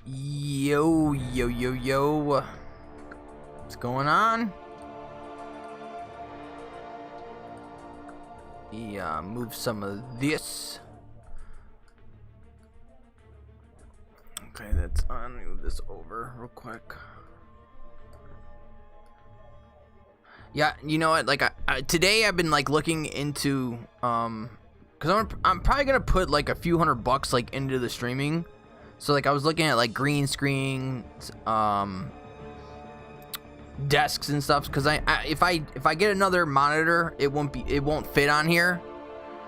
Yo, yo, yo, yo. What's going on? Yeah, move some of this. Okay, that's on. Move this over real quick. Yeah, you know what? Like, today I've been like looking into because I'm probably gonna put like a few $100 like into the streaming. So like I was looking at like green screen, desks and stuff. Because if I get another monitor, it won't fit on here.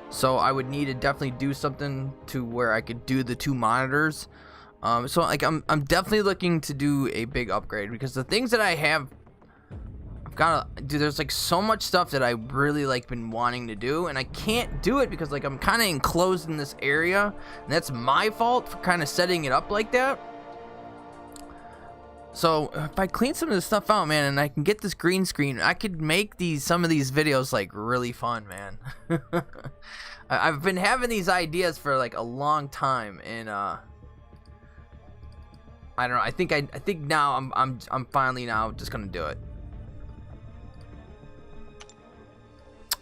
So I would need to definitely do something to where I could do the two monitors. So like I'm definitely looking to do a big upgrade because the things that I have. Dude, there's like so much stuff that I really like been wanting to do, and I can't do it because like I'm kind of enclosed in this area, and that's my fault for kind of setting it up like that. So if I clean some of this stuff out, man, and I can get this green screen, I could make some of these videos like really fun, man. I've been having these ideas for like a long time, and I don't know. I think now I'm finally now just gonna do it.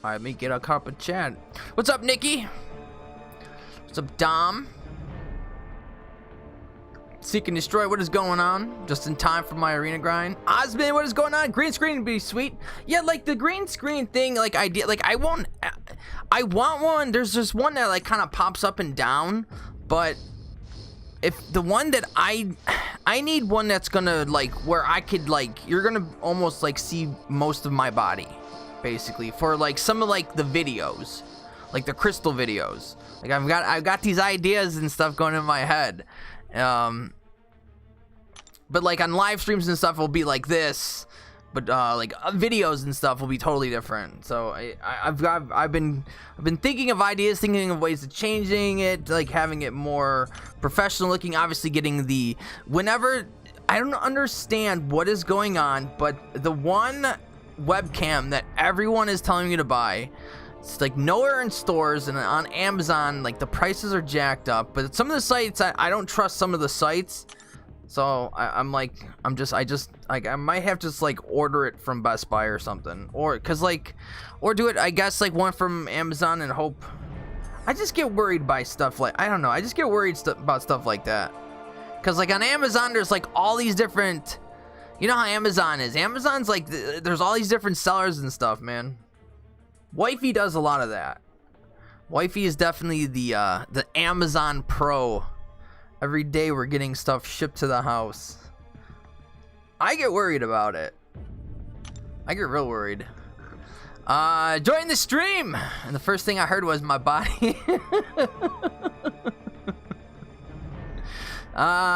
Alright, let me get a cup of chat. What's up, Nikki? What's up, Dom? Seek and destroy, what is going on? Just in time for my arena grind. Osman, what is going on? Green screen would be sweet. Yeah, like the green screen thing, like idea, like I want one. There's just one that like kind of pops up and down, but if the one that I need one that's gonna like where I could like you're gonna almost like see most of my body. Basically for like some of like the videos, like the crystal videos. Like I've got these ideas and stuff going in my head, but like on live streams and stuff will be like this, but like videos and stuff will be totally different. So I've been thinking of ideas, thinking of ways of changing it, like having it more professional looking. Obviously getting the whenever I don't understand what is going on, but the one webcam that everyone is telling me to buy, it's like nowhere in stores, and on Amazon like the prices are jacked up, but some of the sites I don't trust some of the sites, so I might have to just like order it from Best Buy or something, or do it I guess like one from Amazon and hope. I just get worried by stuff like I don't know, I just get worried about stuff like that, because like on Amazon there's like all these different. You know how Amazon is. Amazon's like, there's all these different sellers and stuff, man. Wifey does a lot of that. Wifey is definitely the Amazon pro. Every day we're getting stuff shipped to the house. I get worried about it. I get real worried. Join the stream! And the first thing I heard was my body.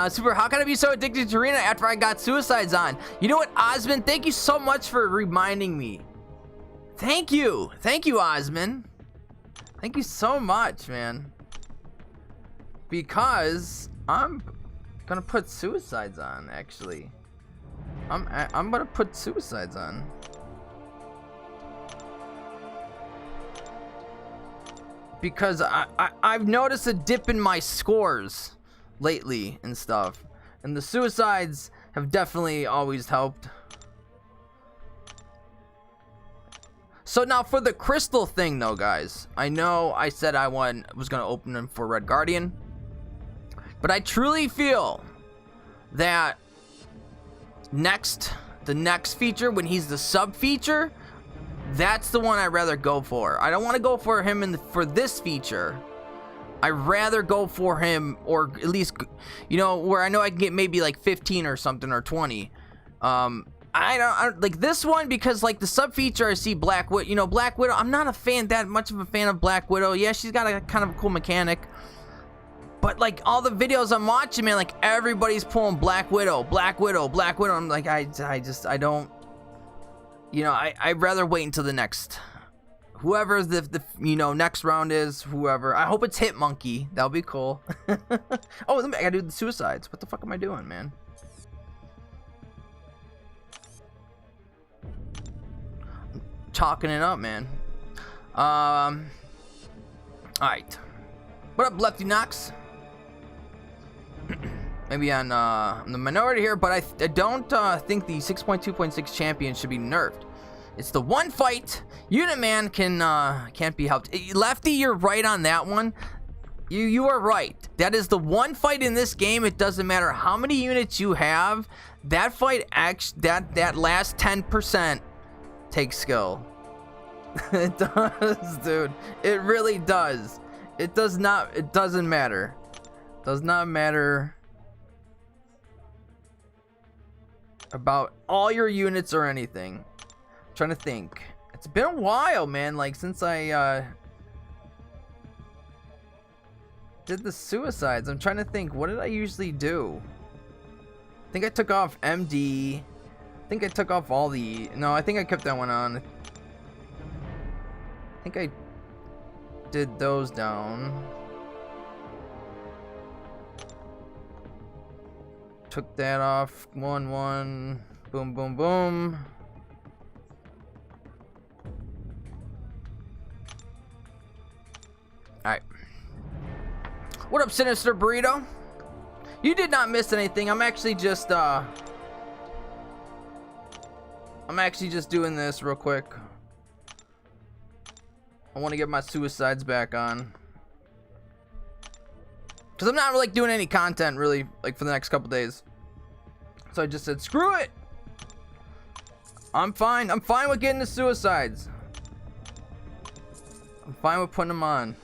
Super, how can I be so addicted to arena after I got suicides on? You know what, Osman, thank you so much for reminding me. Thank you, Osman. Thank you so much, man. Because I'm gonna put suicides on, actually. I'm gonna put suicides on. Because I've noticed a dip in my scores lately and stuff, and the suicides have definitely always helped. So now for the crystal thing though, guys, I know I said I was gonna open them for Red Guardian, but I truly feel that the next feature, when he's the sub feature, that's the one I'd rather go for. I don't want to go for him for this feature. I'd rather go for him, or at least, you know, where I know I can get maybe like 15 or something, or 20. I don't like this one because like the sub feature I see Black Widow, you know, Black Widow, I'm not that much of a fan of Black Widow. Yeah, she's got a kind of a cool mechanic, but like all the videos I'm watching, man, like everybody's pulling Black Widow. I'm like, I don't, you know, I'd rather wait until the next. Whoever the you know next round is, whoever. I hope it's Hitmonkey. That'll be cool. Oh, I gotta do the suicides. What the fuck am I doing, man? I'm chalking it up, man. All right. What up, Lefty Knox? maybe on the minority here, but I don't think the 6.2.6 champion should be nerfed. It's the one fight Unit Man can't be helped. Lefty, you're right on that one. You are right. That is the one fight in this game. It doesn't matter how many units you have. That fight that last 10% takes skill. It does, dude. It really does. It does not. It doesn't matter. Does not matter about all your units or anything. I'm trying to think. It's been a while, man. Like since I did the suicides. I'm trying to think. What did I usually do? I think I took off MD. I think I took off all the. No, I think I kept that one on. I think I did those down. Took that off. 1-1. Boom, boom, boom. Alright. What up, Sinister Burrito? You did not miss anything. I'm actually just doing this real quick. I want to get my suicides back on. Because I'm not like doing any content really like for the next couple days. So I just said, screw it. I'm fine. I'm fine with getting the suicides. I'm fine with putting them on.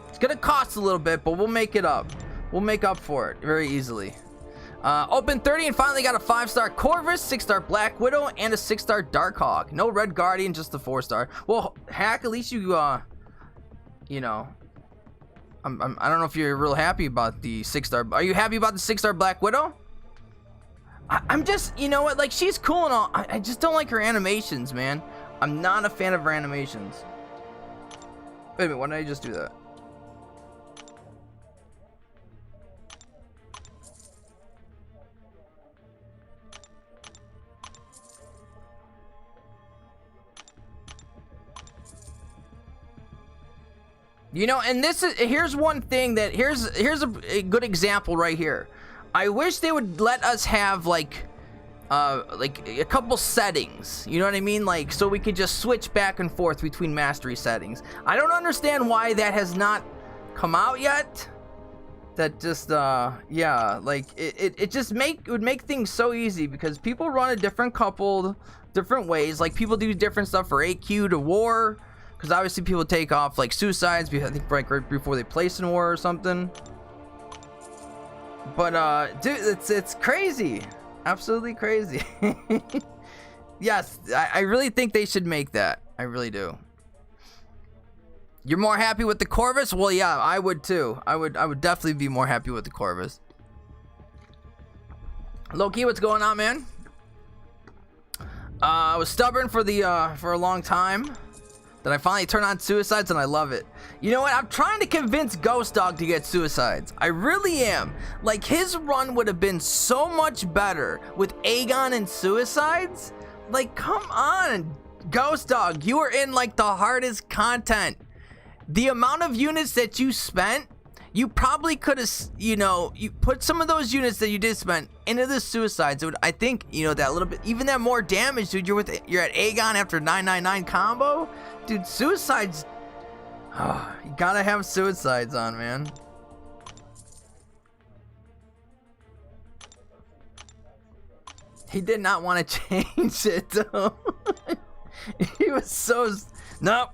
It's gonna cost a little bit, but we'll make it up. We'll make up for it very easily. Open 30 and finally got a 5-star Corvus, 6-star Black Widow, and a 6-star Darkhawk. No Red Guardian, just the 4-star. Well, Hack, at least you, you know, I don't know if you're real happy about the 6-star. Are you happy about the 6-star Black Widow? I'm just, you know what, like, she's cool and all. I just don't like her animations, man. I'm not a fan of her animations. Wait a minute, why did I just do that? You know, and here's one thing that here's a good example right here. I wish they would let us have like a couple settings, you know what I mean, like so we could just switch back and forth between mastery settings. I don't understand why that has not come out yet. That just yeah, like it just would make things so easy because people run a different ways. Like people do different stuff for AQ to war. Because obviously people take off like suicides, I think right before they place in war or something. But dude, it's crazy, absolutely crazy. Yes, I really think they should make that. I really do. You're more happy with the Corvus? Well, yeah, I would too. I would definitely be more happy with the Corvus. Loki, what's going on, man? I was stubborn for a long time. Then I finally turn on suicides and I love it. You know what? I'm trying to convince Ghost Dog to get suicides. I really am. Like his run would have been so much better with Aegon and suicides. Like come on, Ghost Dog. You were in like the hardest content. The amount of units that you spent, you probably could have, you know, you put some of those units that you did spend into the suicides. It would, I think, you know, that little bit, even that more damage, dude. You're at Aegon after 999 combo. Dude, suicides. Oh, you gotta have suicides on, man. He did not want to change it, though. He was so. Nope.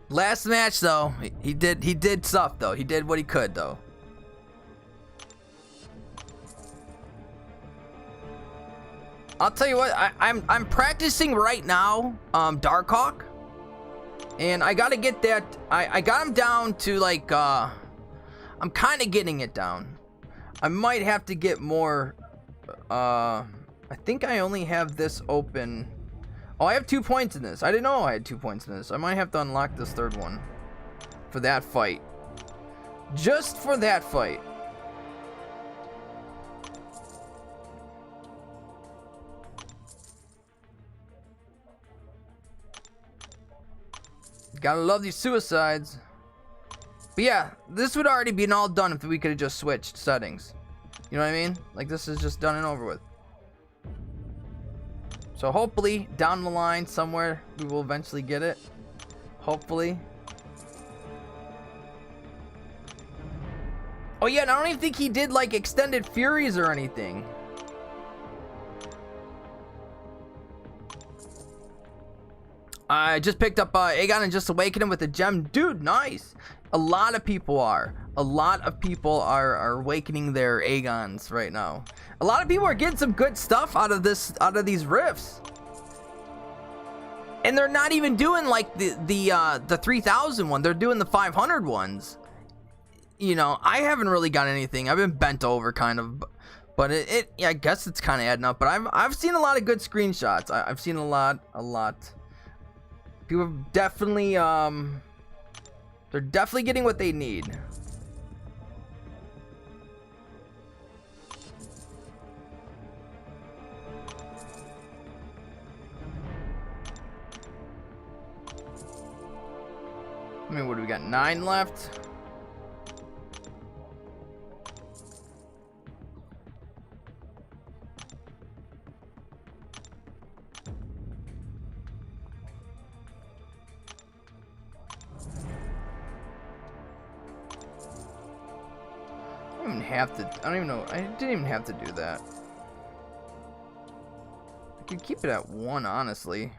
Last match, though, he did stuff, though. He did what he could, though. I'll tell you what, I'm practicing right now, Darkhawk, and I gotta get that. I got him down to like I'm kind of getting it down. I might have to get more. I think I only have this open. Oh, I have 2 points in this. I didn't know I had 2 points in this. I might have to unlock this third one for that fight. Just for that fight. Gotta love these suicides. But yeah, this would already been all done if we could have just switched settings. You know what I mean? Like, this is just done and over with. So hopefully, down the line somewhere, we will eventually get it. Hopefully. Oh yeah, and I don't even think he did, like, extended Furies or anything. I just picked up Aegon and Just Awakening with a gem. Dude, nice. A lot of people are. A lot of people are awakening their Aegons right now. A lot of people are getting some good stuff out of these rifts. And they're not even doing like the 3,000 one. They're doing the 500 ones. You know, I haven't really got anything. I've been bent over kind of, but yeah, I guess it's kind of adding up. But I've seen a lot of good screenshots. I've seen a lot. People have definitely they're definitely getting what they need. I mean, what do we got? 9 left. I don't even have to. I don't even know. I didn't even have to do that. I could keep it at 1, honestly.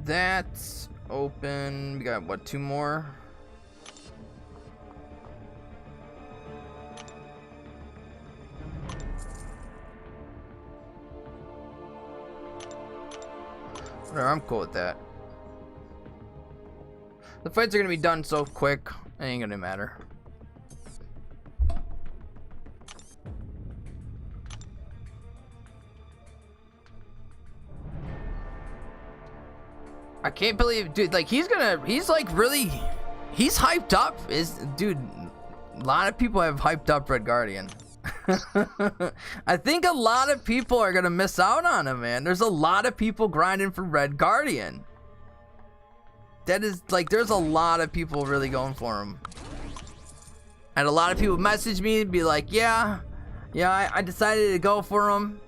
That's open. We got what, 2 more? Whatever, I'm cool with that. The fights are gonna be done so quick, it ain't gonna matter. I can't believe, dude, like he's like really, he's hyped up. Dude, a lot of people have hyped up Red Guardian. I think a lot of people are gonna miss out on him, man. There's a lot of people grinding for Red Guardian. That is, like, there's a lot of people really going for him. And a lot of people message me and be like, yeah, I decided to go for him.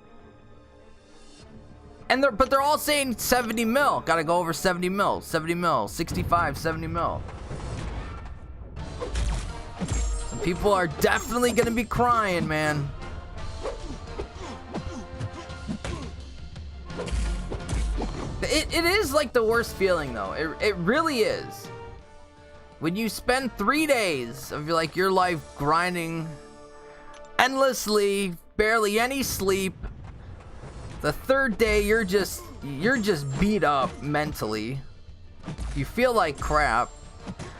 And they're all saying 70 mil. Gotta go over 70 mil, 70 mil, 65, 70 mil. Some people are definitely gonna be crying, man. It is like the worst feeling though. It really is. When you spend 3 days of your life grinding endlessly, barely any sleep. The 3rd day you're just beat up mentally. You feel like crap.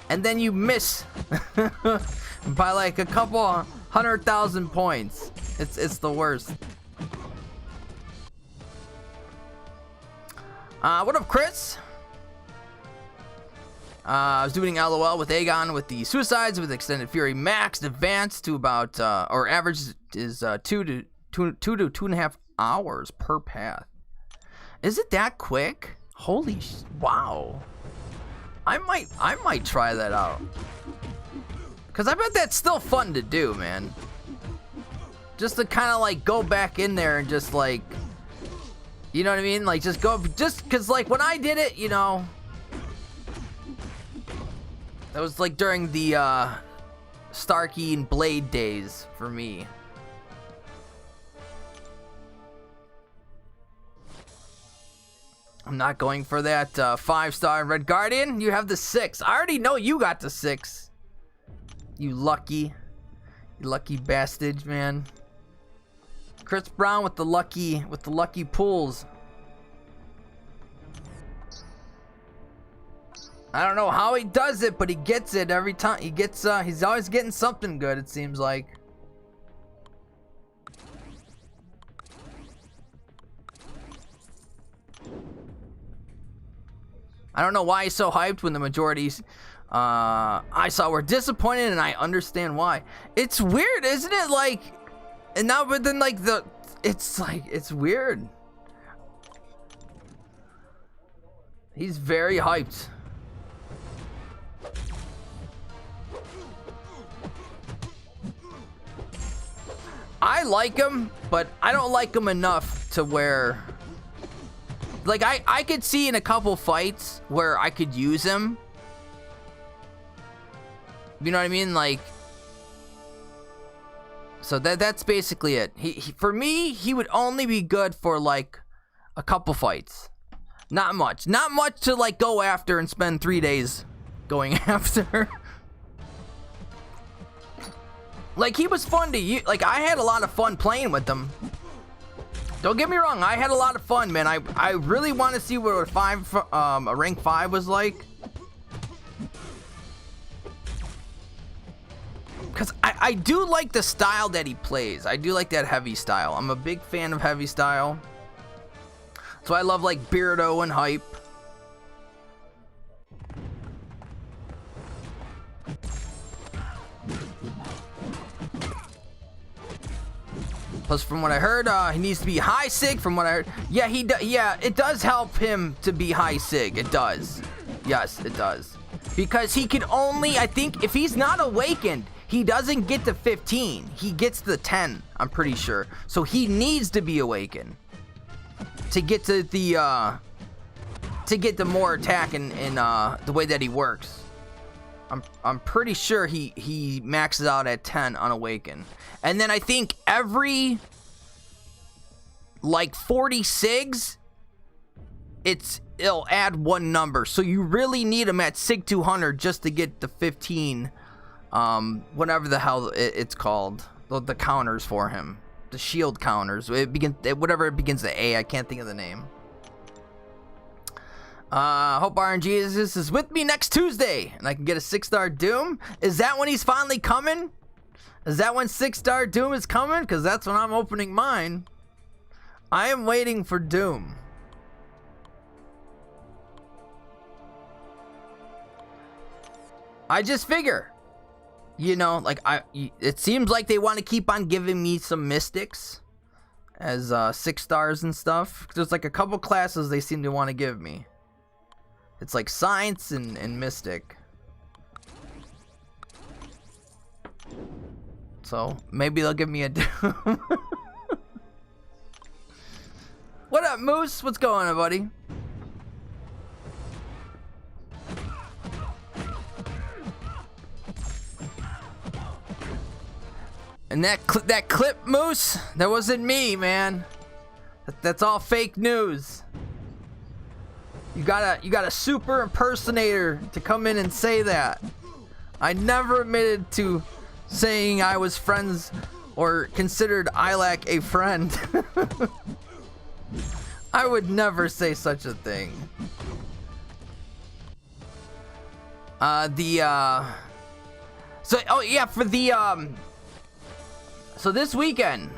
And then you miss by like a couple 100,000 points. It's the worst. What up, Chris? I was doing LOL with Aegon with the suicides with Extended Fury maxed advanced to about or average is 2 to 2.5 hours per path. Is it that quick? Holy wow. I might try that out. Cause I bet that's still fun to do, man. Just to kind of like go back in there and just like, you know what I mean? Like just cause like when I did it, you know, that was like during the Starkey and Blade days for me. I'm not going for that 5-star Red Guardian. You have the 6. I already know you got the 6. You lucky bastard, man. Chris Brown with the lucky pulls. I don't know how he does it, but he gets it every time. He's always getting something good, it seems like. I don't know why he's so hyped when the majority's I saw we're disappointed, and I understand why. It's weird, isn't it? Like, and now, but then, like, it's weird. He's very hyped. I like him, but I don't like him enough to where, like, I could see in a couple fights where I could use him. You know what I mean? Like, so that's basically it. He for me, he would only be good for like a couple fights. Not much to like go after and spend 3 days going after. Like, he was fun to use. Like, I had a lot of fun playing with them. Don't get me wrong, I had a lot of fun, man. I really want to see what a rank 5 was like. Because I do like the style that he plays. I do like that heavy style. I'm a big fan of heavy style. So I love, like, Beardo and Hype. Plus, from what I heard, he needs to be high sig. From what I heard, yeah, yeah, it does help him to be high sig. It does. Yes, it does. Because he can only, I think, if he's not awakened, he doesn't get to 15. He gets the 10. I'm pretty sure. So he needs to be awakened to get to the more attack and the way that he works. I'm pretty sure he maxes out at 10 unawakened. And then I think every like 40 SIGs, it'll add one number. So you really need him at SIG 200 just to get the 15, whatever the hell it's called, the counters for him, the shield counters. Whatever it begins with A. I can't think of the name. Hope RNG is with me next Tuesday, and I can get a 6-star Doom. Is that when he's finally coming? Is that when 6-star Doom is coming? Because that's when I'm opening mine. I am waiting for Doom. I just figure, you know, like, it seems like they want to keep on giving me some mystics as 6 stars and stuff. There's like a couple classes they seem to want to give me. It's like science and mystic. So maybe they'll give me a Doom. What up, Moose? What's going on, buddy? And that clip, Moose, that wasn't me, man. That's all fake news. You got a super impersonator to come in and say that. I never admitted to saying I was friends or considered Ilac a friend. I would never say such a thing. So, oh yeah, for the so this weekend,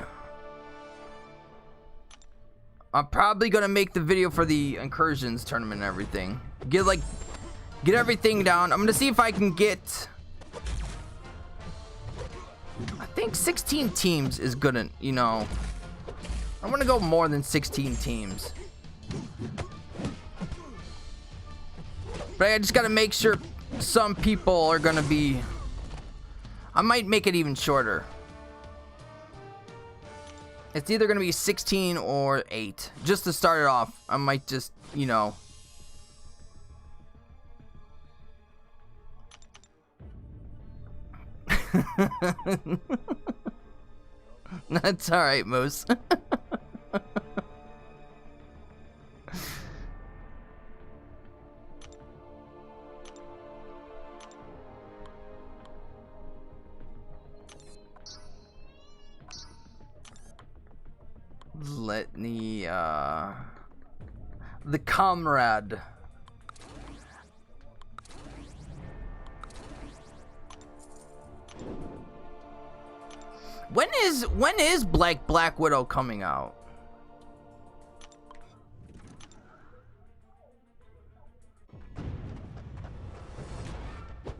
I'm probably gonna make the video for the incursions tournament and everything. Get everything down. I'm gonna see if I can get, I think 16 teams is good, you know. I want to go more than 16 teams. But I just gotta make sure some people are gonna be, I might make it even shorter. It's either gonna be 16 or 8. Just to start it off, I might just, you know. That's alright, Moose. Let me, the comrade. When is Black Widow coming out?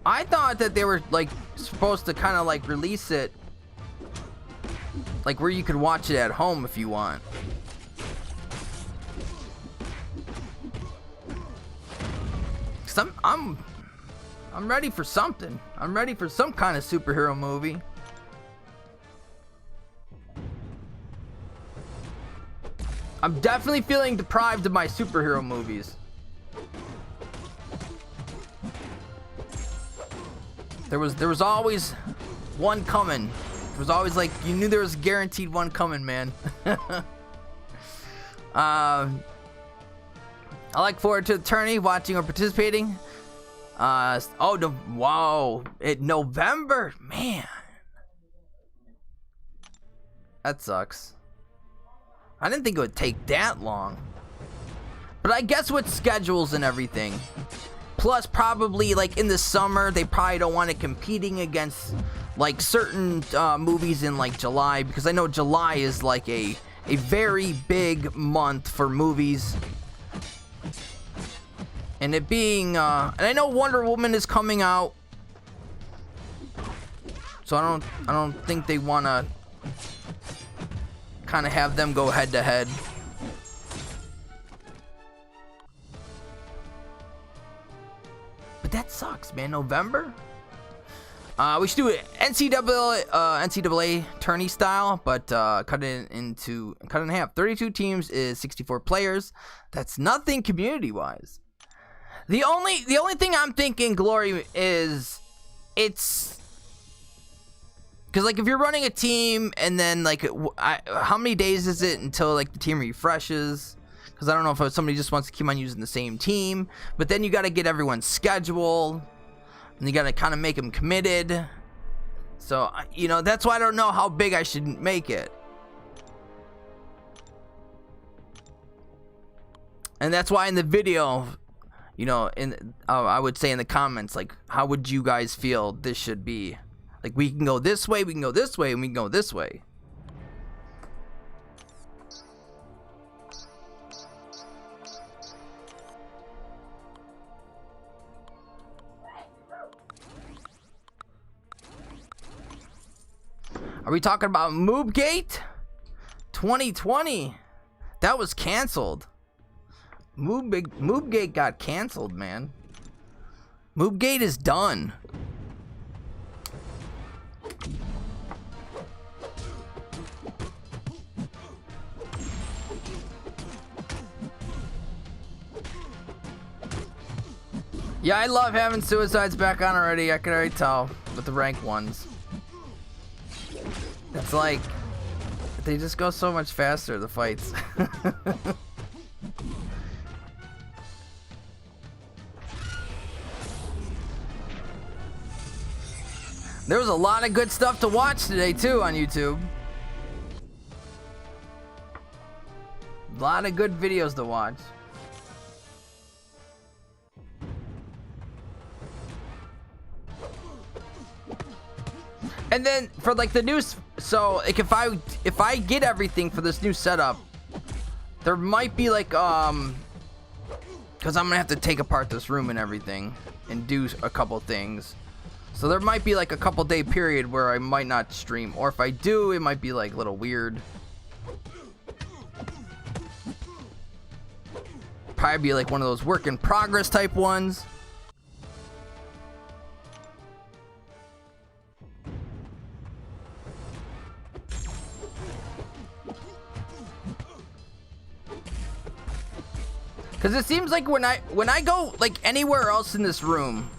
I thought that they were like supposed to kind of like release it like where you could watch it at home if you want. Cause I'm ready for something. I'm ready for some kind of superhero movie. I'm definitely feeling deprived of my superhero movies. There was always one coming. There was always like, you knew there was guaranteed one coming, man. I look forward to the tourney, watching or participating. Wow, November, man. That sucks. I didn't think it would take that long. But I guess with schedules and everything. Plus, probably like in the summer, they probably don't want it competing against like certain movies in like July, because I know July is like a very big month for movies. And it being, and I know Wonder Woman is coming out, so I don't think they want to kind of have them go head to head. But that sucks, man. November. We should do it NCAA tourney style, but cut it in half. 32 teams is 64 players. That's nothing community wise. The only thing I'm thinking, Glory, is it's because like if you're running a team and then like how many days is it until like the team refreshes? Because I don't know if somebody just wants to keep on using the same team, but then you got to get everyone's schedule and you got to kind of make them committed. So you know, that's why I don't know how big I should make it. And that's why in the video, you know, I would say in the comments, like, how would you guys feel this should be? Like, we can go this way, we can go this way, and we can go this way. Are we talking about Moobgate 2020? That was canceled. Moobgate got canceled, man. Moobgate is done. Yeah, I love having suicides back on already. I can already tell with the rank ones. It's like they just go so much faster, the fights. There was a lot of good stuff to watch today too on YouTube. A lot of good videos to watch. And then for like the new, so like if I get everything for this new setup, there might be like because I'm gonna have to take apart this room and everything and do a couple things. So there might be like a couple day period where I might not stream, or if I do, it might be like a little weird. Probably be like one of those work in progress type ones. Cause it seems like when I go like anywhere else in this room,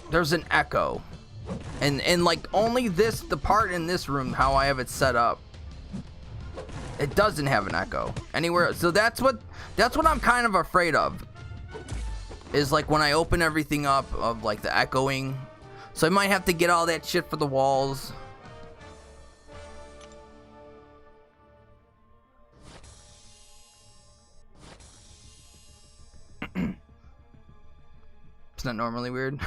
there's an echo, and like only the part in this room, how I have it set up, it doesn't have an echo anywhere. So that's what I'm kind of afraid of, is like when I open everything up of like the echoing. So I might have to get all that shit for the walls. It's not normally weird.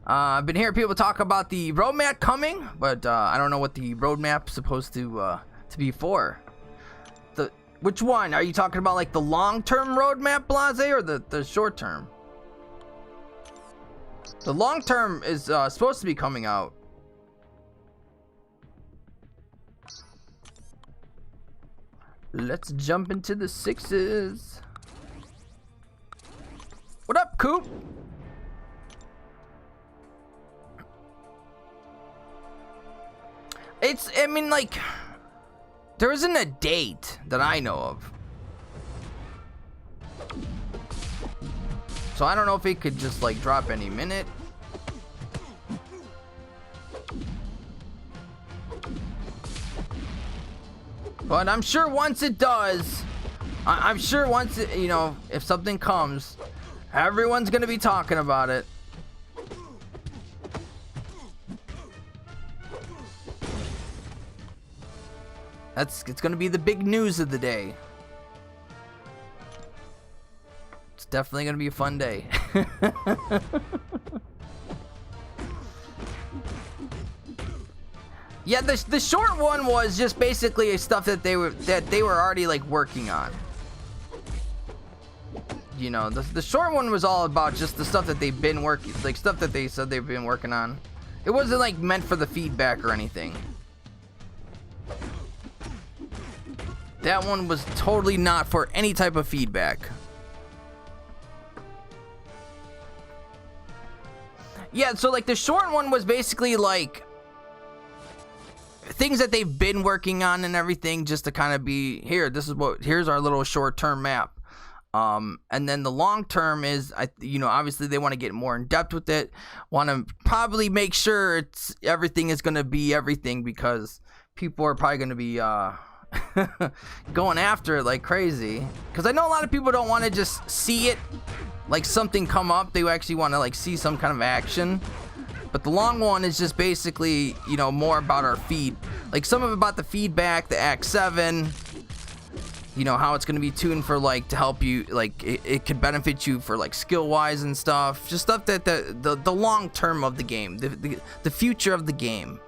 I've been hearing people talk about the roadmap coming, but I don't know what the roadmap's supposed to be for. Which one? Are you talking about like the long-term roadmap, Blase, or the short-term? The long term is supposed to be coming out. Let's jump into the 6s. What up, Coop? I mean, like, there isn't a date that I know of. So I don't know if it could just, like, drop any minute. But I'm sure once it does, I'm sure once it, you know, if something comes, everyone's gonna be talking about it. It's gonna be the big news of the day. It's definitely gonna be a fun day. Yeah, the short one was just basically stuff that they were already like working on. You know, the short one was all about just the stuff that they've been working, like stuff that they said they've been working on. It wasn't like meant for the feedback or anything. That one was totally not for any type of feedback. Yeah, so like the short one was basically like things that they've been working on and everything, just to kind of be here. Here's our little short-term map. And then the long term is, you know, obviously they want to get more in depth with it. Want to probably make sure everything is going to be everything, because people are probably going to be going after it like crazy. Because I know a lot of people don't want to just see it, like something come up. They actually want to like see some kind of action. But the long one is just basically, you know, more about our feed. Like some of it about the feedback, the Act 7. You know, how it's going to be tuned for, like, to help you, like, it could benefit you for, like, skill-wise and stuff. Just stuff that the long term of the game. The future of the game.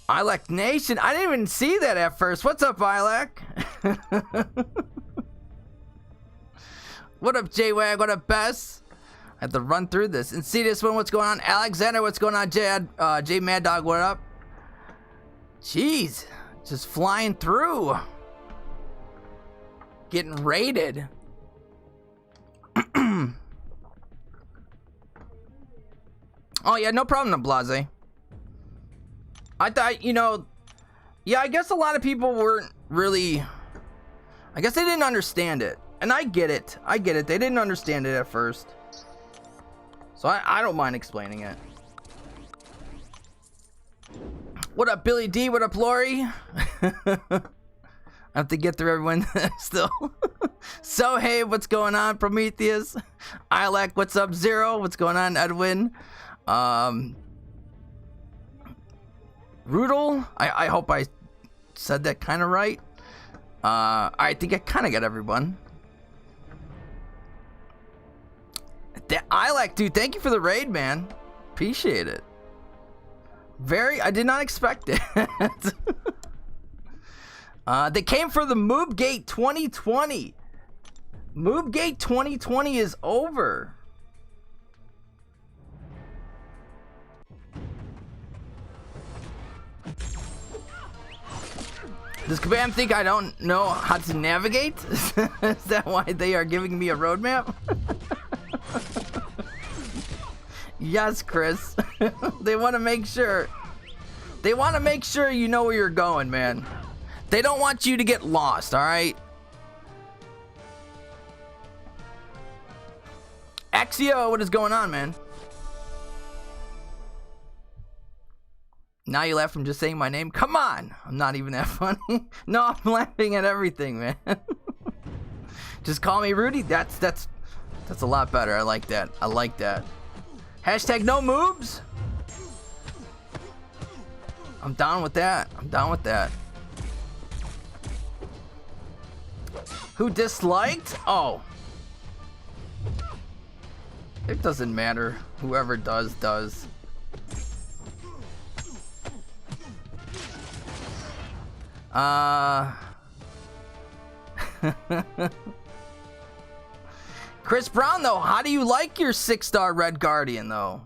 Ilak Nation. I didn't even see that at first. What's up, Ilak? What up, J-Wag? What up, Bess? I have to run through this and see this one. What's going on? Alexander, what's going on? J Mad Dog, what up? Jeez. Just flying through. Getting raided. Oh, yeah, no problem, Blase. I thought, you know, yeah, I guess a lot of people weren't really, I guess they didn't understand it. And I get it. I get it. They didn't understand it at first. So I don't mind explaining it. What up, Billy D? What up, Lori? I have to get through everyone still. So, hey, what's going on, Prometheus? Ilak, what's up, Zero? What's going on, Edwin? Rudel? I hope I said that kind of right. I think I kind of got everyone. Ilak, dude, thank you for the raid, man. Appreciate it. I did not expect it. They came for the Moobgate 2020. Moobgate 2020 is over. Does Kabam think I don't know how to navigate? Is that why they are giving me a roadmap? Yes, Chris. They want to make sure. They want to make sure you know where you're going, man. They don't want you to get lost, all right? Axio, what is going on, man? Now you laugh from just saying my name? Come on! I'm not even that funny. No, I'm laughing at everything, man. Just call me Rudy. That's a lot better. I like that. I like that. Hashtag no moves. I'm down with that. I'm down with that. Who disliked? Oh. It doesn't matter. Whoever does, does. Chris Brown, though, how do you like your 6-star Red Guardian, though?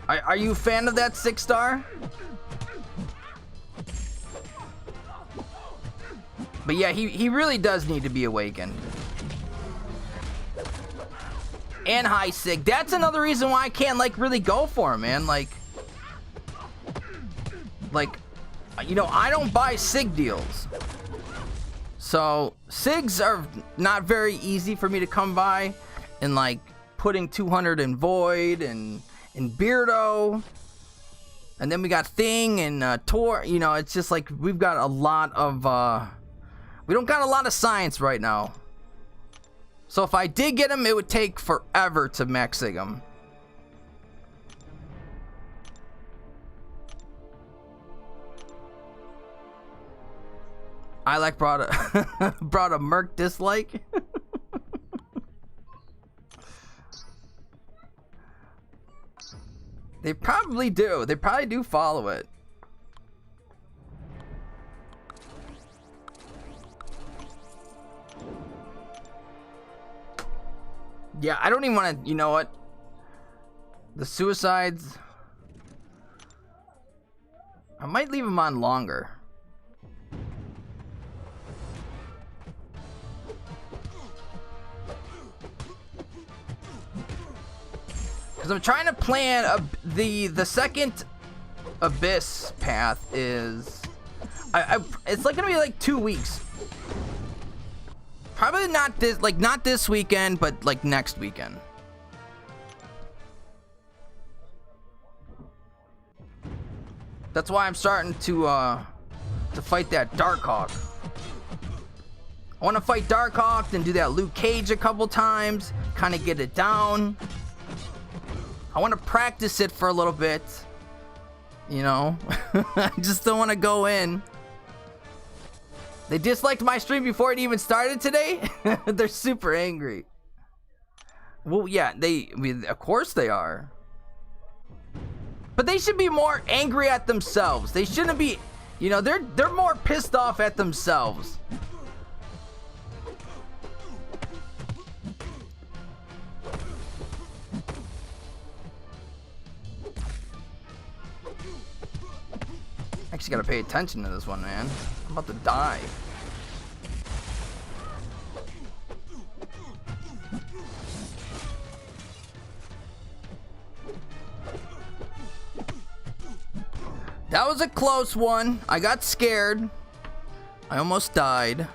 Are you a fan of that 6-star? But yeah, he really does need to be awakened. And high sig. That's another reason why I can't, like, really go for him, man. Like, you know, I don't buy sig deals. So, SIGs are not very easy for me to come by. And, like, putting 200 in Void and Beardo. And then we got Thing and Tor. You know, it's just like we've got a lot of... we don't got a lot of science right now. So if I did get him, it would take forever to max sig him. I like brought a Merc dislike. They probably do. They probably do follow it. Yeah, I don't even want to, you know what? The suicides. I might leave them on longer. Because I'm trying to plan the second Abyss path is... it's like going to be like 2 weeks. Probably not this, like, not this weekend, but like next weekend. That's why I'm starting to fight that Darkhawk. I want to fight Darkhawk, then do that Luke Cage a couple times, kind of get it down. I want to practice it for a little bit, you know. I just don't want to go in. They disliked my stream before it even started today. They're super angry. Well, yeah, of course they are. But they should be more angry at themselves. They shouldn't be, you know, they're more pissed off at themselves. Actually gotta pay attention to this one, man. I'm about to die. That was a close one. I got scared. I almost died.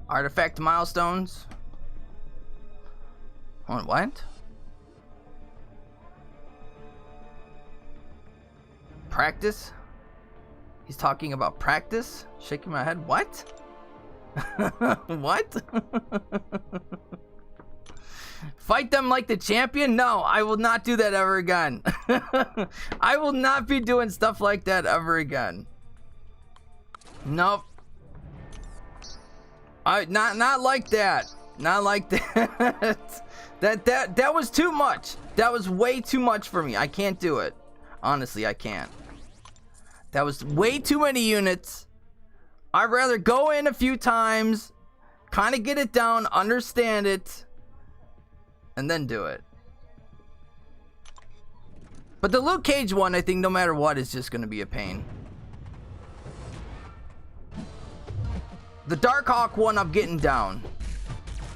Artifact milestones. On what? Practice? He's talking about practice? Shaking my head. What? What? Fight them like the champion? No, I will not do that ever again. I will not be doing stuff like that ever again. Nope. Not like that. Not like that. that was too much. That was way too much for me. I can't do it. Honestly, I can't. That was way too many units. I'd rather go in a few times, kind of get it down, understand it, and then do it. But the Luke Cage one, I think no matter what, is just going to be a pain. The Darkhawk one, I'm getting down.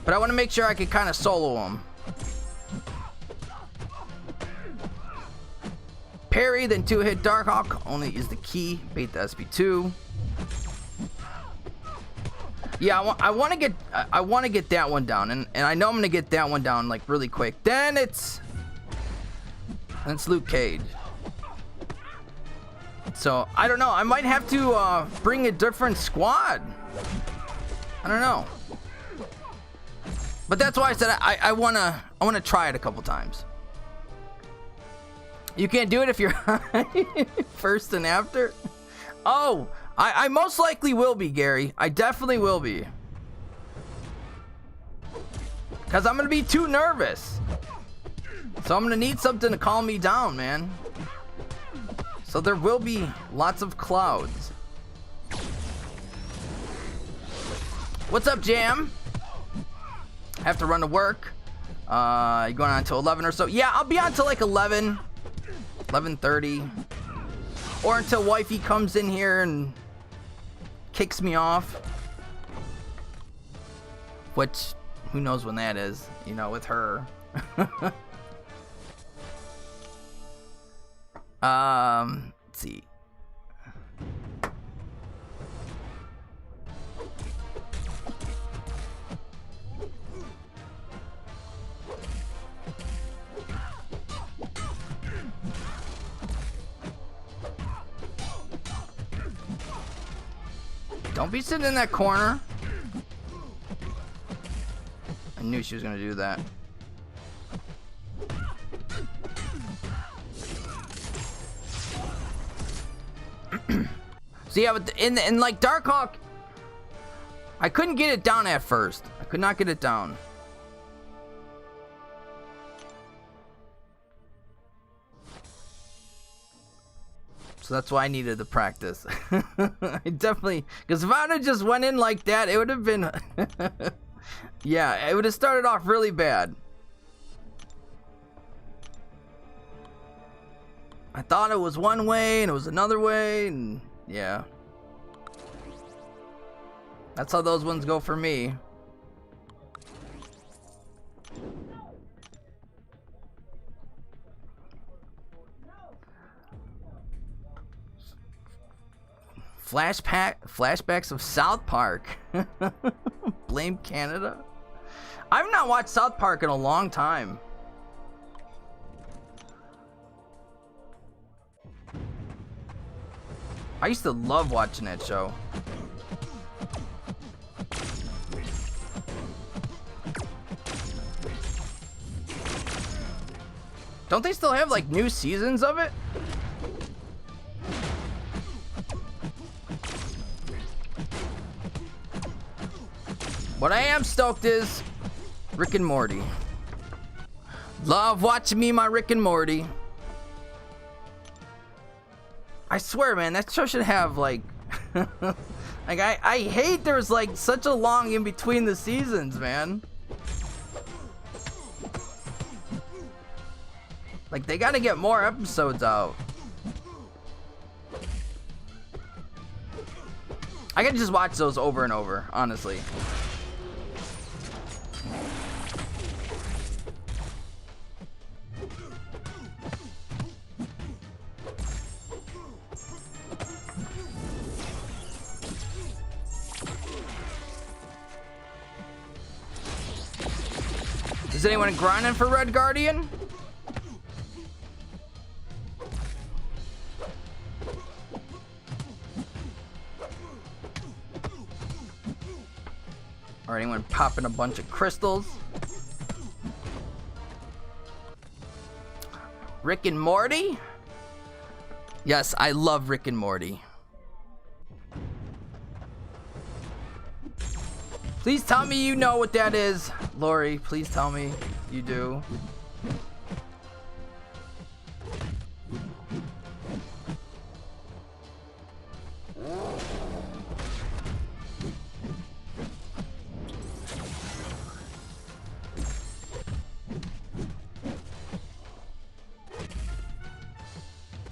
But I want to make sure I can kind of solo him. Parry, then 2-hit Darkhawk only is the key. Bait the SP2. Yeah, I want to get that one down, and I know I'm gonna get that one down like really quick. Then it's Luke Cage. So I don't know. I might have to bring a different squad. I don't know. But that's why I said I wanna try it a couple times. You can't do it if you're first and after. Oh, I most likely will be, Gary. I definitely will be. Because I'm going to be too nervous. So I'm going to need something to calm me down, man. So there will be lots of clouds. What's up, Jam? Have to run to work. You going on until 11 or so? Yeah, I'll be on till like 11. 11:30. Or until wifey comes in here and kicks me off. Which, who knows when that is, you know, with her. Let's see. Don't be sitting in that corner. I knew she was gonna do that. So yeah, but in like Darkhawk, I couldn't get it down at first. I could not get it down. So that's why I needed the practice. I definitely, because if I would have just went in like that, it would have been, yeah, it would have started off really bad. I thought it was one way and it was another way, and yeah. That's how those ones go for me. Flashbacks of South Park. Blame Canada. I've not watched South Park in a long time. I used to love watching that show. Don't they still have like new seasons of it? What I am stoked is Rick and Morty. Love watching me, my Rick and Morty. I swear, man, that show should have like, like I hate there's like such a long in between the seasons, man. Like they gotta get more episodes out. I could just watch those over and over, honestly. Is anyone grinding for Red Guardian? Or anyone popping a bunch of crystals? Rick and Morty? Yes, I love Rick and Morty. Please tell me you know what that is, Lori. Please tell me you do.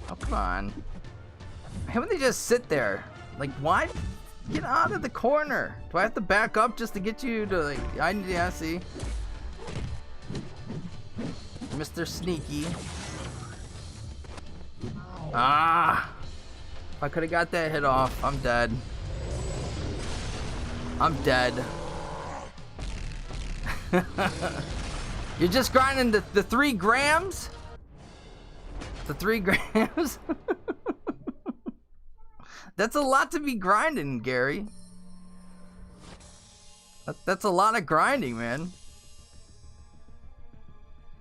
Oh, come on. How would they just sit there? Like, why? Get out of the corner. Do I have to back up just to get you to like, yeah, see. Mr. Sneaky. Ah. If I could have got that hit off, I'm dead. I'm dead. You're just grinding the 3 grams? The 3 grams? That's a lot to be grinding, Gary. That's a lot of grinding, man.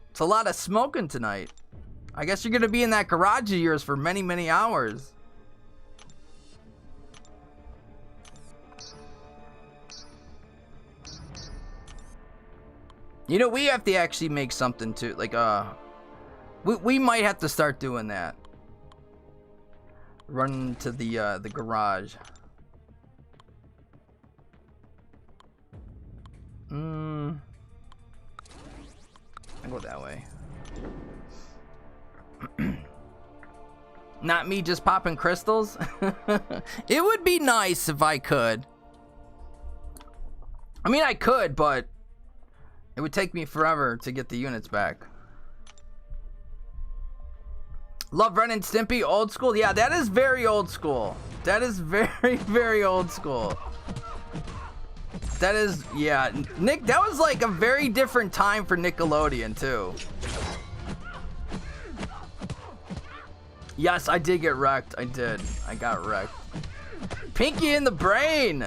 It's a lot of smoking tonight. I guess you're gonna be in that garage of yours for many, many hours. You know, we have to actually make something too. Like, we might have to start doing that. Run to the garage. I'll go that way. Not me just popping crystals. It would be nice if I could. I mean, I could, but it would take me forever to get the units back. Love Ren and Stimpy, old school. Yeah, that is very old school. That is very, very old school. That is, yeah. Nick, that was like a very different time for Nickelodeon, too. Yes, I did get wrecked. I did. I got wrecked. Pinky in the brain.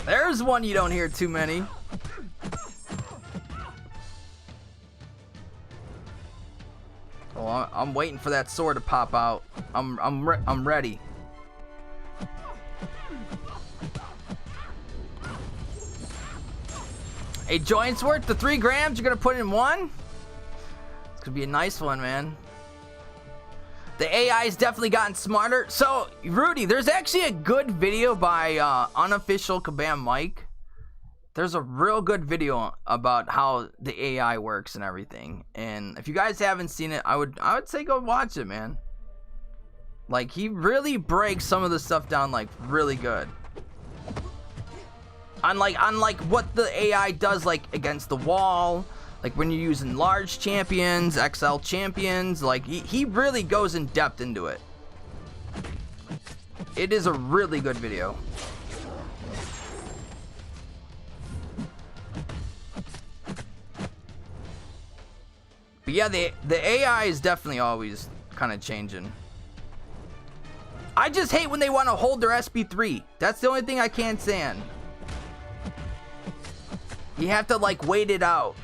There's one you don't hear too many. Oh, I'm waiting for that sword to pop out. I'm ready. A joint's worth the 3 grams you're gonna put in one? It's gonna be a nice one, man. The AI's definitely gotten smarter. So, Rudy, there's actually a good video by Unofficial Kabam Mike. There's a real good video about how the AI works and everything. And if you guys haven't seen it, I would say go watch it, man. Like, he really breaks some of the stuff down, like, really good. Unlike what the AI does, like, against the wall. Like, when you're using large champions, XL champions, like, he really goes in depth into it. It is a really good video. But yeah, the AI is definitely always kind of changing. I just hate when they want to hold their SP3. That's the only thing I can't stand. You have to, like, wait it out.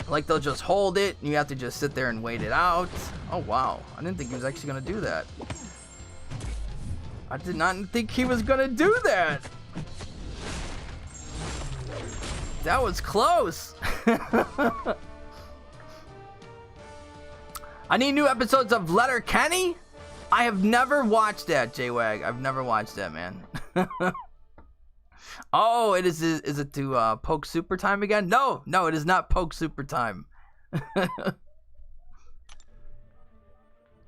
Like, they'll just hold it, and you have to just sit there and wait it out. Oh, wow. I didn't think he was actually going to do that. I did not think he was going to do that. That was close. I need new episodes of Letterkenny. I have never watched that, J-Wag. I've never watched that, man. Oh, is it to Poke Super Time again? No, it is not Poke Super Time.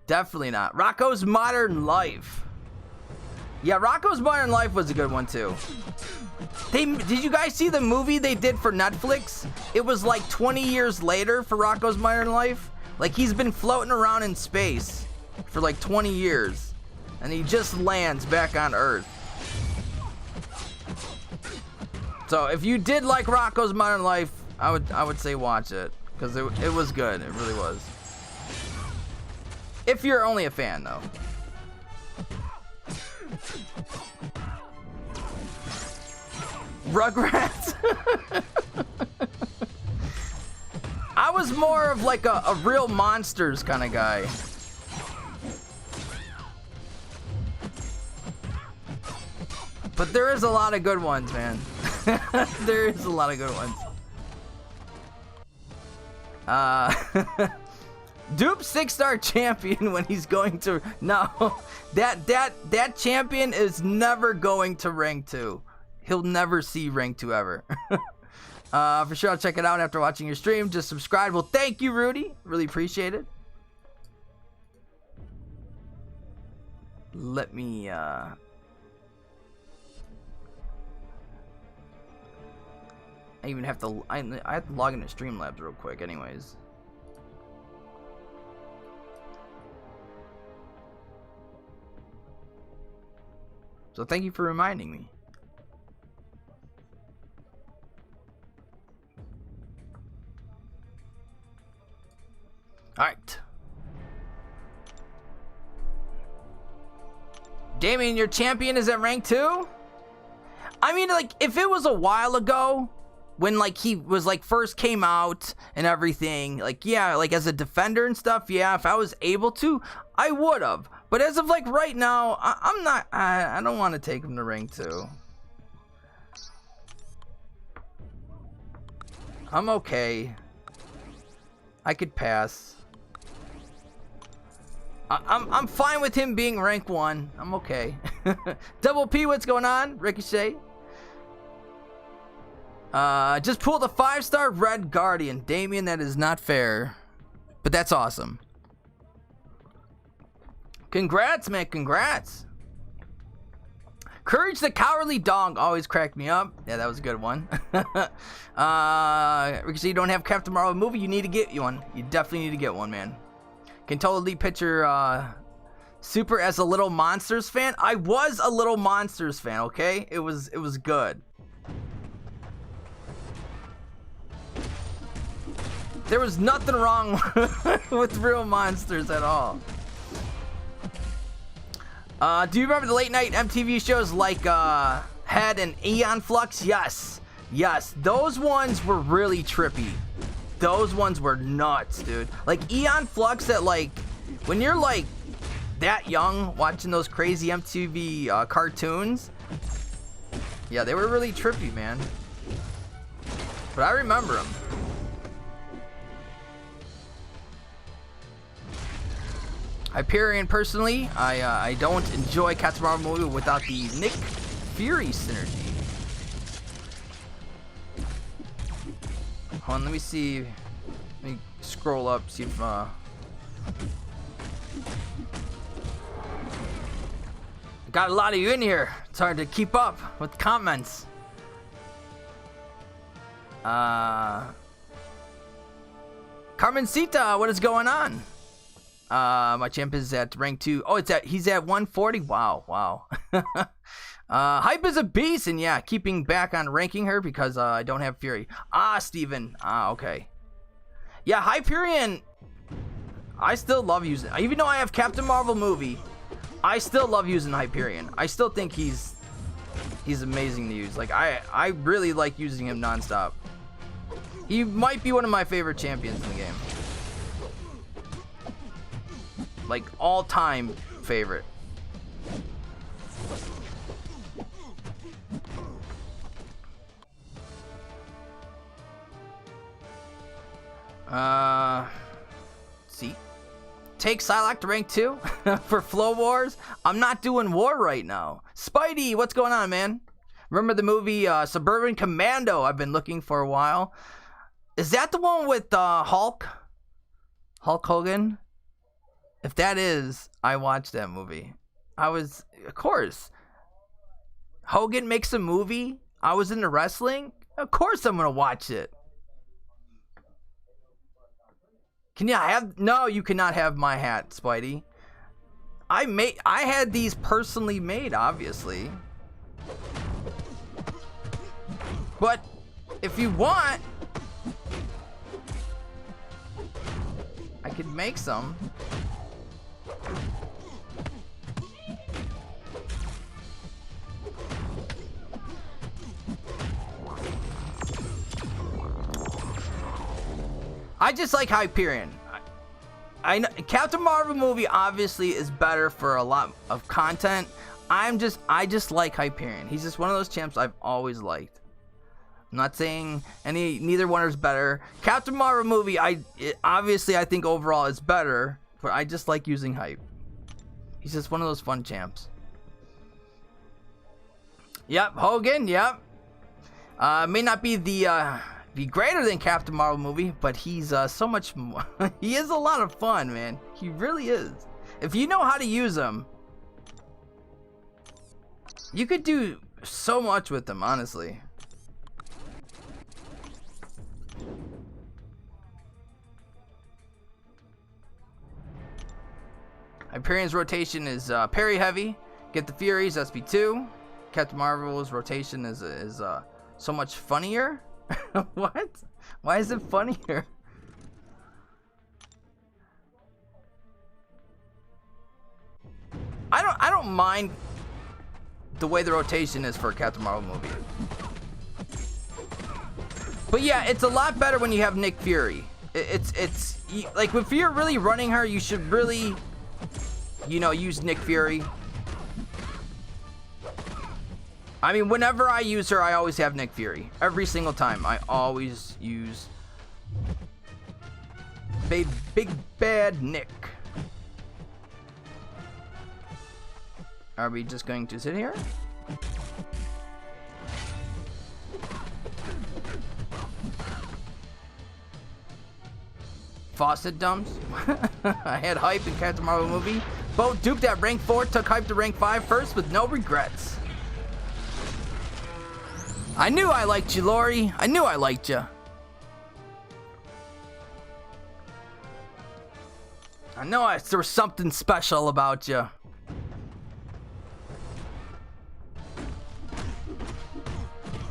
Definitely not. Rocko's Modern Life. Yeah, Rocko's Modern Life was a good one too. Did you guys see the movie they did for Netflix? It was like 20 years later for Rocko's Modern Life. Like, he's been floating around in space for like 20 years, and he just lands back on Earth. So if you did like Rocko's Modern Life, I would say watch it, because it was good. It really was. If you're only a fan, though. Rugrats. I was more of like a real monsters kind of guy. But there is a lot of good ones, man. There is a lot of good ones. Dupe 6-star champion when he's going to... No, that champion is never going to rank 2. He'll never see rank 2 ever. For sure, I'll check it out after watching your stream. Just subscribe. Well, thank you, Rudy. Really appreciate it. Let me... I even have to... I have to log into Streamlabs real quick anyways. So thank you for reminding me. Alright. Damien, your champion is at rank 2? I mean, like, if it was a while ago, when, like, he was, like, first came out and everything, like, yeah, like, as a defender and stuff, yeah, if I was able to, I would have. But as of, like, right now, I'm not, I don't want to take him to rank 2. I'm okay. I could pass. I'm fine with him being rank 1. I'm okay. Double P, what's going on? Ricochet. Just pulled a 5-star Red Guardian. Damien, that is not fair. But that's awesome. Congrats, man. Congrats. Courage the Cowardly Dog always cracked me up. Yeah, that was a good one. Ricochet, you don't have Captain Marvel movie. You need to get one. You definitely need to get one, man. Can totally picture Super as a Little Monsters fan. I was a Little Monsters fan, okay? It was good. There was nothing wrong with Real Monsters at all. Do you remember the late night MTV shows like Head and Eon Flux? Yes. Yes. Those ones were really trippy. Those ones were nuts, dude. Like Eon Flux, that like when you're like that young watching those crazy MTV cartoons. Yeah, they were really trippy, man. But I remember them. Hyperion, personally, I don't enjoy Captain Marvel movie without the Nick Fury synergy. Hold on, let me see. Let me scroll up, see if got a lot of you in here. It's hard to keep up with comments. Carmencita, what is going on? My champ is at rank 2. Oh, he's at 140. Wow. Hype is a beast, and yeah, keeping back on ranking her because I don't have Fury. Steven. Okay. Yeah, Hyperion. I still love using, even though I have Captain Marvel movie, I still love using Hyperion. I still think he's amazing to use. Like I really like using him nonstop. He might be one of my favorite champions in the game. Like all-time favorite. See, take Psylocke to rank 2 for Flow Wars. I'm not doing war right now. Spidey, what's going on, man? Remember the movie Suburban Commando? I've been looking for a while. Is that the one with Hulk Hogan? If that is, I watched that movie. Of course. Hogan makes a movie. I was into wrestling. Of course I'm gonna watch it. No, you cannot have my hat, Spidey. I had these personally made, obviously. But if you want, I could make some. I just like Hyperion. I know Captain Marvel movie obviously is better for a lot of content. I just like Hyperion. He's just one of those champs I've always liked. I'm not saying neither one is better. Captain Marvel movie, obviously I think overall is better, but I just like using Hype. He's just one of those fun champs. Yep, Hogan, yep. May not be be greater than Captain Marvel movie, but he's so much more. He is a lot of fun, man. He really is. If you know how to use him, you could do so much with him, honestly. Hyperion's rotation is parry heavy. Get the Furies, SP2. Captain Marvel's rotation is so much funnier. What? Why is it funnier? I don't mind the way the rotation is for a Captain Marvel movie. But yeah, it's a lot better when you have Nick Fury. It's like if you're really running her, you should really, use Nick Fury. I mean, whenever I use her, I always have Nick Fury. Every single time, I always use big bad Nick. Are we just going to sit here? Faucet dumps. I had hype in Captain Marvel movie. Both duped at rank 4, took hype to rank 5 first with no regrets. I knew I liked you, Lori. I knew I liked you. I know there was something special about you.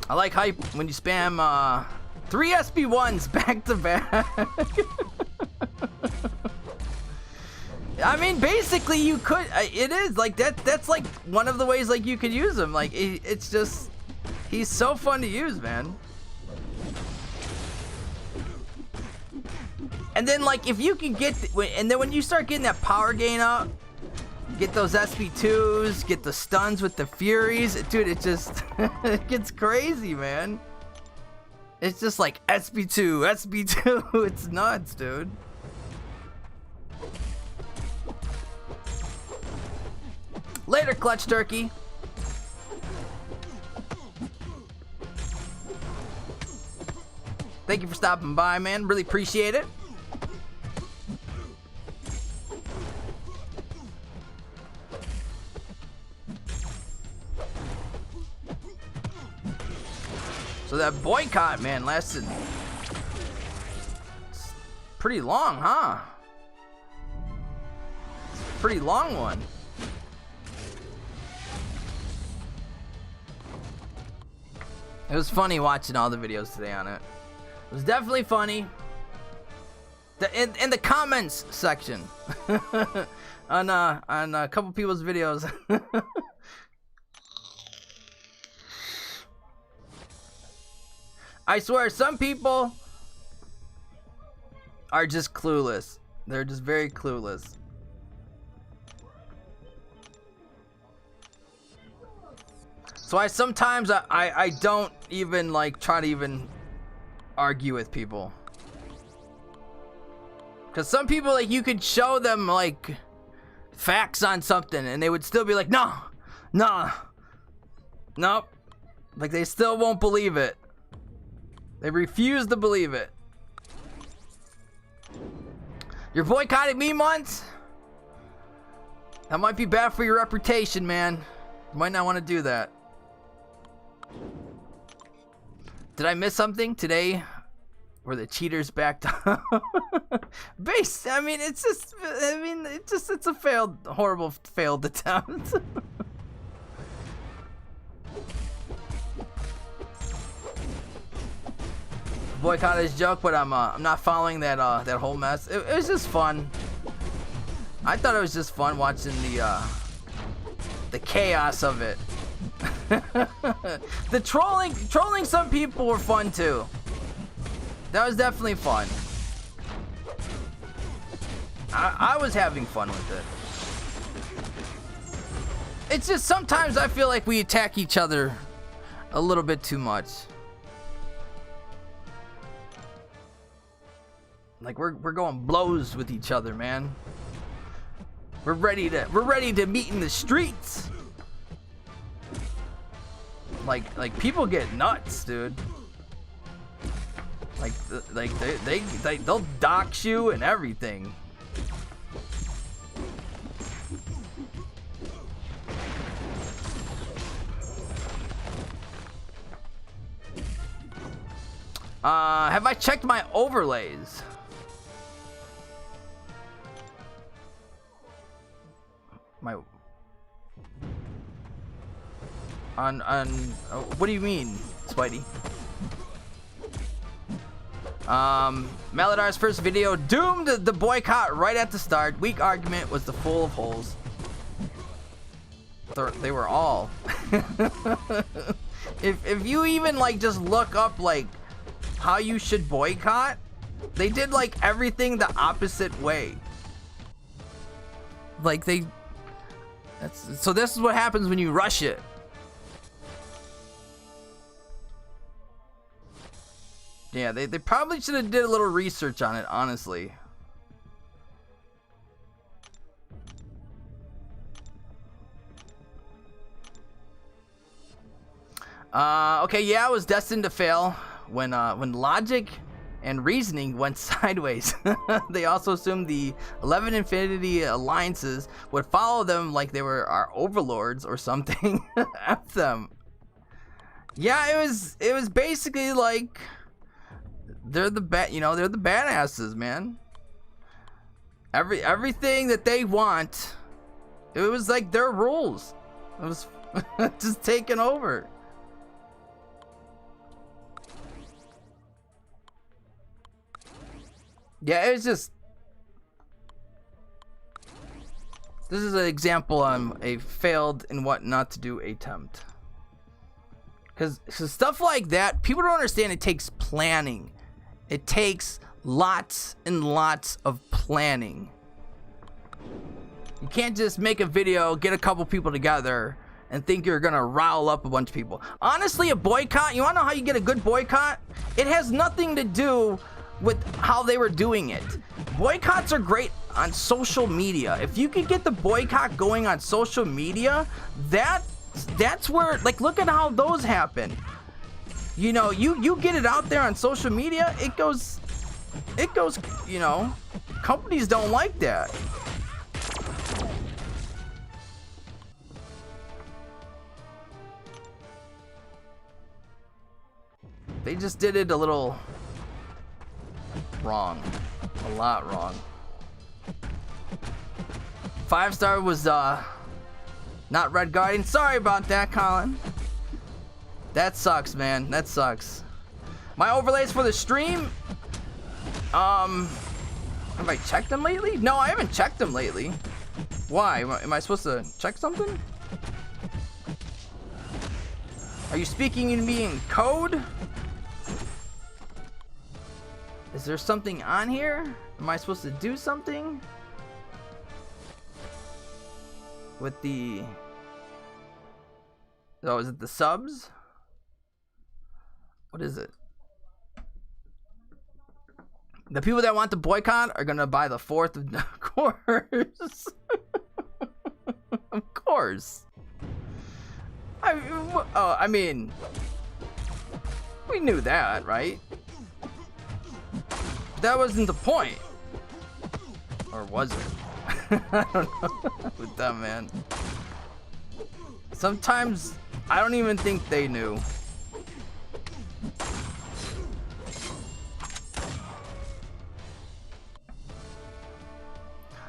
I like hype when you spam 3 SB1s back to back. I mean, basically, you could. It is like that. That's like one of the ways like you could use him. Like it's just, he's so fun to use, man. And then like if you can get, and then when you start getting that power gain up, get those SP2s, get the stuns with the Furies, dude. It just it gets crazy, man. It's just like SP2, SP2. It's nuts, dude. Later, Clutch Turkey. Thank you for stopping by, man. Really appreciate it. So that boycott, man, lasted pretty long, huh? Pretty long one. It was funny watching all the videos today on it. It was definitely funny. In the comments section on a couple people's videos. I swear, some people are just clueless. They're just very clueless. So sometimes I don't even like try to even argue with people. Cause some people, like, you could show them like facts on something and they would still be like, no, nope. Like they still won't believe it. They refuse to believe it. You're boycotting me once? That might be bad for your reputation, man. You might not want to do that. Did I miss something today? Were the cheaters backed up? Base. I mean, it's just. I mean, it's a horrible failed attempt. Boycott is joke, but I'm not following that that whole mess. It was just fun. I thought it was just fun watching the chaos of it. The trolling some people were fun too. That was definitely fun. I was having fun with it. It's just sometimes I feel like we attack each other a little bit too much. Like we're going blows with each other, man. We're ready to meet in the streets. Like people get nuts, dude. Like they'll dox you and everything. Have I checked my overlays? What do you mean, Spidey? Maladar's first video doomed the boycott right at the start. Weak argument was the full of holes. They were all. if you even like just look up like how you should boycott, they did like everything the opposite way. Like so this is what happens when you rush it. Yeah, they probably should have did a little research on it, honestly. Okay, yeah, I was destined to fail when logic and reasoning went sideways. They also assumed the 11 Infinity alliances would follow them like they were our overlords or something. F them. Yeah, it was basically like they're the they're the badasses, man. Everything that they want, it was like their rules. It was just taken over. Yeah, it was just... This is an example on a failed and what not to do attempt. Because stuff like that, people don't understand it takes planning. It takes lots and lots of planning. You can't just make a video, get a couple people together, and think you're gonna rile up a bunch of people. Honestly, a boycott, you wanna know how you get a good boycott? It has nothing to do with how they were doing it. Boycotts are great on social media. If you could get the boycott going on social media, that's where, like, look at how those happen. You know, you get it out there on social media, it goes, you know, companies don't like that. They just did it a little wrong. A lot wrong. 5-star was not Red Guardian. Sorry about that, Colin. That sucks, man. That sucks. My overlays for the stream, have I checked them lately? No, I haven't checked them lately. Why? Am I supposed to check something? Are you speaking to me in code? Is there something on here? Am I supposed to do something? With the... Oh, is it the subs? What is it? The people that want the boycott are gonna buy the 4th of course. Of course. I mean, we knew that, right? That wasn't the point. Or was it? I don't know with them, man. Sometimes I don't even think they knew.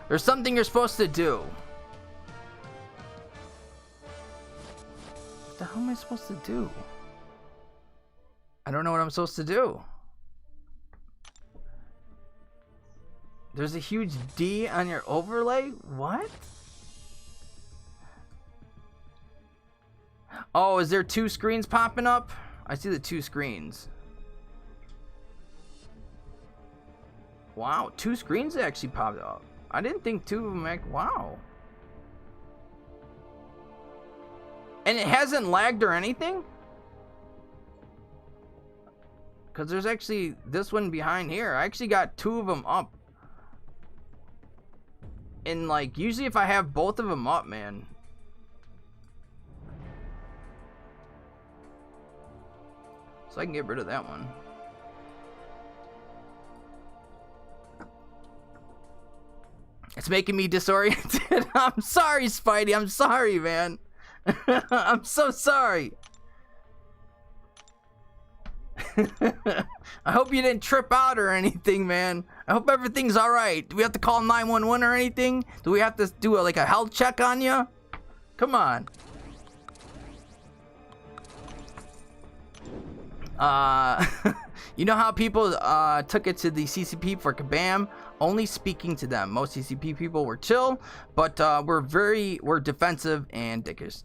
There's something you're supposed to do. What the hell am I supposed to do? I don't know what I'm supposed to do. There's a huge D on your overlay? What? Oh, is there 2 screens popping up? I see the 2 screens. Wow, 2 screens actually popped up. I didn't think 2 of them, like, wow. And it hasn't lagged or anything? Because there's actually this one behind here. I actually got 2 of them up. And, like, usually if I have both of them up, man. So I can get rid of that one. It's making me disoriented. I'm sorry, Spidey. I'm sorry, man. I'm so sorry. I hope you didn't trip out or anything, man. I hope everything's alright. Do we have to call 911 or anything? Do we have to do like a health check on you? Come on. You know how people took it to the CCP for Kabam? Only speaking to them. Most CCP people were chill, but we're defensive and dickish.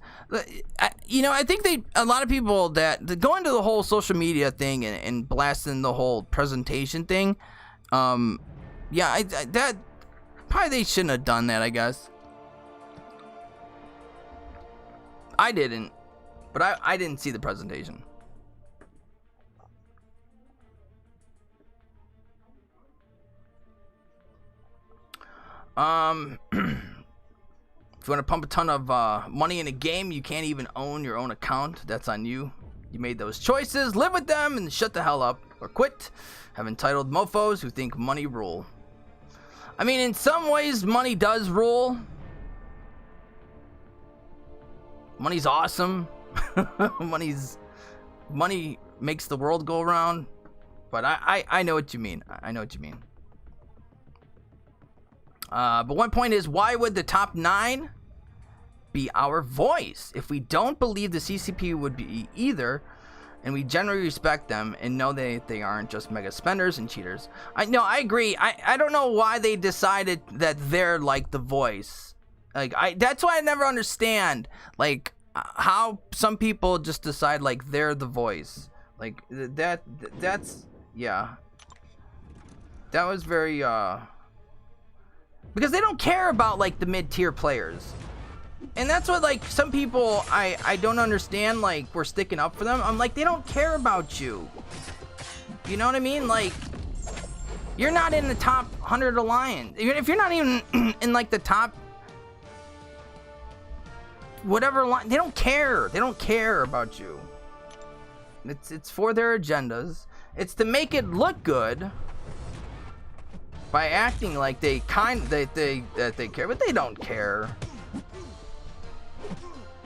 You know, I think a lot of people that go into the whole social media thing and blasting the whole presentation thing. Yeah, that probably they shouldn't have done that, I guess. I didn't, but I didn't see the presentation. If you want to pump a ton of money in a game, you can't even own your own account. That's on you. You made those choices. Live with them and shut the hell up or quit. Have entitled mofos who think money rule. I mean, in some ways, money does rule. Money's awesome. Money makes the world go around. But I know what you mean. I know what you mean. But one point is, why would the top 9 be our voice? If we don't believe the CCP would be either, and we generally respect them and know they aren't just mega spenders and cheaters. I agree. I don't know why they decided that they're like the voice. Like, that's why I never understand, like, how some people just decide like they're the voice. Like, that's yeah. That was very because they don't care about like the mid-tier players. And that's what, like, some people I don't understand, like, we're sticking up for them. I'm like, they don't care about you. You know what I mean? Like, you're not in the top 100 alliance. Even if you're not even in, like, the top whatever line, they don't care. They don't care about you. It's for their agendas. It's to make it look good by acting like they care, but they don't care.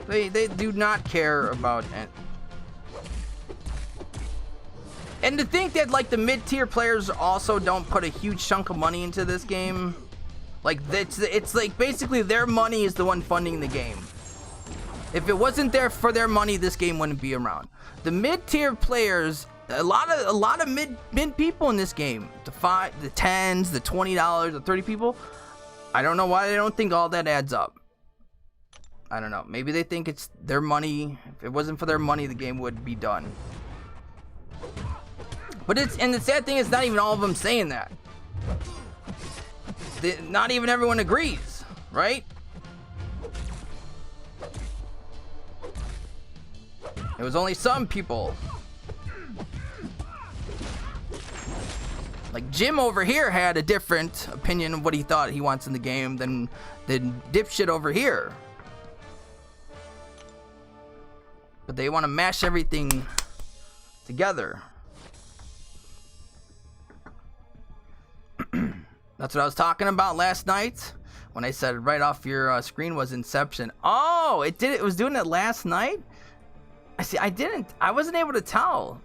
They do not care about it. And to think that, like, the mid-tier players also don't put a huge chunk of money into this game, like, it's like basically their money is the one funding the game. If it wasn't there for their money, this game wouldn't be around. The mid-tier players, a lot of mid people in this game, the 10s, the $20, the 30 people. I don't know why they don't think all that adds up. I don't know. Maybe they think it's their money. If it wasn't for their money, the game would be done. But and the sad thing is, not even all of them saying that. Not even everyone agrees, right? It was only some people. Like Jim over here had a different opinion of what he thought he wants in the game than dipshit over here. But they want to mash everything together. That's what I was talking about last night when I said right off your screen was Inception. Oh, it was doing it last night? I wasn't able to tell.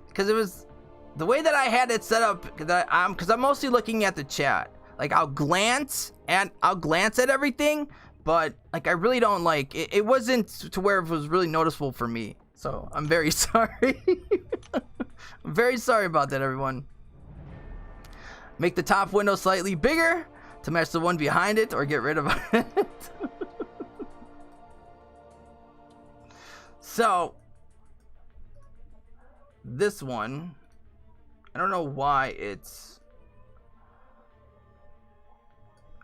Because it was the way that I had it set up, because I'm mostly looking at the chat. Like, I'll glance at everything, but like I really don't like it. It wasn't to where it was really noticeable for me. So I'm very sorry. I'm very sorry about that, everyone. Make the top window slightly bigger to match the one behind it, or get rid of it. So this one, I don't know why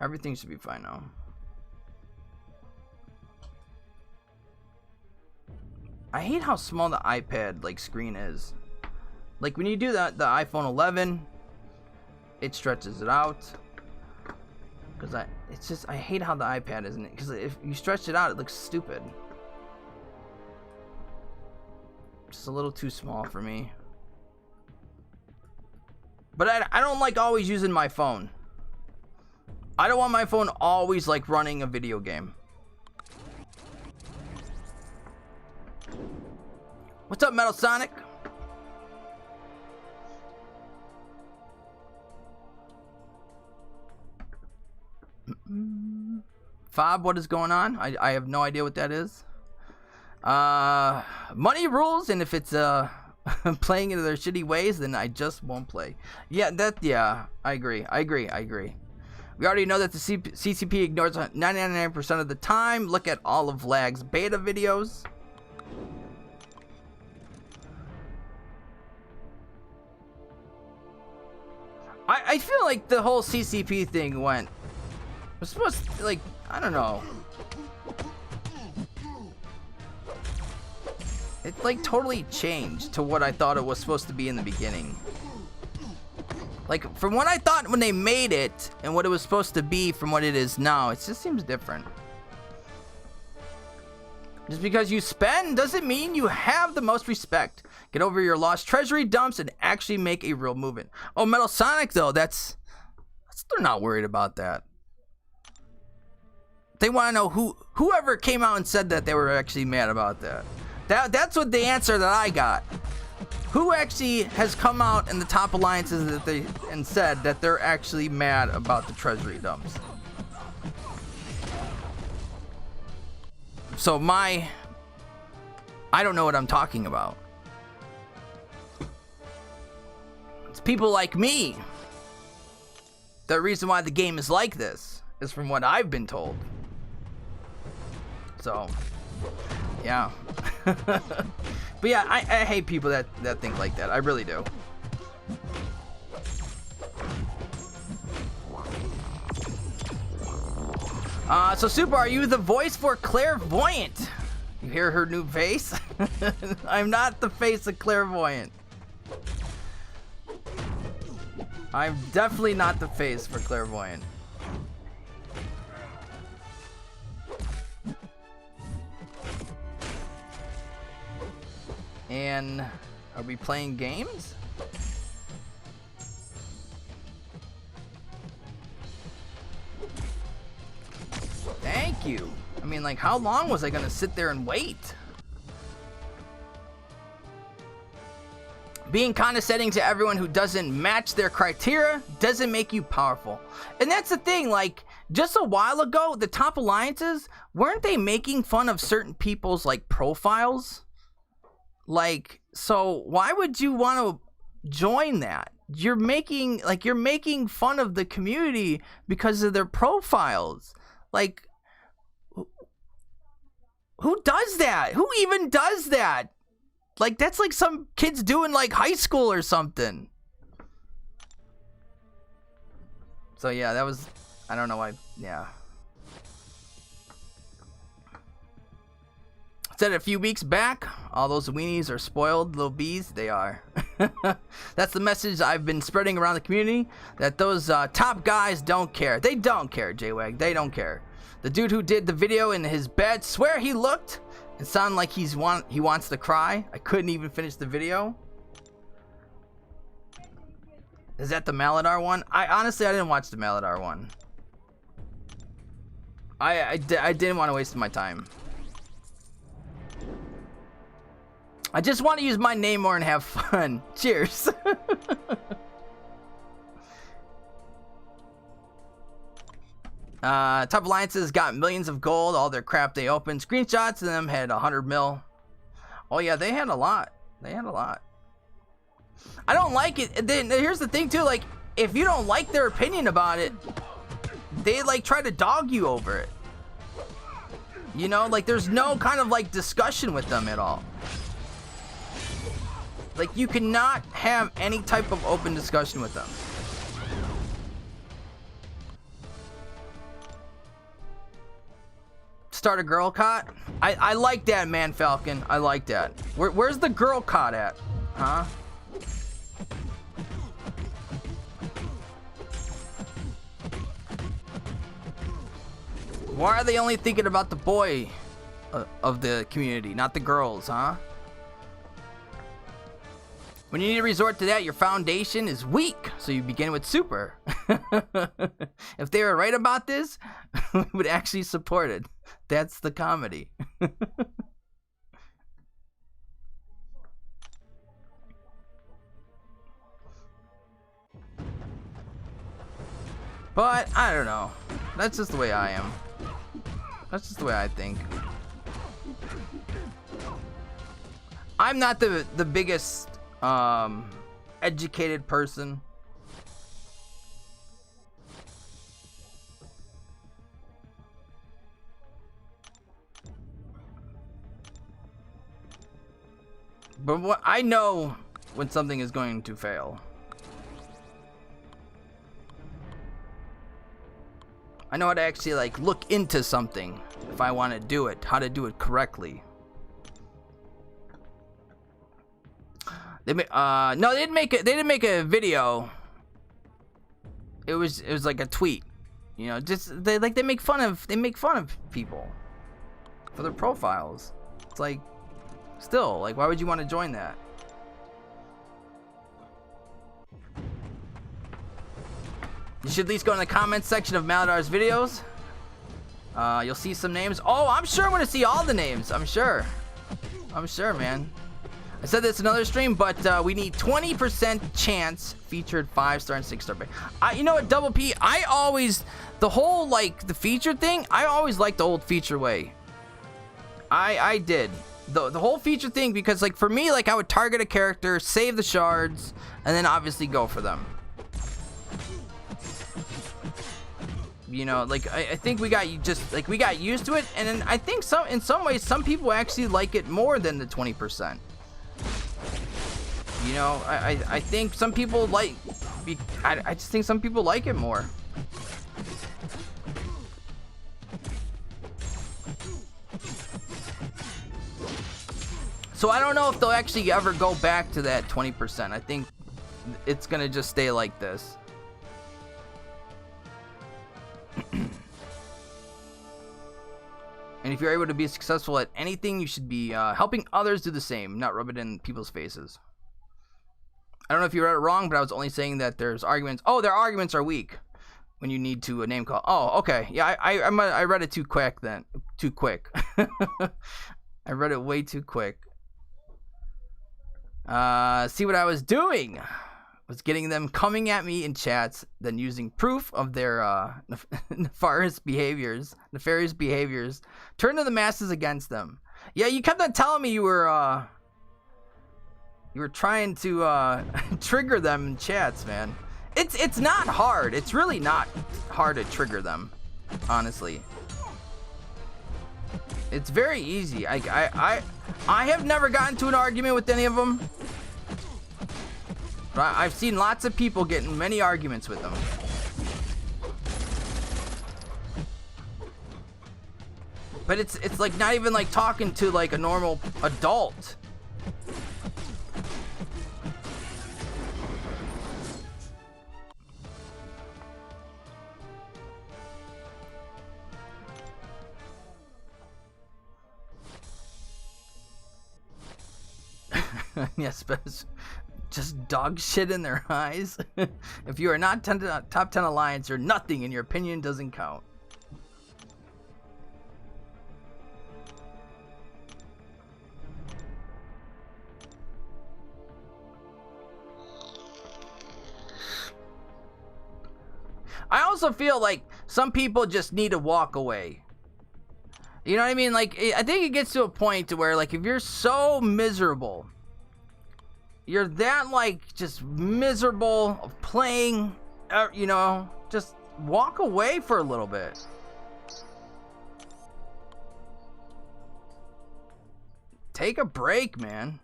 everything should be fine now. I hate how small the iPad like screen is. Like when you do that, the iPhone 11, it stretches it out. Cause I hate how the iPad isn't. Because if you stretch it out, it looks stupid. Just a little too small for me. But I don't like always using my phone. I don't want my phone always like running a video game. What's up, Metal Sonic? Fob, what is going on? I have no idea what that is. Money rules, and if it's playing into their shitty ways, then I just won't play. Yeah, I agree. We already know that the CCP ignores 99% of the time. Look at all of Lag's beta videos. I feel like the whole CCP thing was supposed to, like, I don't know. It like totally changed to what I thought it was supposed to be in the beginning. Like, from what I thought when they made it and what it was supposed to be from what it is now, it just seems different. Just because you spend doesn't mean you have the most respect. Get over your lost treasury dumps and actually make a real movement. Oh, Metal Sonic, though, that's they're not worried about that. They want to know whoever came out and said that they were actually mad about that. That's what the answer that I got. Who actually has come out in the top alliances and said that they're actually mad about the treasury dumps? So I don't know what I'm talking about. It's people like me. The reason why the game is like this is from what I've been told. So, yeah. But yeah, I hate people that think like that. I really do. So Super, are you the voice for Clairvoyant? You hear her new face? I'm not the face of Clairvoyant. I'm definitely not the face for Clairvoyant. And are we playing games? Thank you. I mean, like, how long was I gonna sit there and wait? Being condescending to everyone who doesn't match their criteria doesn't make you powerful. And that's the thing, like, just a while ago, the top alliances, weren't they making fun of certain people's, like, profiles? Like, so why would you want to join that? You're making fun of the community because of their profiles. Like, who does that? Who even does that? Like, that's like some kids doing like high school or something. So yeah, that was, I don't know why, yeah. Said a few weeks back, all those weenies are spoiled little bees. They are. That's the message I've been spreading around the community, that those top guys don't care. They don't care, J-Wag. They don't care. The dude who did the video in his bed, swear he looked and sounded like he wants to cry. I couldn't even finish the video. Is that the Maladar one? Honestly, I didn't watch the Maladar one. I didn't want to waste my time. I just want to use my name more and have fun. Cheers. Top alliances got millions of gold. All their crap they opened. Screenshots of them had 100 mil. Oh yeah, they had a lot. They had a lot. I don't like it. Then here's the thing too. Like, if you don't like their opinion about it, they like try to dog you over it. You know, like there's no kind of like discussion with them at all. Like, you cannot have any type of open discussion with them. Start a girl cot? I like that, man, Falcon. I like that. Where's the girl cot at? Huh? Why are they only thinking about the boy of the community, not the girls, huh? When you need to resort to that, your foundation is weak, so you begin with super. If they were right about this, we would actually support it. That's the comedy. But, I don't know. That's just the way I am. That's just the way I think. I'm not the biggest educated person. But what I know when something is going to fail. I know how to actually like look into something if I want to do it, how to do it correctly. They no, they didn't make a video it was like a tweet. You know, just they make fun of people for their profiles. It's like, still, like, why would you want to join that? You should at least go in the comments section of Maladar's videos. You'll see some names. Oh, I'm sure I'm gonna see all the names. I'm sure, man. I said this in another stream, but we need 20% chance featured 5-star and 6-star. You know what, Double P? I always, the whole, like, the feature thing, I always liked the old feature way. I did. The whole feature thing, because, like, for me, like, I would target a character, save the shards, and then obviously go for them. You know, like, I think we got used to it, and then I think in some ways, some people actually like it more than the 20%. You know, I think some people like, I just think some people like it more. So I don't know if they'll actually ever go back to that 20%. I think it's gonna just stay like this. And if you're able to be successful at anything, you should be helping others do the same, not rub it in people's faces. I don't know if you read it wrong, but I was only saying that there's arguments. Oh, their arguments are weak when you need to name call. Oh, okay. Yeah, I read it too quick then. Too quick. I read it way too quick. See what I was doing? Was getting them coming at me in chats, then using proof of their nefarious behaviors, turn to the masses against them. Yeah, you kept on telling me you were trying to trigger them in chats, man. It's not hard. It's really not hard to trigger them, honestly. It's very easy. I have never gotten into an argument with any of them. I've seen lots of people get in many arguments with them. But it's like not even like talking to like a normal adult. Yes, but just dog shit in their eyes. If you are not top 10 alliance, you're nothing and your opinion doesn't count. I also feel like some people just need to walk away. You know what I mean? Like, I think it gets to a point to where, like, if you're so miserable, you're that, like, just miserable of playing, you know, just walk away for a little bit. Take a break, man.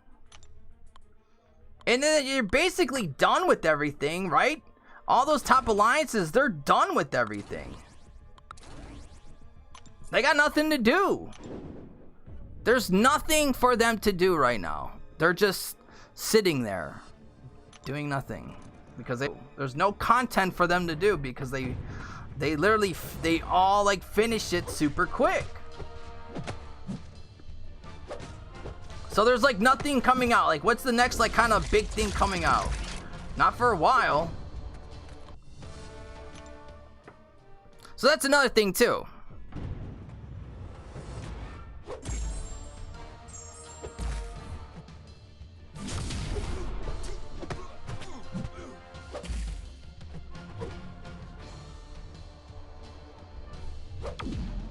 And then you're basically done with everything, right? All those top alliances, they're done with everything. They got nothing to do. There's nothing for them to do right now. They're just sitting there doing nothing because there's no content for them to do because they literally all like finish it super quick. So there's like nothing coming out. Like, what's the next like kind of big thing coming out? Not for a while. So that's another thing too.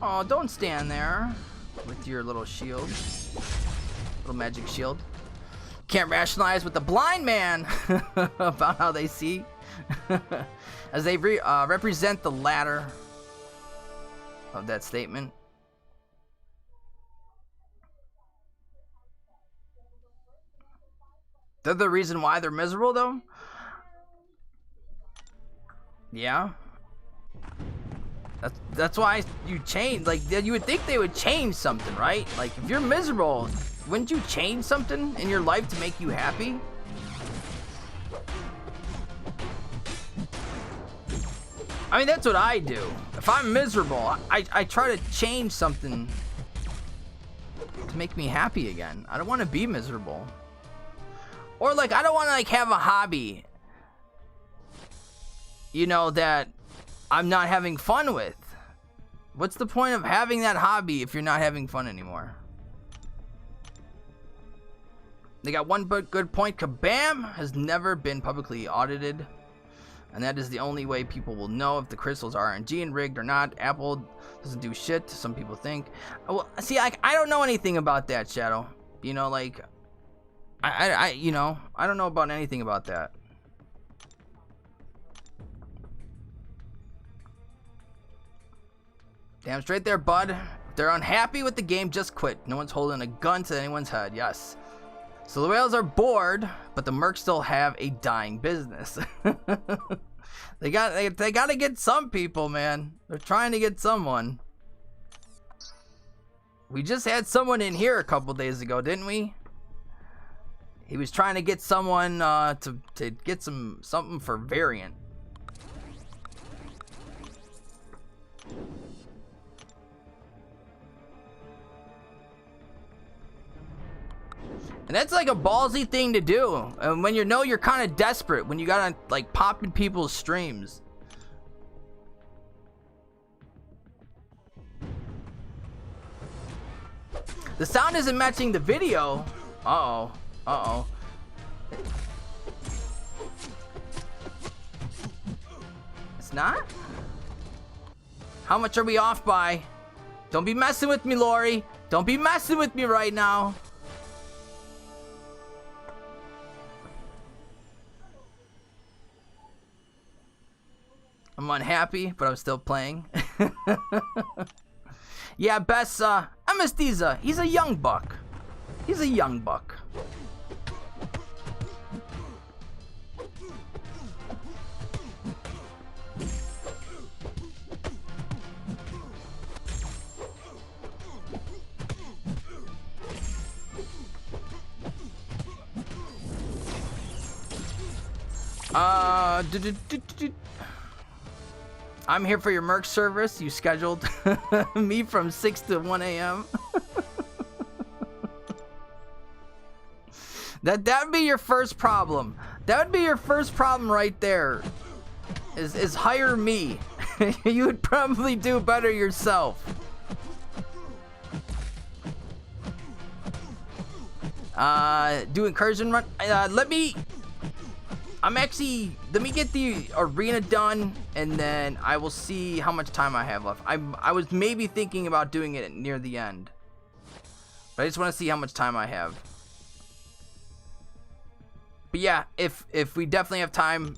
Oh, don't stand there with your little shield. Little magic shield. Can't rationalize with the blind man about how they see. As they represent the latter of that statement. They're the reason why they're miserable, though? Yeah. That's why you change. Like, you would think they would change something, right? Like, if you're miserable, wouldn't you change something in your life to make you happy? I mean, that's what I do. If I'm miserable, I try to change something to make me happy again. I don't want to be miserable. Or like, I don't want to like have a hobby, you know, that I'm not having fun with. What's the point of having that hobby if you're not having fun anymore? They got one good point. Kabam has never been publicly audited. And that is the only way people will know if the crystals are RNG and rigged or not. Apple doesn't do shit, some people think. Well, see, I don't know anything about that, Shadow. You know, like, you know, I don't know about anything about that. Damn straight there, bud. If they're unhappy with the game, just quit. No one's holding a gun to anyone's head. Yes. So the whales are bored, but the mercs still have a dying business. They got to get some people, man. They're trying to get someone. We just had someone in here a couple days ago, didn't we? He was trying to get someone to get something for variant. And that's like a ballsy thing to do. And when you know you're kind of desperate, when you gotta like pop in people's streams. The sound isn't matching the video. Uh-oh. Uh-oh. It's not? How much are we off by? Don't be messing with me, Lori. Don't be messing with me right now. I'm unhappy, but I'm still playing. Yeah, Bess, Amestiza, he's a young buck. He's a young buck. I'm here for your merch service. You scheduled me from 6 to 1 a.m. That would be your first problem. That would be your first problem right there. Is hire me. You would probably do better yourself. Do incursion run. Let me get the arena done, and then I will see how much time I have left. I was maybe thinking about doing it near the end, but I just want to see how much time I have. But yeah, if we definitely have time,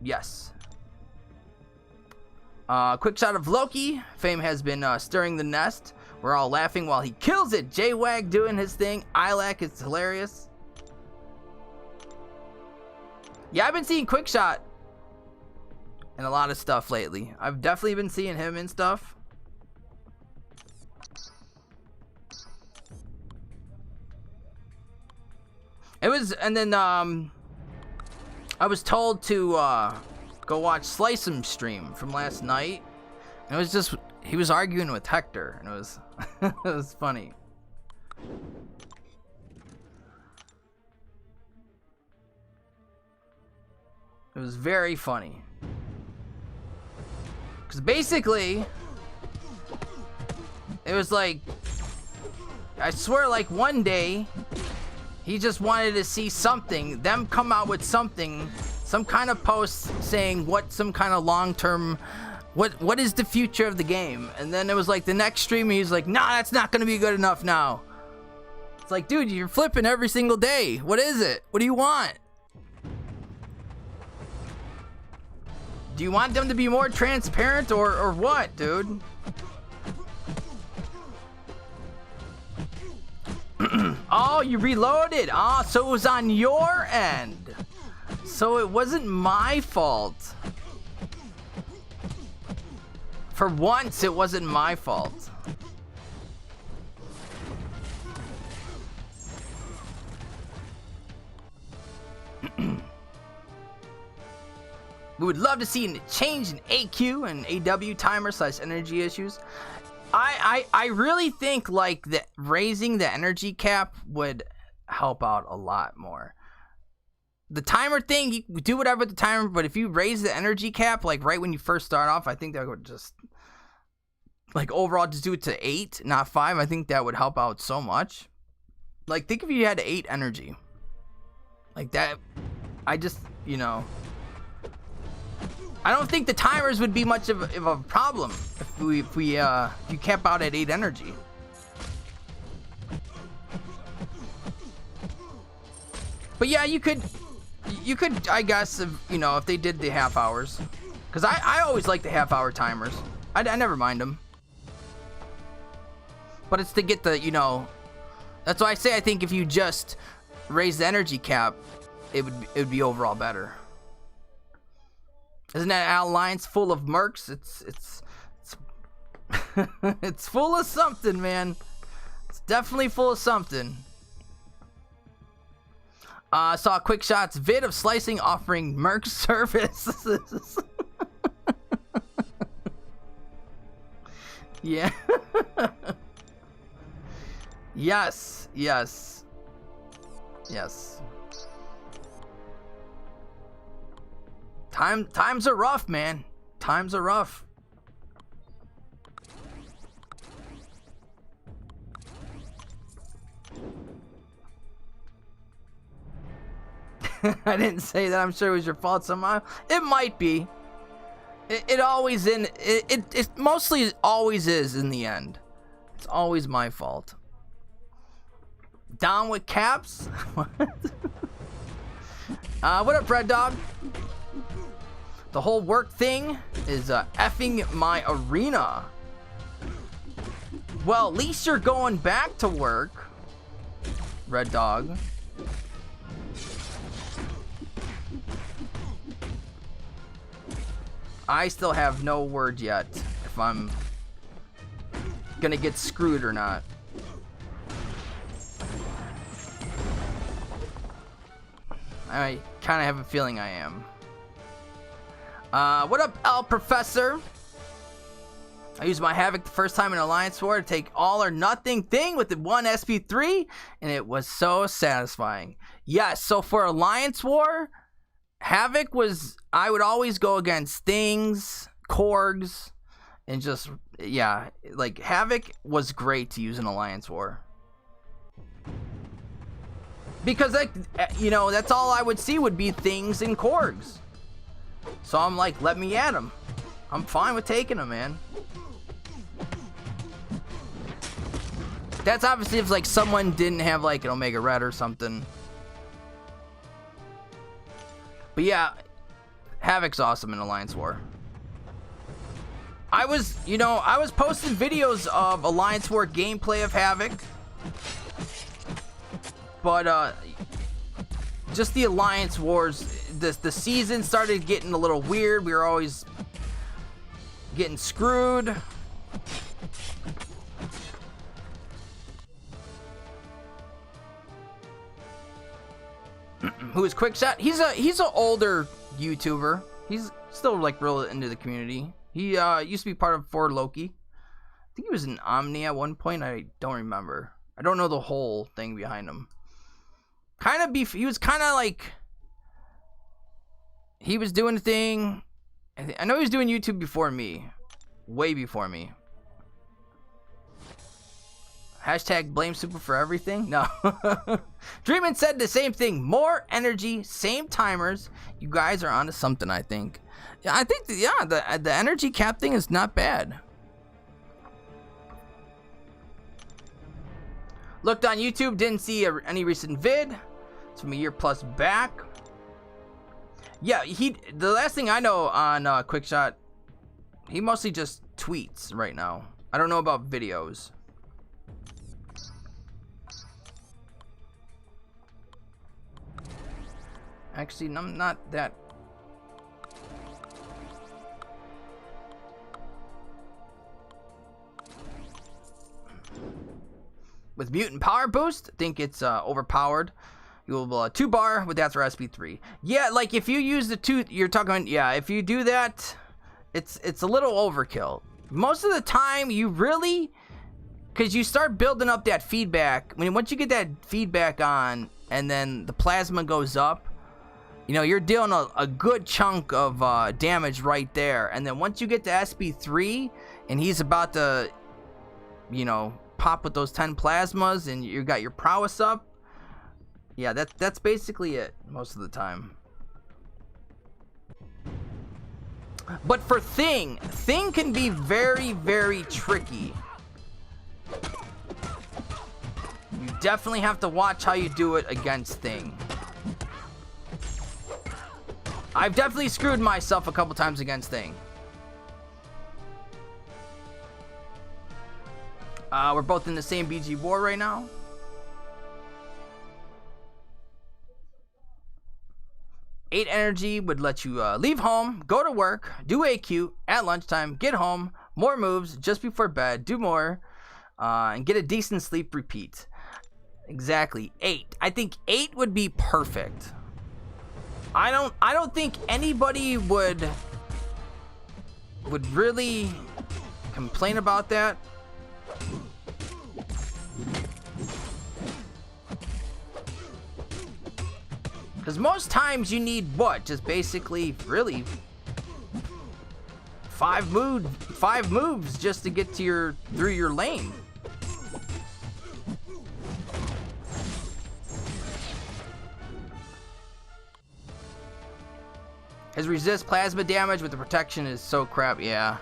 yes. Quick shot of Loki. Fame has been stirring the nest. We're all laughing while he kills it. J-Wag doing his thing. Ilac is hilarious. Yeah, I've been seeing Quickshot in a lot of stuff lately. I've definitely been seeing him in stuff. It was, and then I was told to go watch Slice'em stream from last night. And it was just, he was arguing with Hector, and it was it was funny. It was very funny. Because basically, it was like, I swear, like one day, he just wanted to see something, them come out with something, some kind of post saying what some kind of long-term, what is the future of the game? And then it was like the next stream, he's like, nah, that's not going to be good enough now. It's like, dude, you're flipping every single day. What is it? What do you want? Do you want them to be more transparent or what, dude? Oh, you reloaded. Oh, so it was on your end. So it wasn't my fault. For once, it wasn't my fault. We would love to see a change in AQ and AW timer / energy issues. I really think like that raising the energy cap would help out a lot more. The timer thing, you do whatever with the timer, but if you raise the energy cap like right when you first start off, I think that would just like overall just do it to 8, not 5. I think that would help out so much. Like think if you had 8 energy. Like that, I just, you know, I don't think the timers would be much of a problem if you kept out at 8 energy. But yeah, you could, I guess, if they did the half hours, because I always like the half hour timers. I never mind them. But it's to get the, that's why I say I think if you just raise the energy cap, it would be overall better. Isn't that alliance full of mercs? It's it's full of something, man. It's definitely full of something. Saw a quick shots vid of slicing offering merc services. Yeah. Yes. Times are rough, man. Times are rough. I didn't say that. I'm sure it was your fault somehow. It might be. It always it mostly always is in the end. It's always my fault. Down with caps. What up, Red Dog? The whole work thing is effing my arena. Well, at least you're going back to work, Red Dog. I still have no word yet if I'm gonna get screwed or not. I kind of have a feeling I am. What up, L Professor? I used my Havoc the first time in Alliance War to take all or nothing thing with the 1 SP3, and it was so satisfying. Yes, so for Alliance War, Havoc was, I would always go against things, Korgs, and just, yeah, like Havoc was great to use in Alliance War. Because, like, that's all I would see would be things and Korgs. So I'm like, let me at him. I'm fine with taking him, man. That's obviously if like someone didn't have like an Omega Red or something. But yeah, Havoc's awesome in Alliance War. I was posting videos of Alliance War gameplay of Havoc. But just the Alliance Wars, the season started getting a little weird. We were always getting screwed. Who is Quickshot? He's an older YouTuber. He's still like real into the community. He used to be part of For Loki. I think he was in Omni at one point. I don't remember. I don't know the whole thing behind him. He was kind of like, he was doing a thing. I know he was doing YouTube before me, way before me. Hashtag blame Super for everything. No. Dreamin' said the same thing. More energy, same timers. You guys are onto something, I think. Yeah, I think the energy cap thing is not bad. Looked on YouTube, didn't see any recent vid. It's from a year plus back. Yeah, the last thing I know on Quickshot, he mostly just tweets right now. I don't know about videos. Actually, I'm not that. With mutant power boost, I think it's overpowered. You'll 2-bar with after SP3. Yeah, like if you use the 2, you're talking. Yeah, if you do that, it's a little overkill. Most of the time, you really, because you start building up that feedback. Once you get that feedback on, and then the plasma goes up, you know, you're dealing a good chunk of damage right there. And then once you get to SP3, and he's about to, you know, pop with those 10 plasmas, and you got your prowess up. Yeah, that's basically it most of the time. But for Thing can be very, very tricky. You definitely have to watch how you do it against Thing. I've definitely screwed myself a couple times against Thing. We're both in the same BG war right now. Eight energy would let you leave home, go to work, do AQ at lunchtime, get home, more moves just before bed, do more, and get a decent sleep. Repeat. Exactly. 8. I think 8 would be perfect. I don't think anybody would really complain about that. Because most times you need what? Just basically, really, 5 moves just to get to through your lane. His resist plasma damage with the protection is so crap, yeah.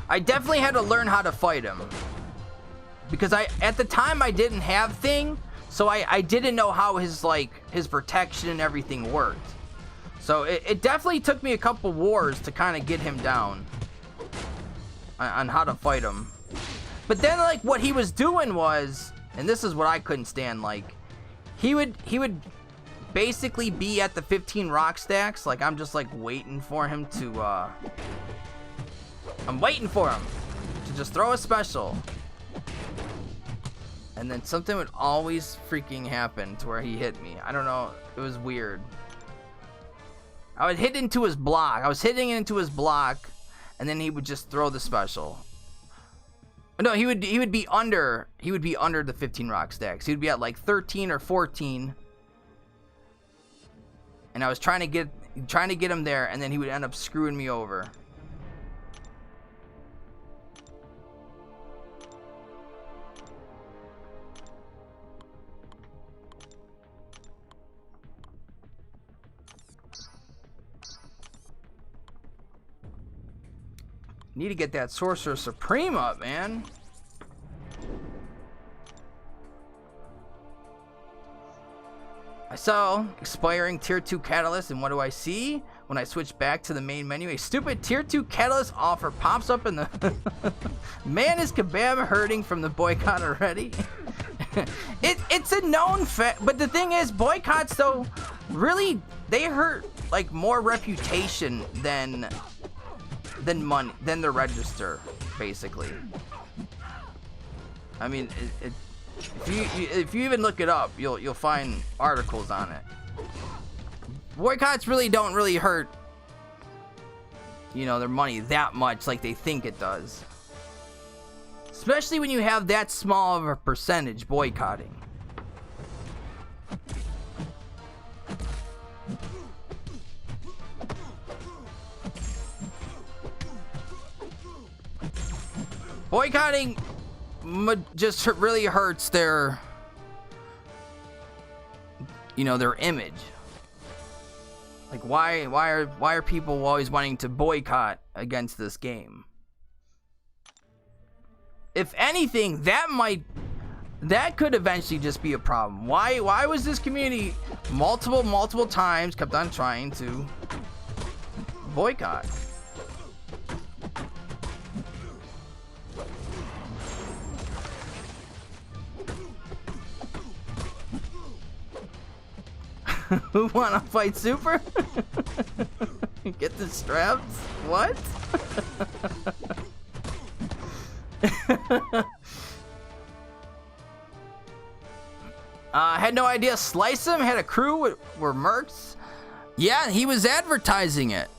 I definitely had to learn how to fight him. Because at the time I didn't have Thing, so I didn't know how his protection and everything worked. So it definitely took me a couple wars to kind of get him down on how to fight him. But then what he was doing was, and this is what I couldn't stand, he would basically be at the 15 rock stacks. I'm just waiting for him to I'm waiting for him to just throw a special. And then something would always freaking happen to where he hit me. I don't know. It was weird. I would hit into his block. I was hitting into his block, and then he would just throw the special. No, he would be under the 15 rock stacks. He would be at 13 or 14. And I was trying to get him there, and then he would end up screwing me over. Need to get that Sorcerer Supreme up, man. I saw expiring tier 2 catalyst, and what do I see when I switch back to the main menu? A stupid tier 2 catalyst offer pops up in the man, is Kabam hurting from the boycott already? It's a known fact, but the thing is, boycotts though, really, they hurt more reputation than money, than the register, basically. I mean, if you even look it up, you'll find articles on it. Boycotts don't really hurt, their money that much like they think it does. Especially when you have that small of a percentage boycotting. Boycotting just really hurts their, their image. Why are people always wanting to boycott against this game? If anything, that could eventually just be a problem. Why was this community multiple times kept on trying to boycott? Who wanna fight Super? Get the straps? What? Had no idea. Slice him had a crew were mercs. Yeah, he was advertising it.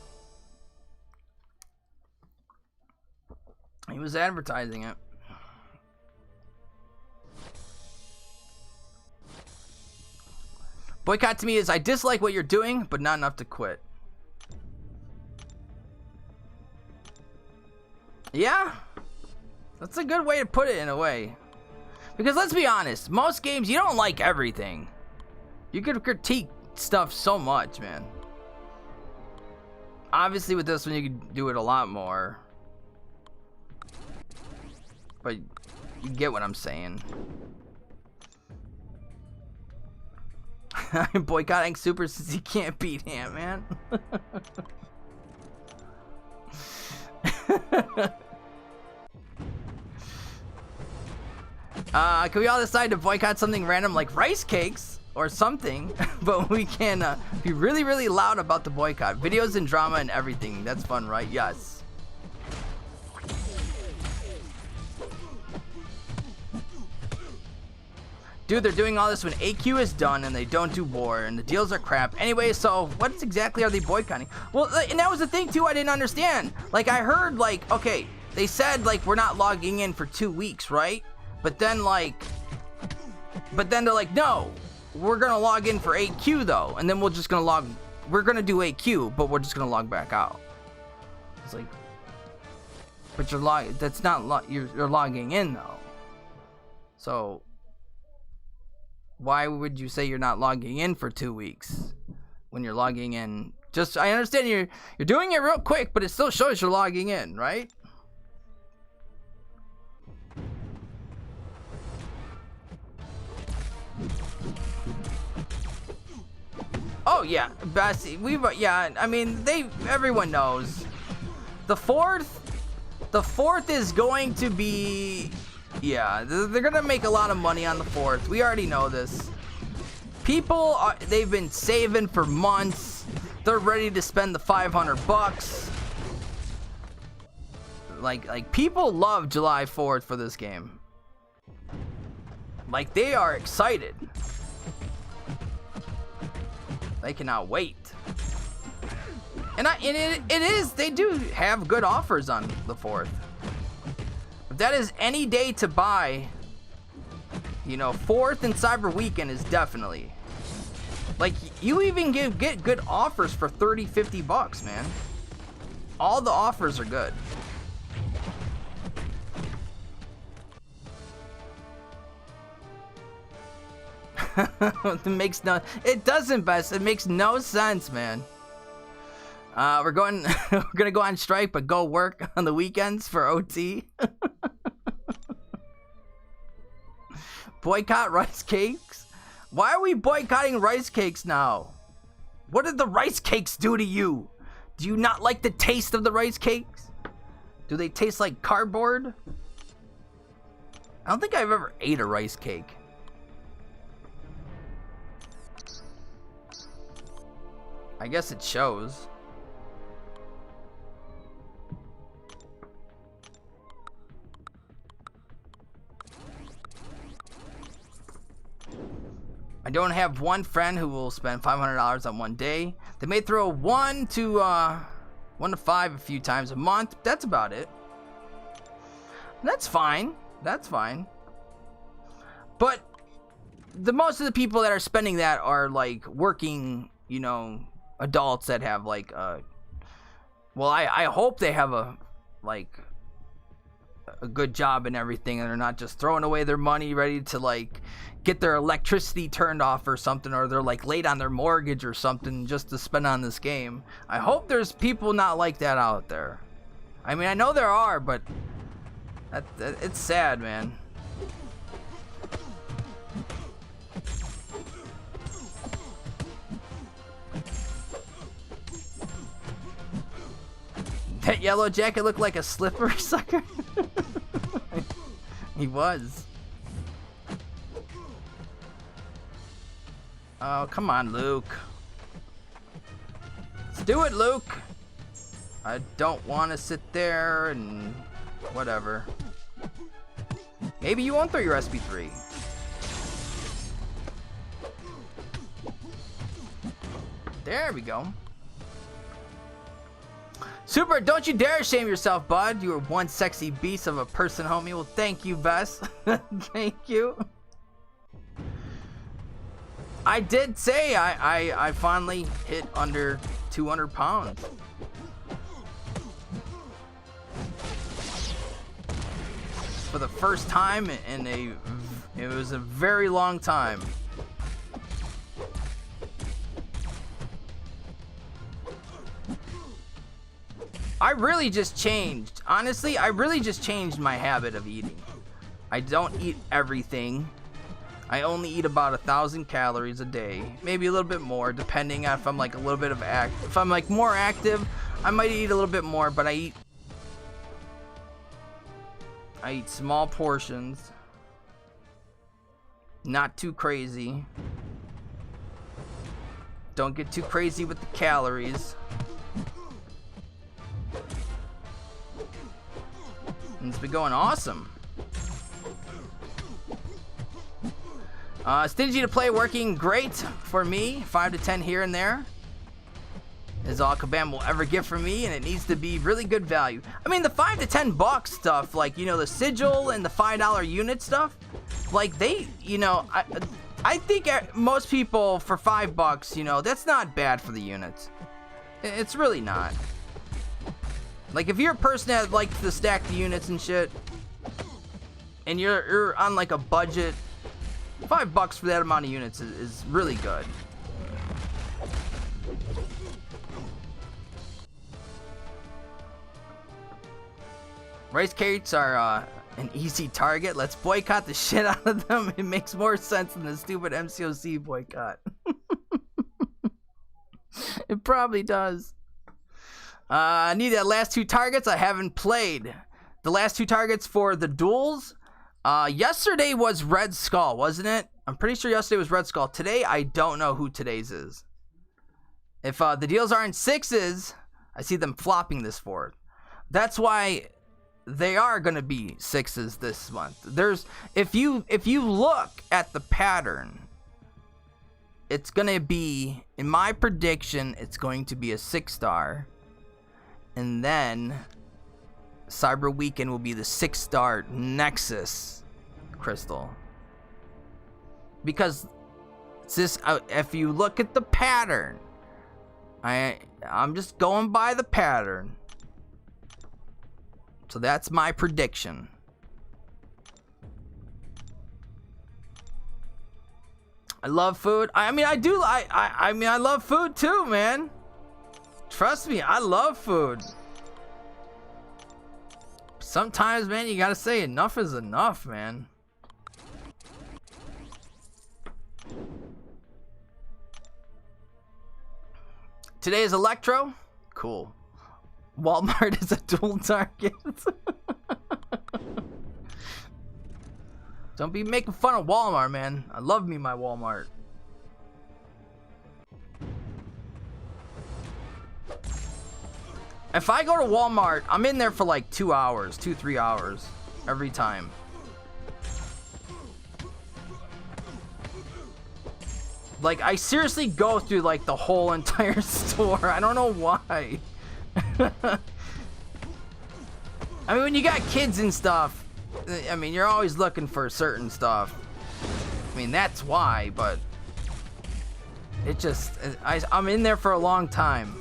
He was advertising it. Boycott to me is I dislike what you're doing, but not enough to quit. Yeah, that's a good way to put it in a way. Because let's be honest, most games you don't like everything. You could critique stuff so much, man. Obviously with this one you could do it a lot more. But you get what I'm saying. I'm boycotting Super since he can't beat Ant-Man. Can we all decide to boycott something random like rice cakes or something? But we can be really, really loud about the boycott. Videos and drama and everything. That's fun, right? Yes. Dude, they're doing all this when AQ is done and they don't do war and the deals are crap. Anyway, so what exactly are they boycotting? Well, and that was the thing too I didn't understand. Like I heard like, okay, they said like we're not logging in for 2 weeks, right? But then they're like, no, we're gonna log in for AQ though. And then we're gonna do AQ, but we're just gonna log back out. It's like, but you're logging in though. So why would you say you're not logging in for 2 weeks when you're logging in? Just, I understand you're doing it real quick, but it still shows you're logging in, right? Oh yeah, Bessie, yeah, I mean, everyone knows. The fourth is going to be, yeah, they're gonna make a lot of money on the 4th. We already know this. People they've been saving for months. They're ready to spend the $500. Like people love July 4th for this game. Like they are excited. They cannot wait. And it is, they do have good offers on the 4th. If that is any day to buy, you know, 4th and Cyber Weekend is definitely. Like, you even get good offers for $30, $50, man. All the offers are good. It doesn't, Bess. It makes no sense, man. We're gonna go on strike, but go work on the weekends for OT. Boycott rice cakes? Why are we boycotting rice cakes now? What did the rice cakes do to you? Do you not like the taste of the rice cakes? Do they taste like cardboard? I don't think I've ever ate a rice cake. I guess it shows. I don't have one friend who will spend $500 on one day. They may throw 1 to 5 a few times a month. That's about it. That's fine. That's fine. But most of the people that are spending that are like working, you know, adults that have like well, I hope they have a good job and everything, and they're not just throwing away their money ready to like get their electricity turned off or something, or they're like late on their mortgage or something just to spend on this game. I hope there's people not like that out there. I mean, I know there are, but it's sad, man. That yellow jacket looked like a slipper sucker. He was. Oh, come on, Luke. Let's do it, Luke. I don't want to sit there and whatever. Maybe you won't throw your SP3. There we go. Super, don't you dare shame yourself, bud. You were one sexy beast of a person, homie. Well, thank you, Bess. Thank you. I did say I finally hit under 200 pounds. For the first time in it was a very long time. I really just changed. Honestly, I really just changed my habit of eating. I don't eat everything. I only eat about 1,000 calories a day, maybe a little bit more, depending on if I'm like a little bit of if I'm like more active, I might eat a little bit more, but I eat small portions, not too crazy. Don't get too crazy with the calories. And it's been going awesome. Stingy to play, working great for me. 5 to 10 here and there is all Kabam will ever get from me, and it needs to be really good value. I mean, the 5 to 10 bucks stuff, like, you know, the sigil and the $5 unit stuff, like, they, you know, I think most people for $5, you know, that's not bad for the units. It's really not. Like, if you're a person that likes to stack the units and shit, and you're on like a budget, $5 for that amount of units is really good. Rice cakes are an easy target. Let's boycott the shit out of them. It makes more sense than the stupid MCOC boycott. It probably does. I need that last 2 targets. I haven't played. The last 2 targets for the duels. Yesterday was Red Skull, wasn't it? I'm pretty sure yesterday was Red Skull. Today, I don't know who today's is. If the deals aren't 6s, I see them flopping this forward. That's why they are going to be 6s this month. There's if you look at the pattern, it's going to be, in my prediction, it's going to be a 6-star. And then Cyber Weekend will be the 6-star Nexus crystal. Because it's this, if you look at the pattern, I'm just going by the pattern. So that's my prediction. I love food. I mean, I do. I mean, I love food too, man. Trust me, I love food. Sometimes, man, you gotta say enough is enough, man. Today is Electro. Cool. Walmart is a dual target. Don't be making fun of Walmart, man. I love me my Walmart. If I go to Walmart, I'm in there for like 2 hours, 2-3 hours every time. Like, I seriously go through like the whole entire store. I don't know why. I mean, when you got kids and stuff, I mean, you're always looking for certain stuff. I mean, that's why, but it just, I'm in there for a long time.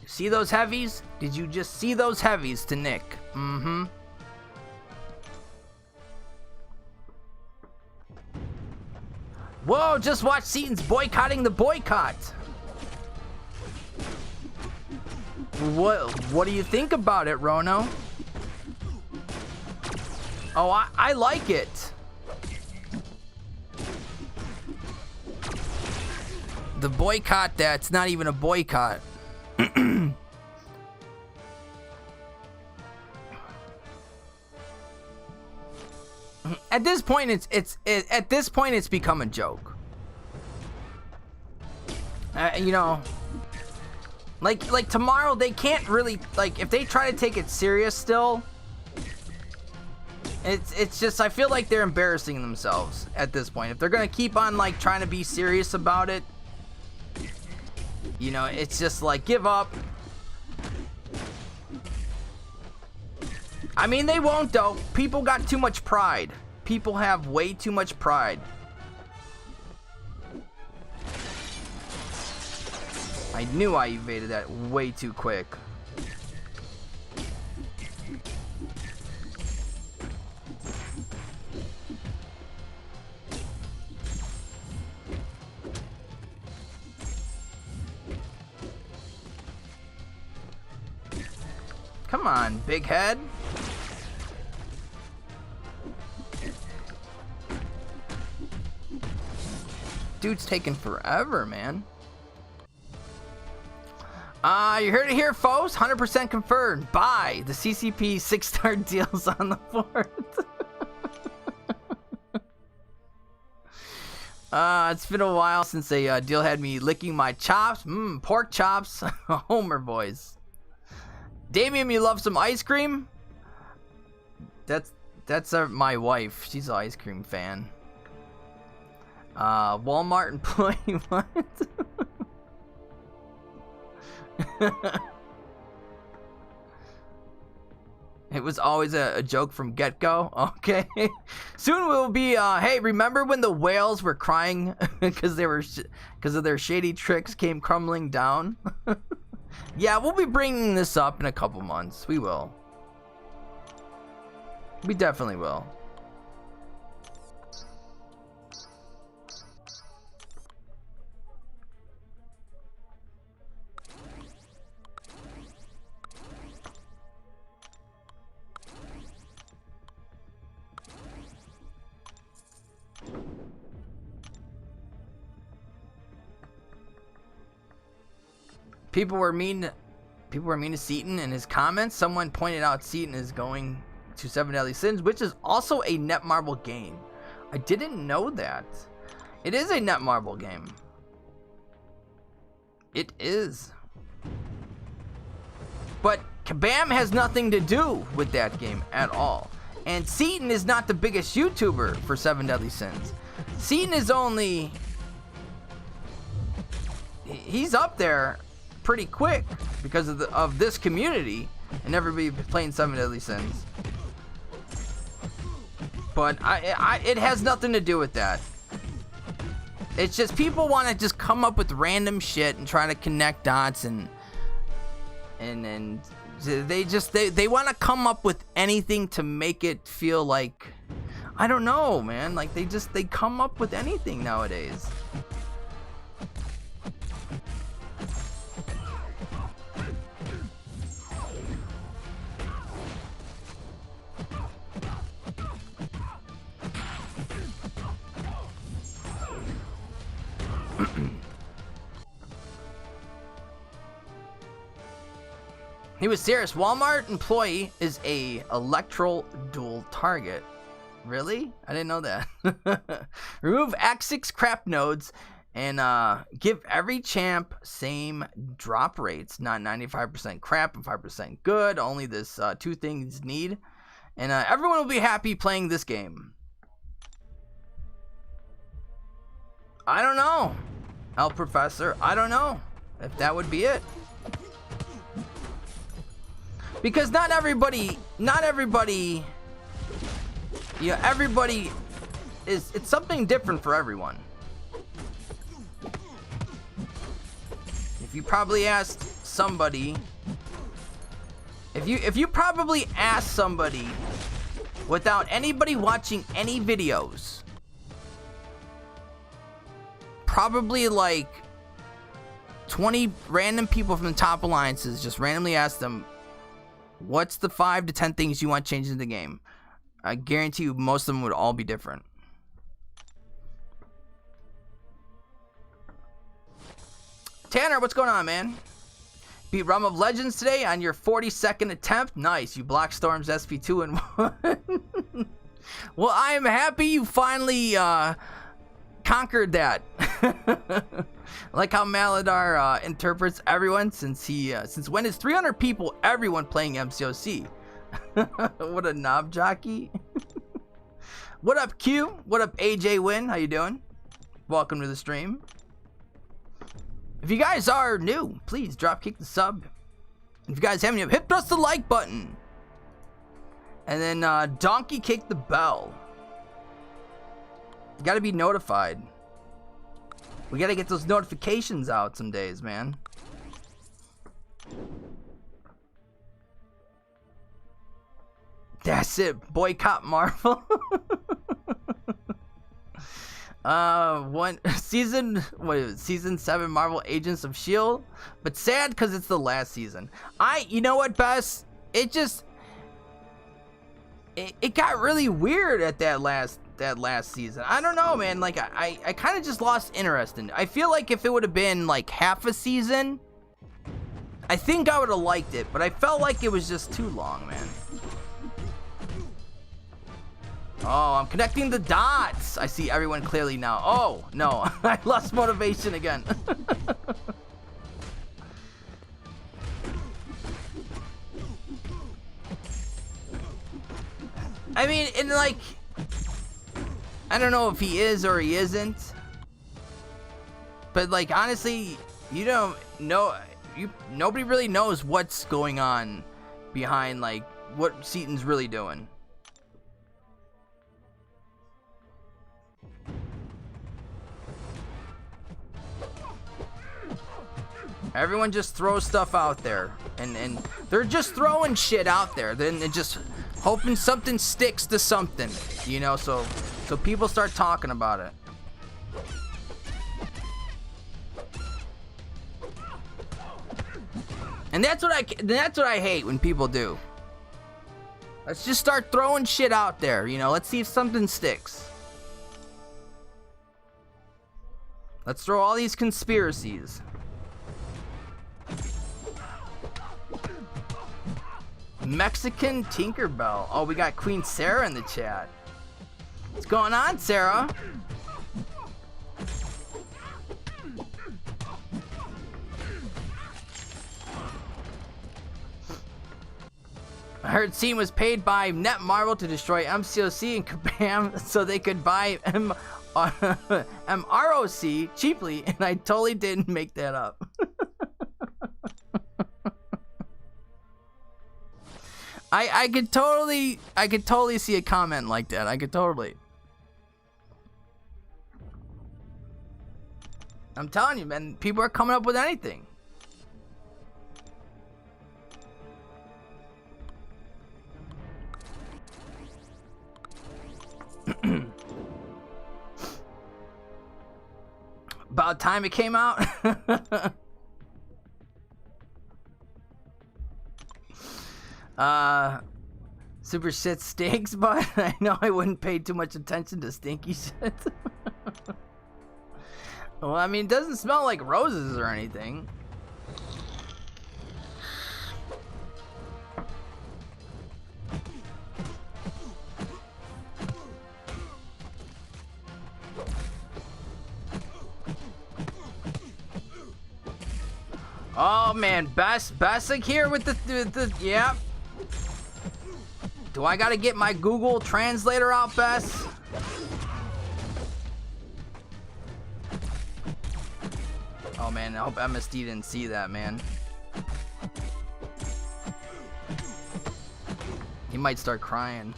See those heavies? Did you just see those heavies to Nick? Mm-hmm. Whoa, just watch Seaton's boycotting the boycott. What do you think about it, Rono? Oh, I like it. The boycott that's not even a boycott. at this point, it's become a joke. You know, like tomorrow they can't really, like, if they try to take it serious still, it's just, I feel like they're embarrassing themselves at this point. If they're gonna keep on like trying to be serious about it, you know, it's just like, give up. I mean, they won't though. People got too much pride. People have way too much pride. I knew I evaded that way too quick. Come on, big head. Dude's taking forever, man. You heard it here, folks. 100% confirmed. Buy the CCP 6-star deals on the 4th. It's been a while since a deal had me licking my chops. Pork chops. Homer boys. Damien, you love some ice cream? That's my wife. She's an ice cream fan. Walmart employee, what? It was always a joke from get-go. Okay. Soon we'll be, hey, remember when the whales were crying because of their shady tricks came crumbling down? Yeah, we'll be bringing this up in a couple months. We will. We definitely will. People were mean to Seaton in his comments. Someone pointed out Seaton is going to 7 Deadly Sins, which is also a Netmarble game. I didn't know that. It is a Netmarble game. It is. But Kabam has nothing to do with that game at all. And Seaton is not the biggest YouTuber for 7 Deadly Sins. Seaton is only... He's up there pretty quick because of this community and everybody playing 7 Deadly Sins. But it has nothing to do with that. It's just people want to just come up with random shit and try to connect dots and they want to come up with anything to make it feel like, I don't know, man, like they come up with anything nowadays. He was serious. Walmart employee is a electoral dual target. Really? I didn't know that. Remove X6 crap nodes and give every champ same drop rates. Not 95% crap and 5% good. Only this 2 things need. And everyone will be happy playing this game. I don't know. El Professor, I don't know if that would be it. Because not everybody, you know, everybody it's something different for everyone. If you probably asked somebody, if you probably asked somebody without anybody watching any videos, probably like 20 random people from the top alliances, just randomly asked them, what's the 5 to 10 things you want changed in the game? I guarantee you most of them would all be different. Tanner, what's going on, man? Beat Realm of Legends today on your 42nd attempt. Nice. You blocked Storm's SP2 and 1. Well, I am happy you finally conquered that. Like how Maladar interprets everyone since when is 300 people everyone playing MCOC? What a knob jockey. What up, Q? What up, AJ Win? How you doing? Welcome to the stream. If you guys are new, please drop kick the sub. If you guys haven't yet, hit press the like button. And then donkey kick the bell. You gotta be notified. We gotta get those notifications out some days, man. That's it. Boycott Marvel. Season 7 Marvel Agents of S.H.I.E.L.D. But sad because it's the last season. You know what, Bess? It got really weird at that last season. I don't know, man. Like, I kind of just lost interest in it. I feel like if it would have been like half a season, I think I would have liked it, but I felt like it was just too long, man. Oh, I'm connecting the dots. I see everyone clearly now. Oh, no. I lost motivation again. I mean, and like, I don't know if he is or he isn't. But like, honestly, you don't know. Nobody really knows what's going on behind, like, what Seaton's really doing. Everyone just throws stuff out there, and they're just throwing shit out there. Then it just hoping something sticks to something, you know. So people start talking about it. And that's what I hate when people do. Let's just start throwing shit out there, you know. Let's see if something sticks. Let's throw all these conspiracies. Mexican Tinkerbell. Oh, we got Queen Sarah in the chat. What's going on, Sarah? I heard Scene was paid by Netmarble to destroy MCOC and Kabam so they could buy MROC cheaply, and I totally didn't make that up. I could totally see a comment like that. I could totally. I'm telling you, man, people are coming up with anything. About time it came out. Super shit stinks, but I know I wouldn't pay too much attention to stinky shit. Well, I mean, it doesn't smell like roses or anything. Oh man, Basic here with the yeah. Do I gotta get my Google translator out, Bess? Oh man, I hope MSD didn't see that, man. He might start crying.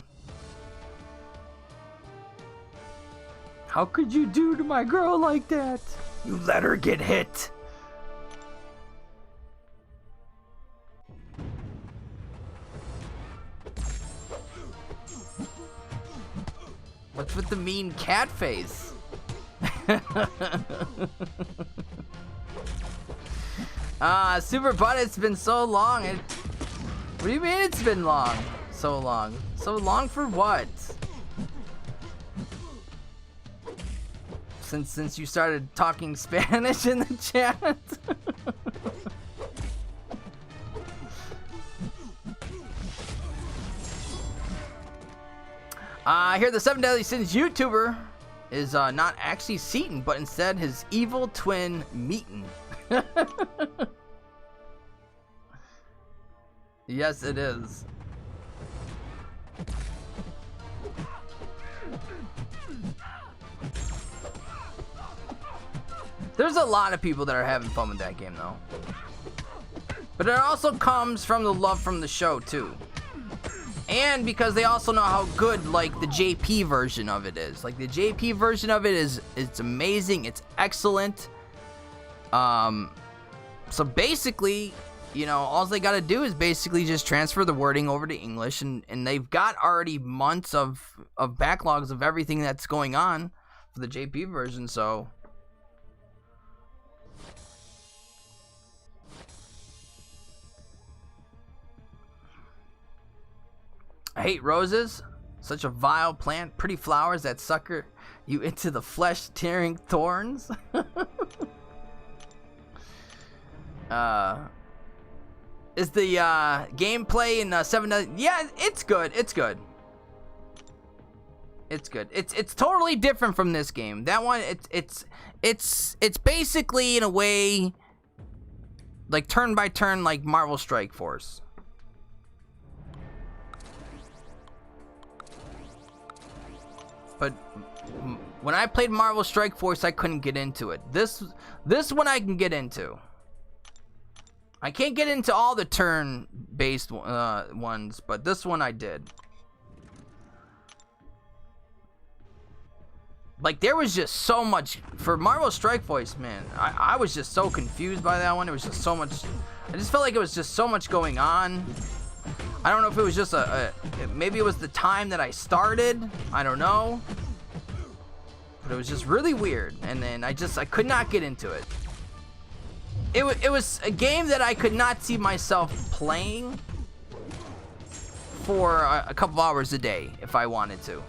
How could you do to my girl like that? You let her get hit. What's with the mean cat face? Super Butt, it's been so long. What do you mean it's been long? So long. So long for what? Since you started talking Spanish in the chat? I hear the 7 Deadly Sins YouTuber is not actually Seaton, but instead his evil twin Meaton. Yes, it is. There's a lot of people that are having fun with that game, though. But it also comes from the love from the show, too. And because they also know how good, like, the JP version of it is. Like, the JP version of it is, it's amazing. It's excellent. So basically, you know, all they got to do is basically just transfer the wording over to English. And they've got already months of backlogs of everything that's going on for the JP version, so... I hate roses. Such a vile plant. Pretty flowers that sucker you into the flesh-tearing thorns. Is the gameplay in 7? Yeah, it's good. It's good. It's good. It's totally different from this game. That one, it's basically in a way like turn by turn, like Marvel Strike Force. But when I played Marvel Strike Force, I couldn't get into it. This one I can get into. I can't get into all the turn-based ones, but this one I did. Like, there was just so much for Marvel Strike Force, man. I was just so confused by that one. It was just so much. I just felt like it was just so much going on. I don't know if it was just maybe it was the time that I started. I don't know. But it was just really weird. And then I could not get into it. It was a game that I could not see myself playing for a couple hours a day if I wanted to.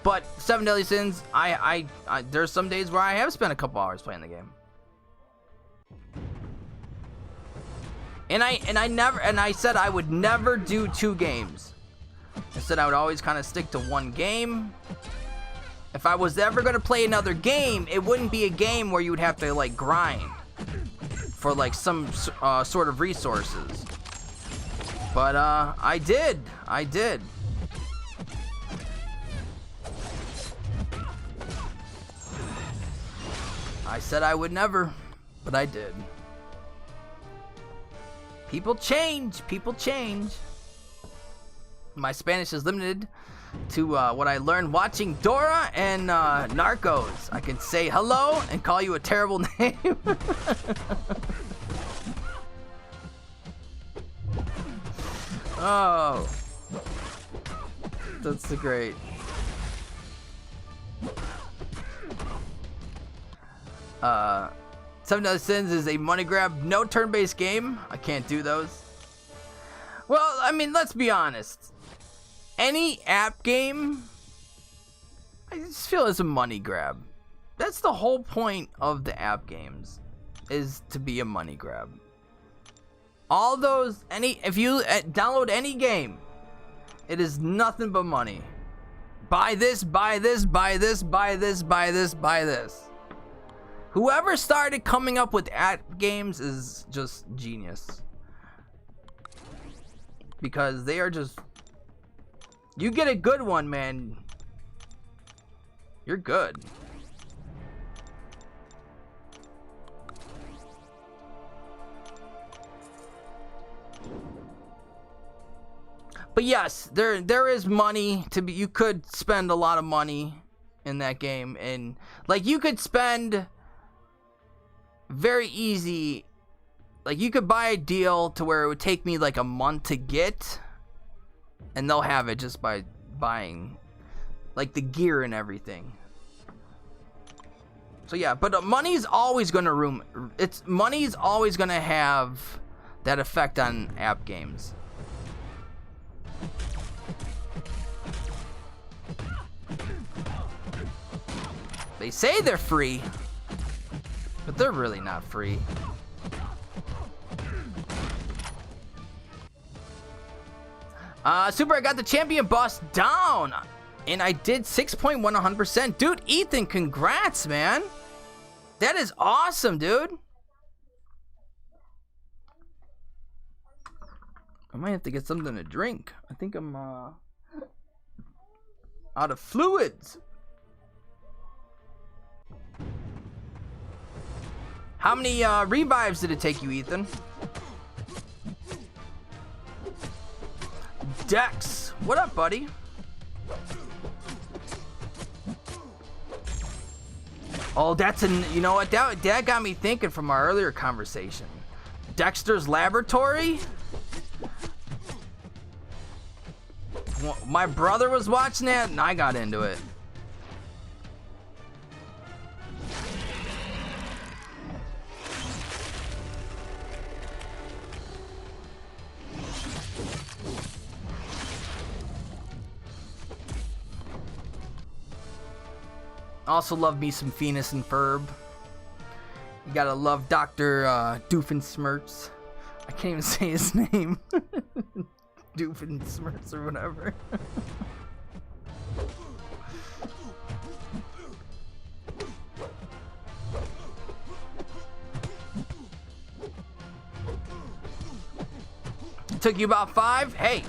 But 7 Deadly Sins, I there's some days where I have spent a couple hours playing the game. And I said I would never do 2 games. I said I would always kind of stick to 1 game. If I was ever gonna play another game, it wouldn't be a game where you would have to like grind for like some sort of resources. But I did. I said I would never, but I did. People change. My Spanish is limited to what I learned watching Dora and Narcos. I can say hello and call you a terrible name. Oh, that's great. 7 Deadly Sins is a money grab, no turn-based game. I can't do those. Well, I mean, let's be honest. Any app game, I just feel is a money grab. That's the whole point of the app games, is to be a money grab. All those, if you download any game, it is nothing but money. Buy this, buy this, buy this, buy this, buy this, buy this. Whoever started coming up with app games is just genius. Because they are just... You get a good one, man. You're good. But yes, there is money to be... You could spend a lot of money in that game. And, like, you could spend... Very easy. Like, you could buy a deal to where it would take me like a month to get, and they'll have it just by buying like the gear and everything. So yeah, but money's always gonna money's always gonna have that effect on app games. They say they're free, but they're really not free. Super, I got the champion boss down. And I did 6.100%. Dude, Ethan, congrats, man. That is awesome, dude. I might have to get something to drink. I think I'm out of fluids. How many revives did it take you, Ethan? Dex, what up, buddy? Oh, that's you know what? That got me thinking from our earlier conversation. Dexter's Laboratory? My brother was watching that and I got into it. Also love me some Phoenix and Ferb. You gotta love Dr. Doofensmirtz. I can't even say his name. Doofensmirtz or whatever. It took you about 5? Hey.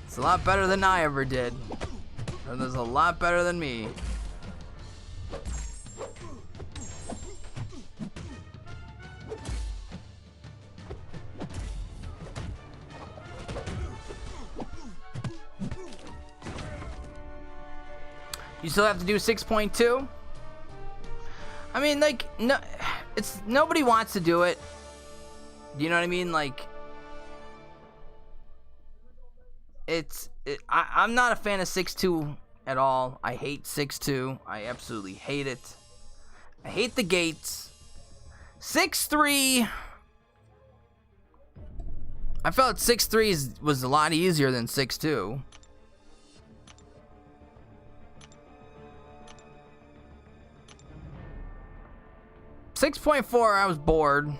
It's a lot better than I ever did. And there's a lot better than me. You still have to do 6.2? I mean, like, no, it's nobody wants to do it. You know what I mean? Like, I'm not a fan of 6.2 at all. I hate 6.2. I absolutely hate it. I hate the gates. 6.3. I felt 6.3 was a lot easier than 6.2. .4, I was bored.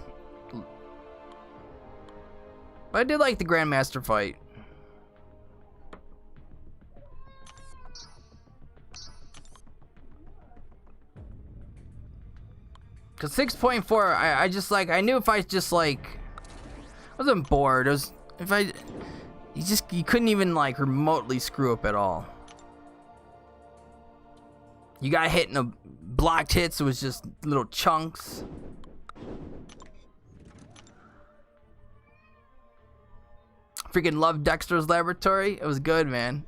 But I did like the Grandmaster fight. Cause 6.4, I just like, I knew if I just like, I wasn't bored. It was, if I, you couldn't even like remotely screw up at all. You got hit in the blocked hits, it was just little chunks. Freaking love Dexter's Laboratory. It was good, man.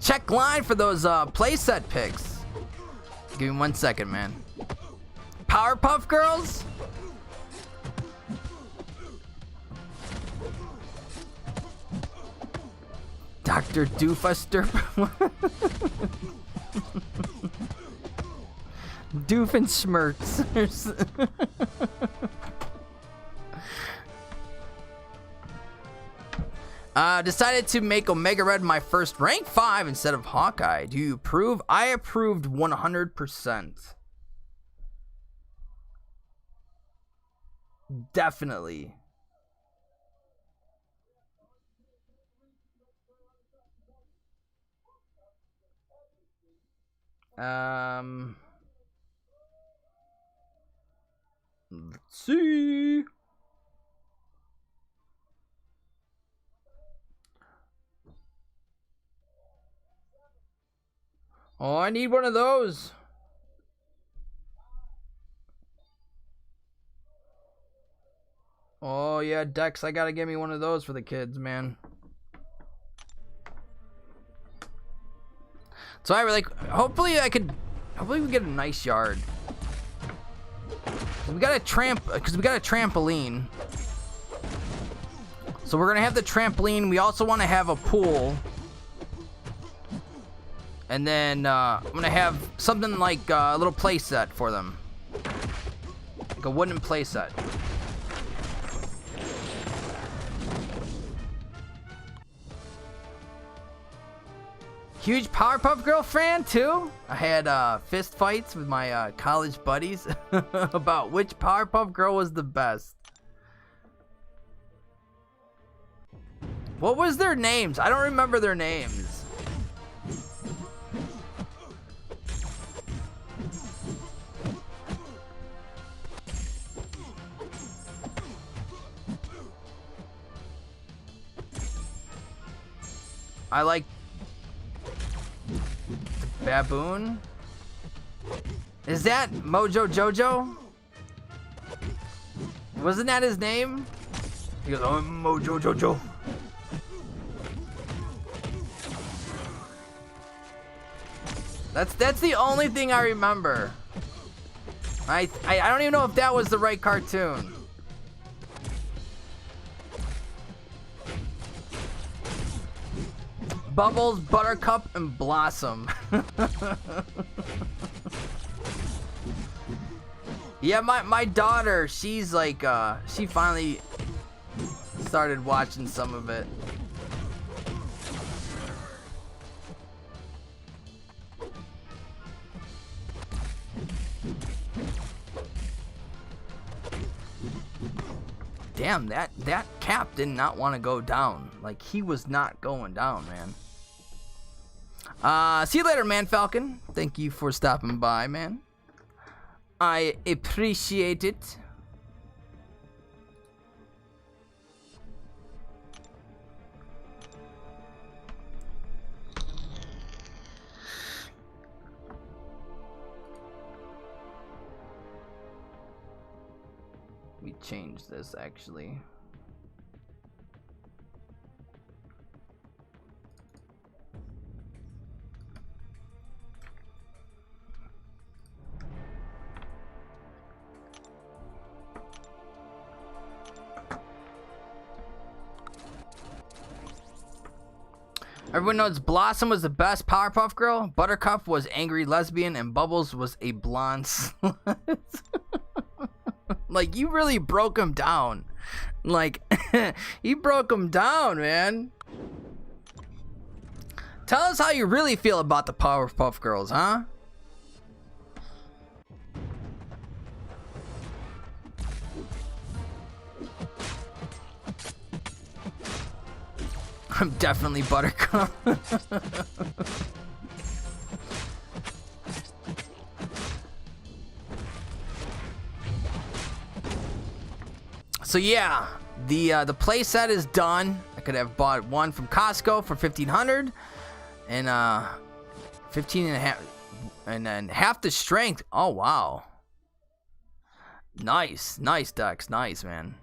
Check line for those playset picks. Give me 1 second, man. Powerpuff Girls? Dr. Doofuster. Doofenshmirtz. Decided to make Omega Red my first rank 5 instead of Hawkeye. Do you approve? I approved 100%. Definitely. Let's see. Oh, I need one of those. Oh yeah, Dex, I gotta get me one of those for the kids, man. So I like, hopefully we get a nice yard. We got a trampoline. So we're gonna have the trampoline. We also want to have a pool. And then I'm gonna have something like a little play set for them, like a wooden play set. Huge Powerpuff Girl fan too. I had fist fights with my college buddies about which Powerpuff Girl was the best. What was their names? I don't remember their names. I like the baboon. Is that Mojo Jojo? Wasn't that his name? He goes, oh, Mojo Jojo. That's the only thing I remember. I don't even know if that was the right cartoon. Bubbles, Buttercup, and Blossom. Yeah, my daughter, she's like, she finally started watching some of it. Damn, that cap did not want to go down. Like, he was not going down, man. See you later, Man Falcon. Thank you for stopping by, man. I appreciate it. Let me change this, actually. Everyone knows Blossom was the best Powerpuff Girl, Buttercup was angry lesbian, and Bubbles was a blonde slut. Like, you really broke him down. Like, you broke him down, man. Tell us how you really feel about the Powerpuff Girls, huh? I'm definitely Buttercup. So yeah, the play set is done. I could have bought one from Costco for $1,500 and 15 and a half, and then half the strength. Oh wow, nice decks, nice, man.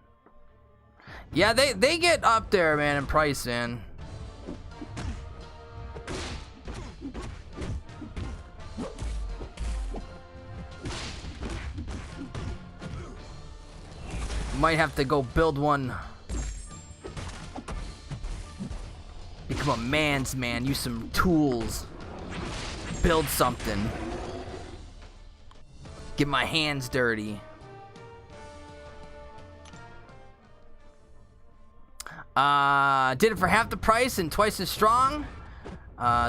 Yeah, they get up there, man, in price, man. Might have to go build one. Become a man's man. Use some tools. Build something. Get my hands dirty. Did it for half the price and twice as strong.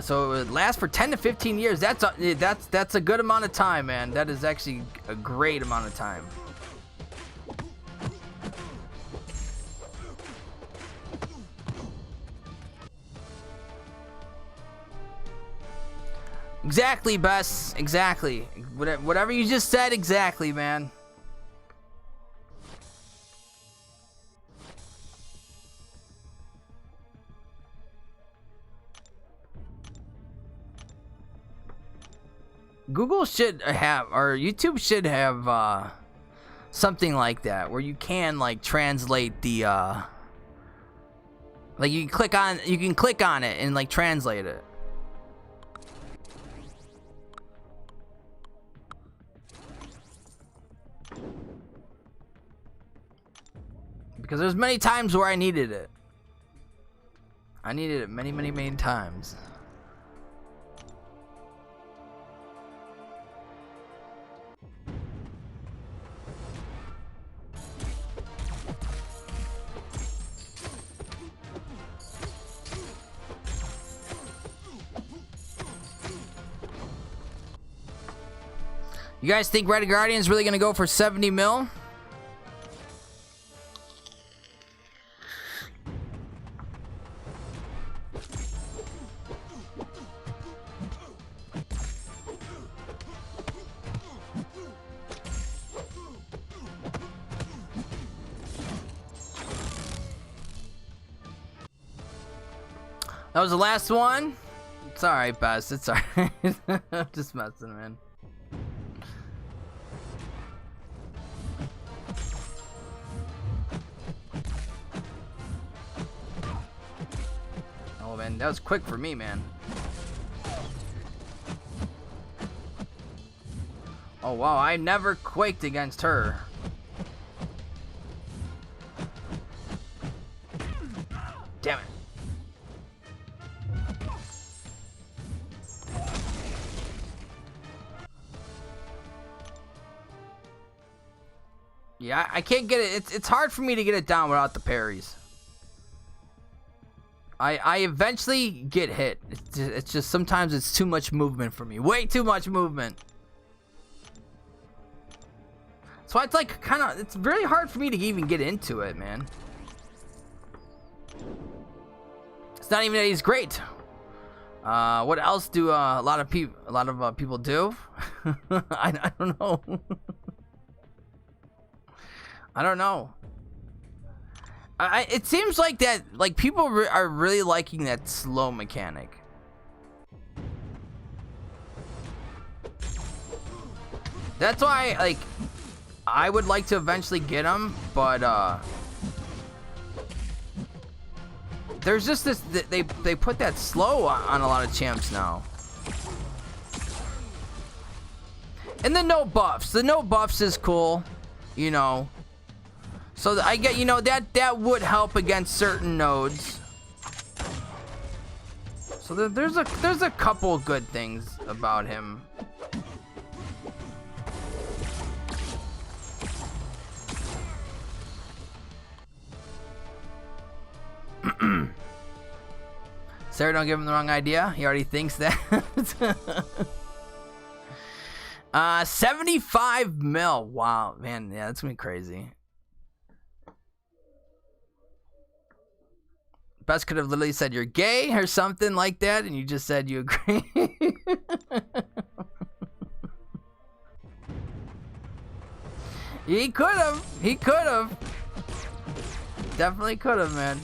So it would last for 10 to 15 years. That's a good amount of time, man. That is actually a great amount of time. Exactly, Bess. Exactly. Whatever you just said, exactly, man. Google should have, or YouTube should have, something like that, where you can, like, translate the, like, you can click on it and, like, translate it. Because there's many times where I needed it. I needed it many times. You guys think Red Guardian's really gonna go for 70 mil? That was the last one. It's alright, Bess. It's alright. I'm just messing, man. Oh, man. That was quick for me, man. Oh, wow. I never quaked against her. Damn it. Yeah, I can't get it. It's hard for me to get it down without the parries. I eventually get hit. It's just sometimes it's too much movement for me. Way too much movement. So it's like it's really hard for me to even get into it, man. It's not even that he's great. What else do a lot of people do? I don't know. I don't know. It seems like that, like people are really liking that slow mechanic. That's why, like, I would like to eventually get him, but there's just this. They put that slow on a lot of champs now. And the no buffs. The no buffs is cool, you know. So I get, you know, that would help against certain nodes. So there's a couple good things about him. Sarah, don't give him the wrong idea. He already thinks that. 75 mil. Wow, man. Yeah, that's gonna be crazy. Best could have literally said you're gay or something like that, and you just said you agree. He could have. He could have. Definitely could have, man.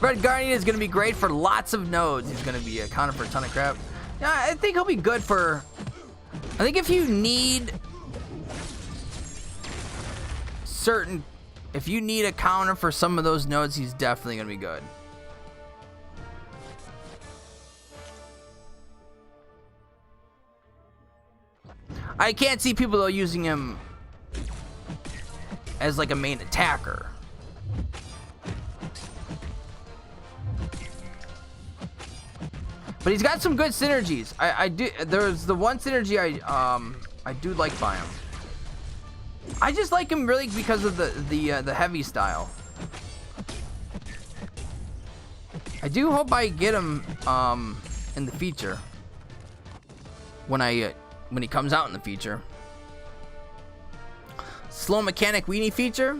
Red Guardian is going to be great for lots of nodes. He's going to be accounting for a ton of crap. Yeah, I think he'll be good for... I think if you need certain... If you need a counter for some of those nodes, he's definitely going to be good. I can't see people, though, using him as, like, a main attacker. But he's got some good synergies. I do. There's the one synergy I do like by him. I just like him really because of the heavy style. I do hope I get him in the feature when he comes out in the feature. Slow mechanic weenie feature.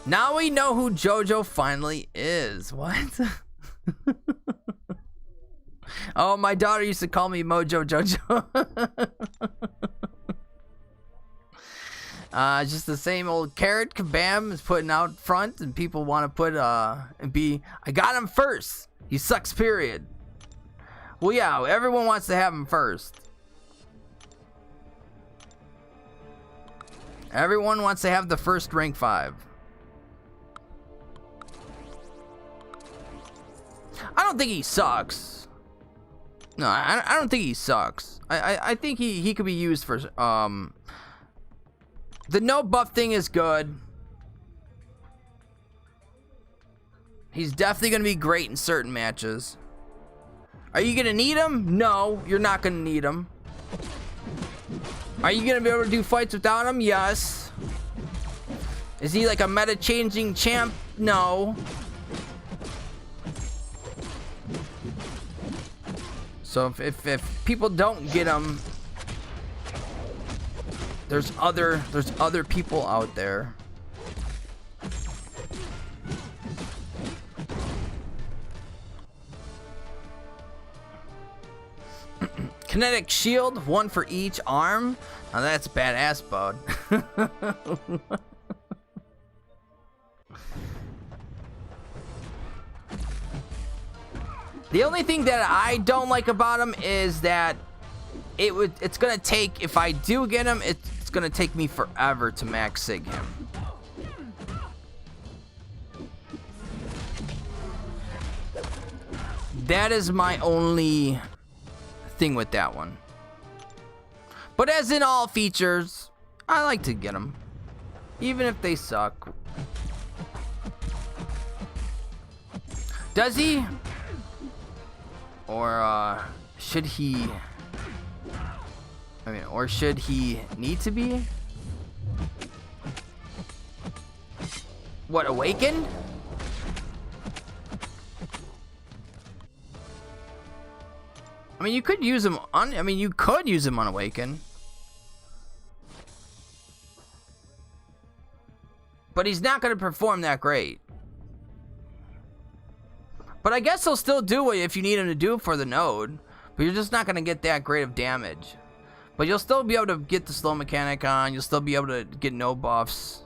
Now we know who JoJo finally is. What? Oh, my daughter used to call me Mojo Jojo. Just the same old carrot kabam is putting out front, and people want to put I got him first. He sucks, period. Well, yeah, everyone wants to have him first. Everyone wants to have the first rank 5. I don't think he sucks. No, I don't think he sucks. I think he could be used for the no buff thing is good. He's definitely gonna be great in certain matches. Are you gonna need him? No, you're not gonna need him. Are you gonna be able to do fights without him? Yes. Is he like a meta changing champ? No. So if people don't get him, there's other people out there. Kinetic shield, one for each arm. Now that's badass, bud. The only thing that I don't like about him is that it's gonna take, if I do get him, it's gonna take me forever to max sig him. That is my only thing with that one. But as in all features, I like to get them, even if they suck. Does he? Or should he? I mean, or should he need to be? What, awakened? I mean, you could use him on. I mean, you could use him on awaken. But he's not going to perform that great. But I guess he'll still do it if you need him to do it for the node. But you're just not going to get that great of damage. But you'll still be able to get the slow mechanic on. You'll still be able to get no buffs.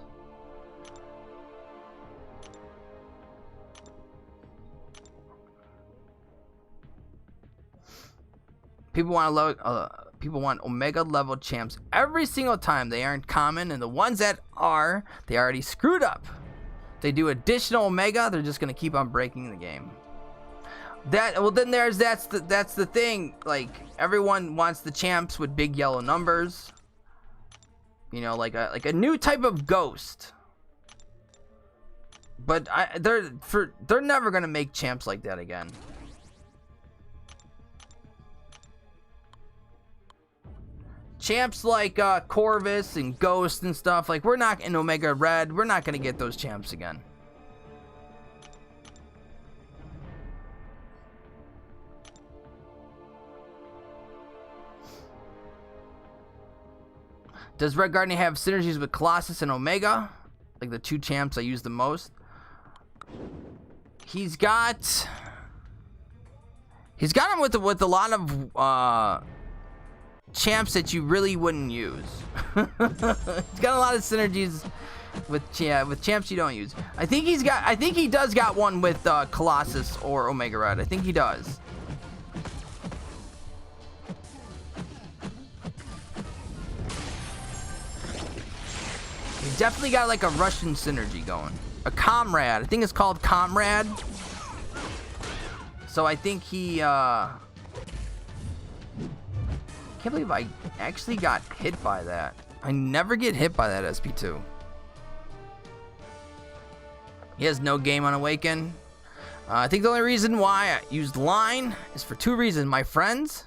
People want Omega level champs every single time. They aren't common, and the ones that are, they already screwed up. They do additional Omega, they're just gonna keep on breaking the game. Well, then that's the thing. Like, everyone wants the champs with big yellow numbers. You know, like a new type of ghost. But they're never gonna make champs like that again. Champs like Corvus and Ghost and stuff, like, we're not in Omega Red. We're not gonna get those champs again. Does Red Guardian have synergies with Colossus and Omega? Like the two champs I use the most. He's got him with a lot of champs that you really wouldn't use. He's got a lot of synergies with champs you don't use. I think he does got one with Colossus or Omega Red. I think he does. He's definitely got like a Russian synergy going. A Comrade. I think it's called Comrade. So I think he can't believe I actually got hit by that. I never get hit by that SP2. He has no game on Awaken. I think the only reason why I used Line is for two reasons. My friends,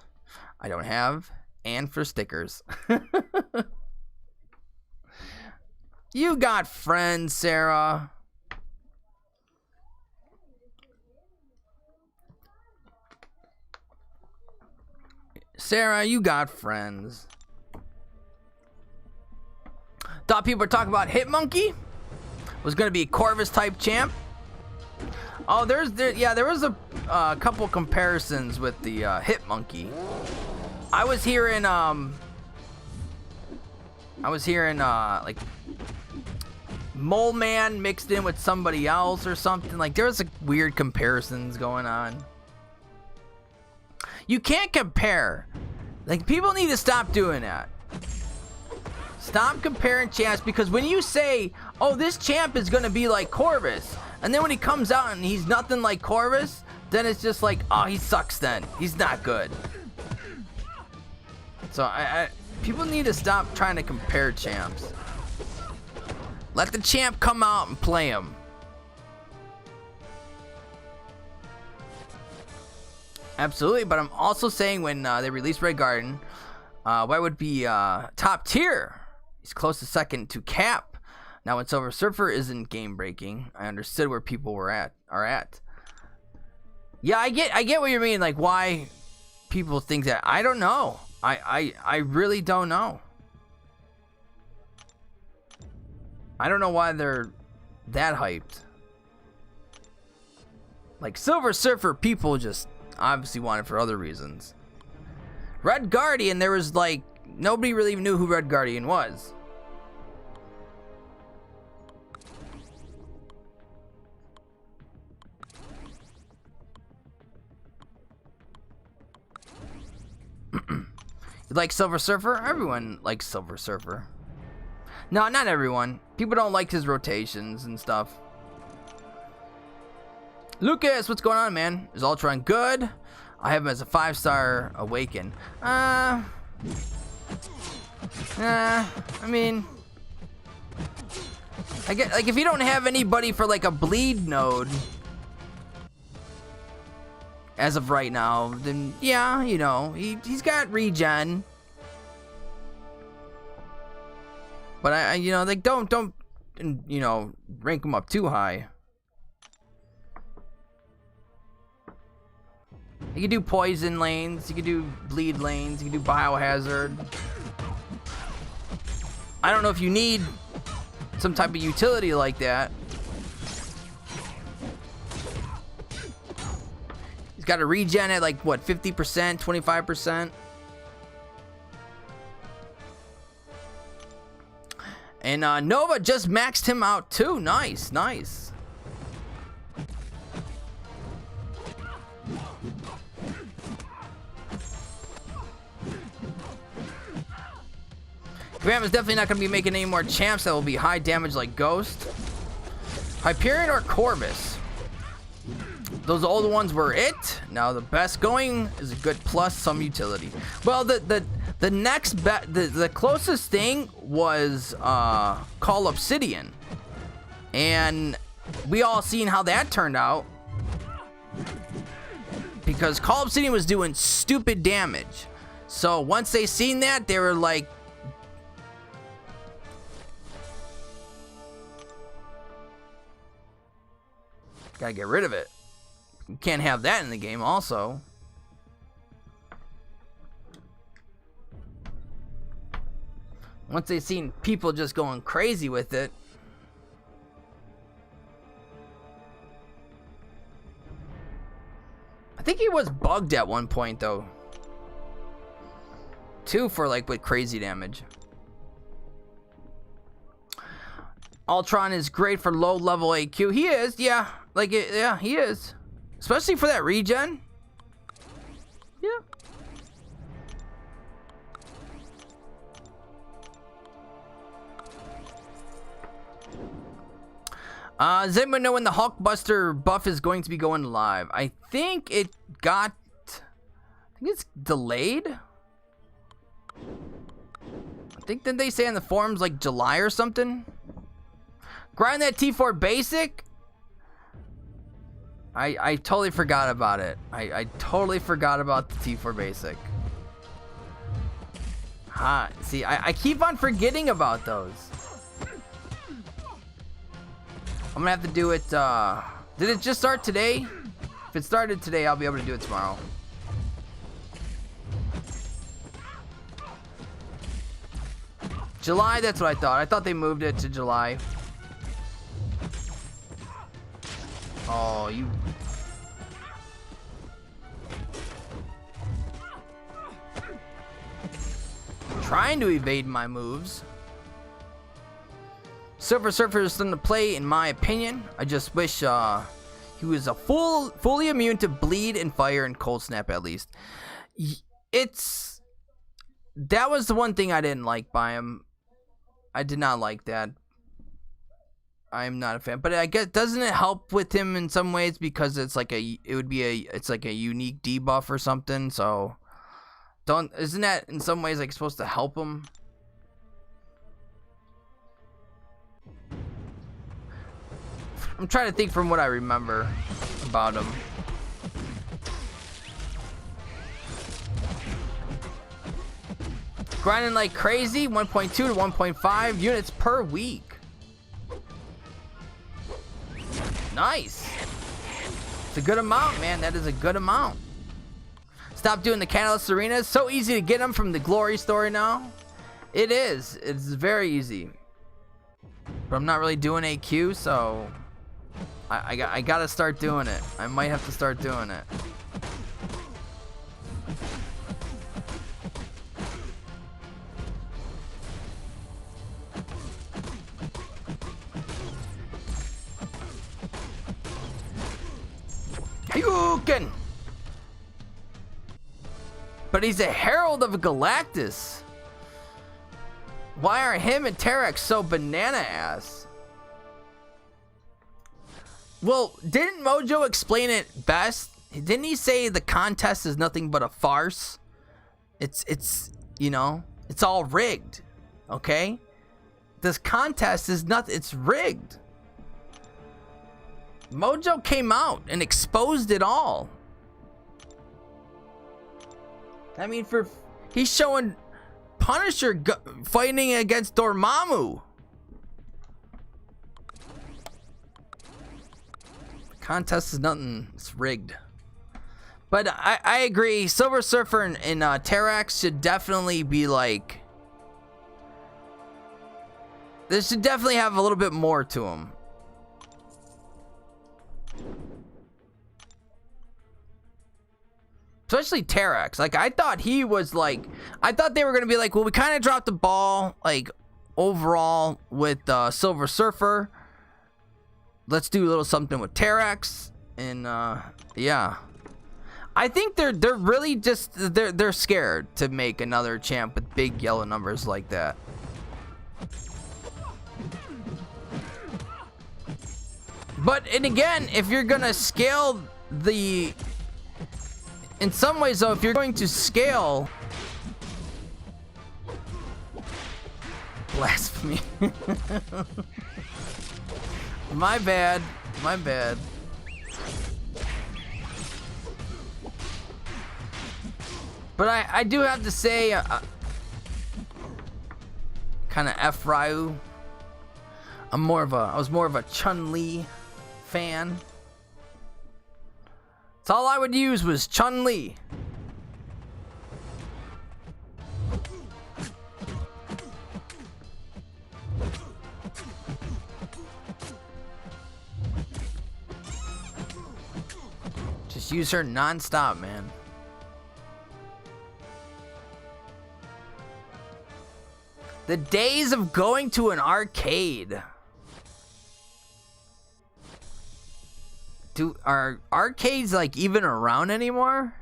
I don't have, and for stickers. You got friends, Sarah. Sarah, you got friends. Thought people were talking about Hitmonkey. Was going to be a Corvus type champ. Oh, there was a couple comparisons with the Hitmonkey. I was hearing like Mole Man mixed in with somebody else or something. Like, there was weird comparisons going on. You can't compare. Like, people need to stop doing that. Stop comparing champs, because when you say, oh, this champ is gonna be like Corvus, and then when he comes out and he's nothing like Corvus, then it's just like, oh, he sucks then. He's not good. So people need to stop trying to compare champs. Let the champ come out and play him. Absolutely, but I'm also saying when they release Red Guardian, why would be top tier? He's close to second to Cap. Now when Silver Surfer isn't game breaking, I understood where people are at. Yeah, I get what you mean. Like, why people think that. I don't know. I really don't know. I don't know why they're that hyped. Like, Silver Surfer, people just obviously want it for other reasons. Red Guardian, there was like, nobody really even knew who Red Guardian was. You like Silver Surfer? Everyone likes Silver Surfer. No, not everyone. People don't like his rotations and stuff. Lucas, what's going on, man? Is Ultron good? I have him as a 5-star Awaken. I mean, I get, like, if you don't have anybody for like a bleed node as of right now, then yeah, you know, he's got regen. But I you know, like, don't you know, rank him up too high. You can do poison lanes, you can do bleed lanes, you can do biohazard. I don't know if you need some type of utility like that. He's got a regen at like what, 50%, 25%. And Nova just maxed him out too. Nice, nice. Graham is definitely not going to be making any more champs that will be high damage like Ghost. Hyperion or Corvus? Those old ones were it. Now the best going is a good plus some utility. Well, the next the closest thing was Call Obsidian, and we all seen how that turned out because Call Obsidian was doing stupid damage. So once they seen that, they were like, gotta get rid of it. You can't have that in the game also. Once they seen people just going crazy with it. I think he was bugged at one point though. Too, for like with crazy damage. Ultron is great for low level AQ. He is, yeah. Like, yeah, he is. Especially for that regen. Yeah. Does anyone know when the Hulkbuster buff is going to be going live? I think it's delayed. I think, didn't they say on the forums like July or something? Grind that T4 basic. I totally forgot about it. I totally forgot about the T4 basic. See, I keep on forgetting about those. I'm gonna have to do it. Did it just start today? If it started today, I'll be able to do it tomorrow. July, that's what I thought. I thought they moved it to July. Oh, you... trying to evade my moves. Silver Surfer is something to play, in my opinion. I just wish he was a fully immune to bleed and fire and cold snap at least. That was the one thing I didn't like by him. I did not like that. I'm not a fan, but I guess, doesn't it help with him in some ways because it's like it's like a unique debuff or something? So isn't that in some ways like supposed to help him? I'm trying to think from what I remember about him. Grinding like crazy, 1.2 to 1.5 units per week. Nice. It's a good amount, man. That is a good amount. Stop doing the Catalyst Arenas. So easy to get them from the Glory story now. It is. It's very easy. But I'm not really doing AQ, so I gotta start doing it. I might have to start doing it. But he's a herald of Galactus. Why are him and Terex so banana ass? Well, didn't Mojo explain it best? Didn't he say the contest is nothing but a farce? It's you know, it's all rigged. Okay? This contest is nothing, it's rigged. Mojo came out and exposed it all. I mean, he's showing Punisher fighting against Dormammu. Contest is nothing, it's rigged. But I agree, Silver Surfer and Terex should definitely be like, this should definitely have a little bit more to them. Especially Terex. Like, I thought he was like, I thought they were going to be like, well, we kind of dropped the ball, like, overall with Silver Surfer. Let's do a little something with Terex. And, yeah. I think they're really just, they're scared to make another champ with big yellow numbers like that. But, and again, if you're going to scale the... In some ways, though, if you're going to scale... Blasphemy. My bad. My bad. But I do have to say... kind of F. Ryu. I was more of a Chun-Li fan. So all I would use was Chun-Li. Just use her non-stop, man. The days of going to an arcade. Are arcades like even around anymore?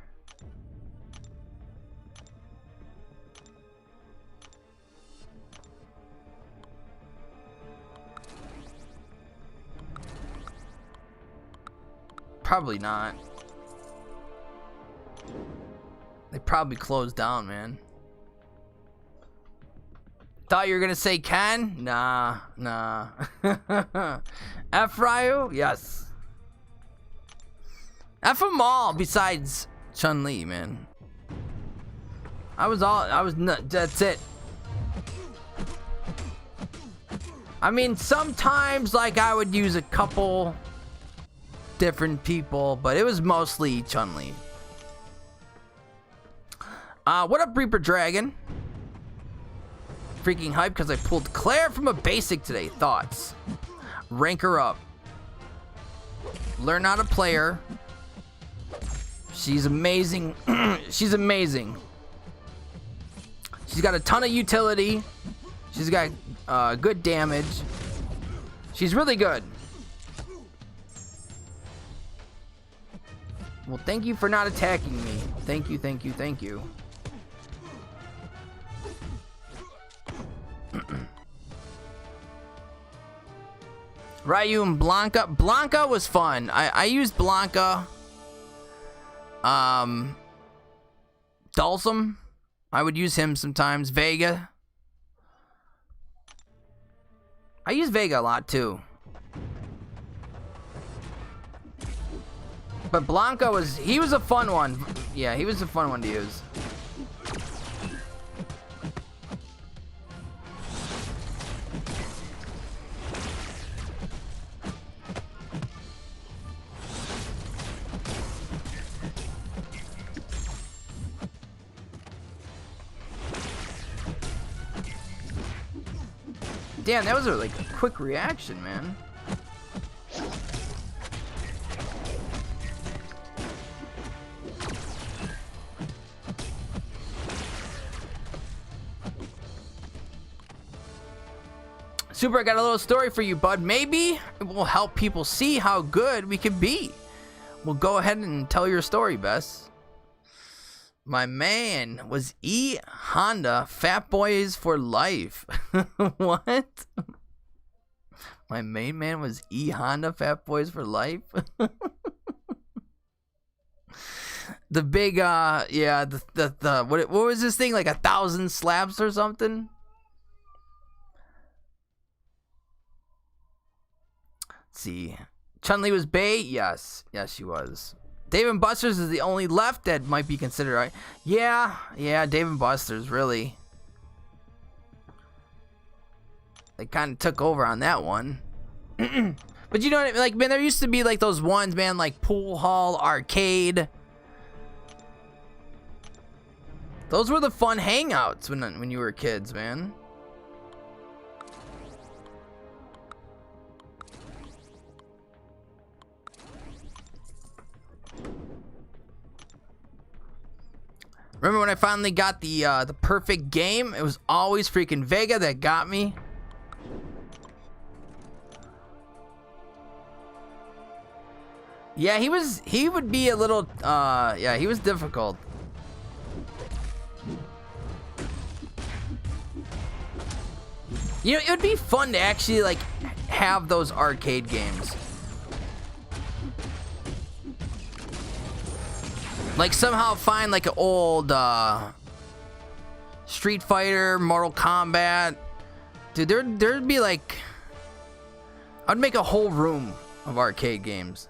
Probably not. They probably closed down, man. Thought you were gonna say Ken? Nah. F. Ryu? Yes. F them all besides Chun-Li, man. That's it. I mean, sometimes, like, I would use a couple different people, but it was mostly Chun-Li. What up, Reaper Dragon? Freaking hype because I pulled Claire from a basic today. Thoughts? Rank her up. Learn how to play her. She's amazing. She's amazing. She's got a ton of utility. She's got good damage. She's really good. Well, thank you for not attacking me. Thank you, thank you, thank you. Ryu and Blanca. Blanca was fun. I used Blanca. Dhalsim, I would use him sometimes. Vega, I use Vega a lot too. But Blanca was a fun one. Yeah, he was a fun one to use. Damn, that was a quick reaction, man. Super, I got a little story for you, bud. Maybe it will help people see how good we can be. Well, go ahead and tell your story, Bess. My man was E Honda Fat Boys for life. What? My main man was E Honda Fat Boys for life. The big yeah, the what was this thing, like 1,000 slaps or something? Let's see. Chun-Li was Bay? Yes, she was. Dave & Buster's is the only left that might be considered, right? Yeah, Dave & Buster's, really. They kind of took over on that one. But you know what I mean? Like, man, there used to be like those ones, man, like Pool Hall Arcade. Those were the fun hangouts when you were kids, man. Remember when I finally got the perfect game? It was always freaking Vega that got me. Yeah, he would be a little yeah, he was difficult. You know, it would be fun to actually like have those arcade games. Like somehow find like an old Street Fighter, Mortal Kombat. Dude, there'd be like, I'd make a whole room of arcade games.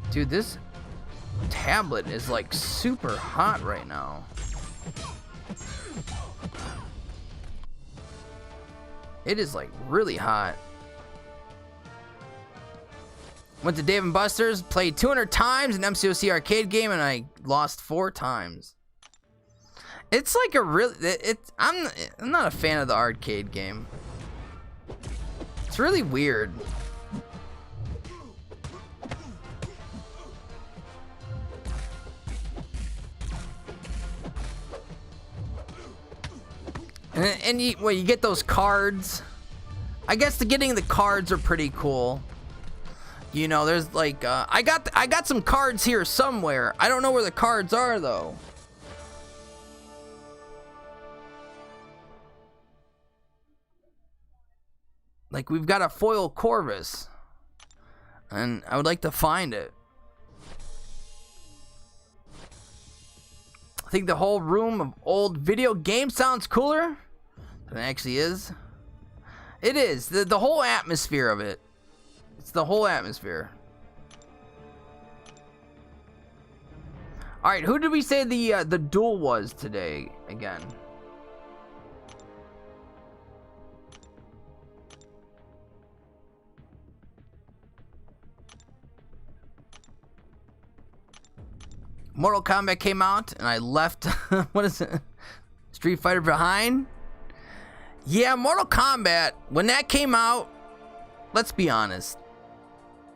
Dude, this tablet is like super hot right now. It is like really hot. Went to Dave & Buster's, played 200 times an MCOC arcade game, and I lost 4 times. It's like a really, I'm not a fan of the arcade game. It's really weird. And you get those cards. I guess getting the cards are pretty cool. You know, there's like I got some cards here somewhere. I don't know where the cards are though. Like we've got a foil Corvus, and I would like to find it. I think the whole room of old video games sounds cooler than it actually is. It is. The whole atmosphere of it. It's the whole atmosphere. Alright, who did we say the duel was today again? Mortal Kombat came out and I left what is it? Street Fighter behind? Yeah, Mortal Kombat, when that came out, let's be honest.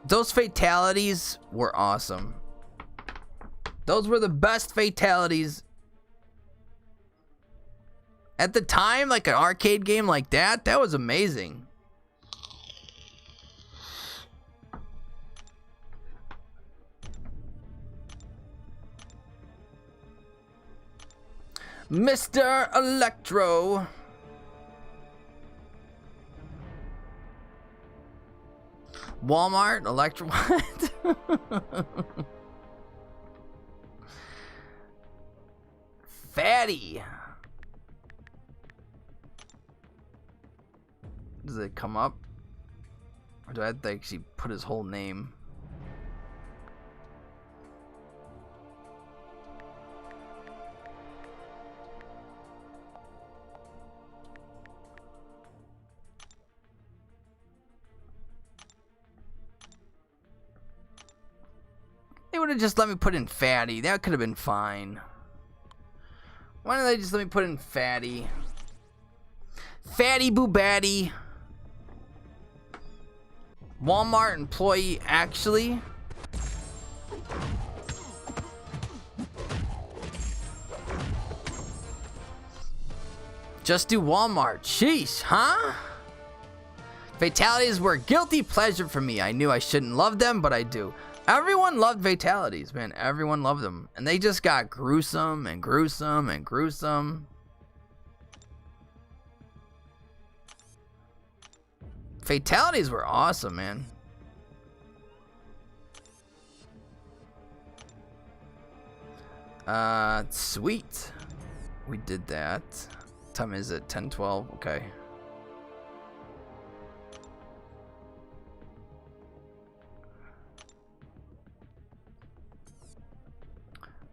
Those fatalities were awesome. Those were the best fatalities. At the time, like an arcade game like that was amazing. Mr. Electro. Walmart, Electro, what? Fatty. Does it come up? Or do I have to actually put his whole name? They would have just let me put in Fatty. That could have been fine. Why don't they just let me put in Fatty? Fatty Boobatty. Walmart employee, actually. Just do Walmart. Sheesh, huh? Fatalities were a guilty pleasure for me. I knew I shouldn't love them, but I do. Everyone loved fatalities, man. Everyone loved them. And they just got gruesome and gruesome and gruesome. Fatalities were awesome, man. Sweet. We did that. What time is it? 10:12. Okay.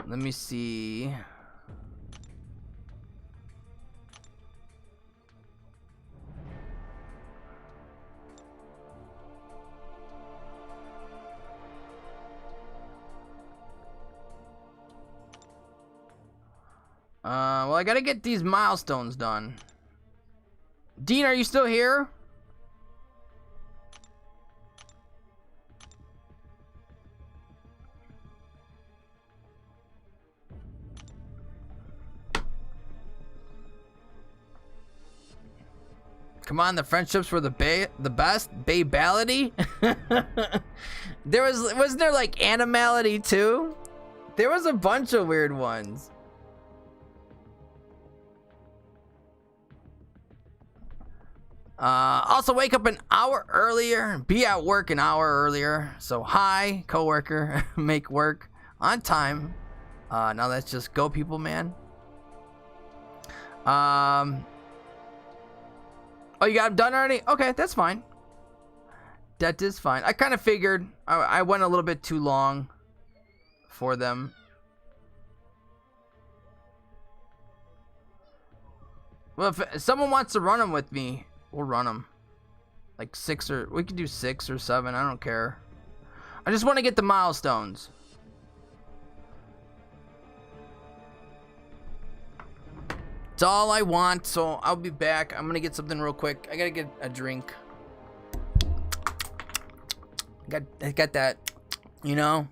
Let me see. Well, I gotta get these milestones done. Dean, are you still here? Come on, the friendships were the best. Babality? Wasn't there like animality too? There was a bunch of weird ones. Also wake up an hour earlier, be at work an hour earlier. So hi, coworker, make work on time. Now that's just go people, man. Oh, you got them done already? Okay, that's fine. That is fine. I kind of figured I went a little bit too long for them. Well, if someone wants to run them with me, we'll run them. Like we could do 6 or 7. I don't care. I just want to get the milestones. It's all I want, so I'll be back. I'm gonna get something real quick. I gotta get a drink. I got that, you know.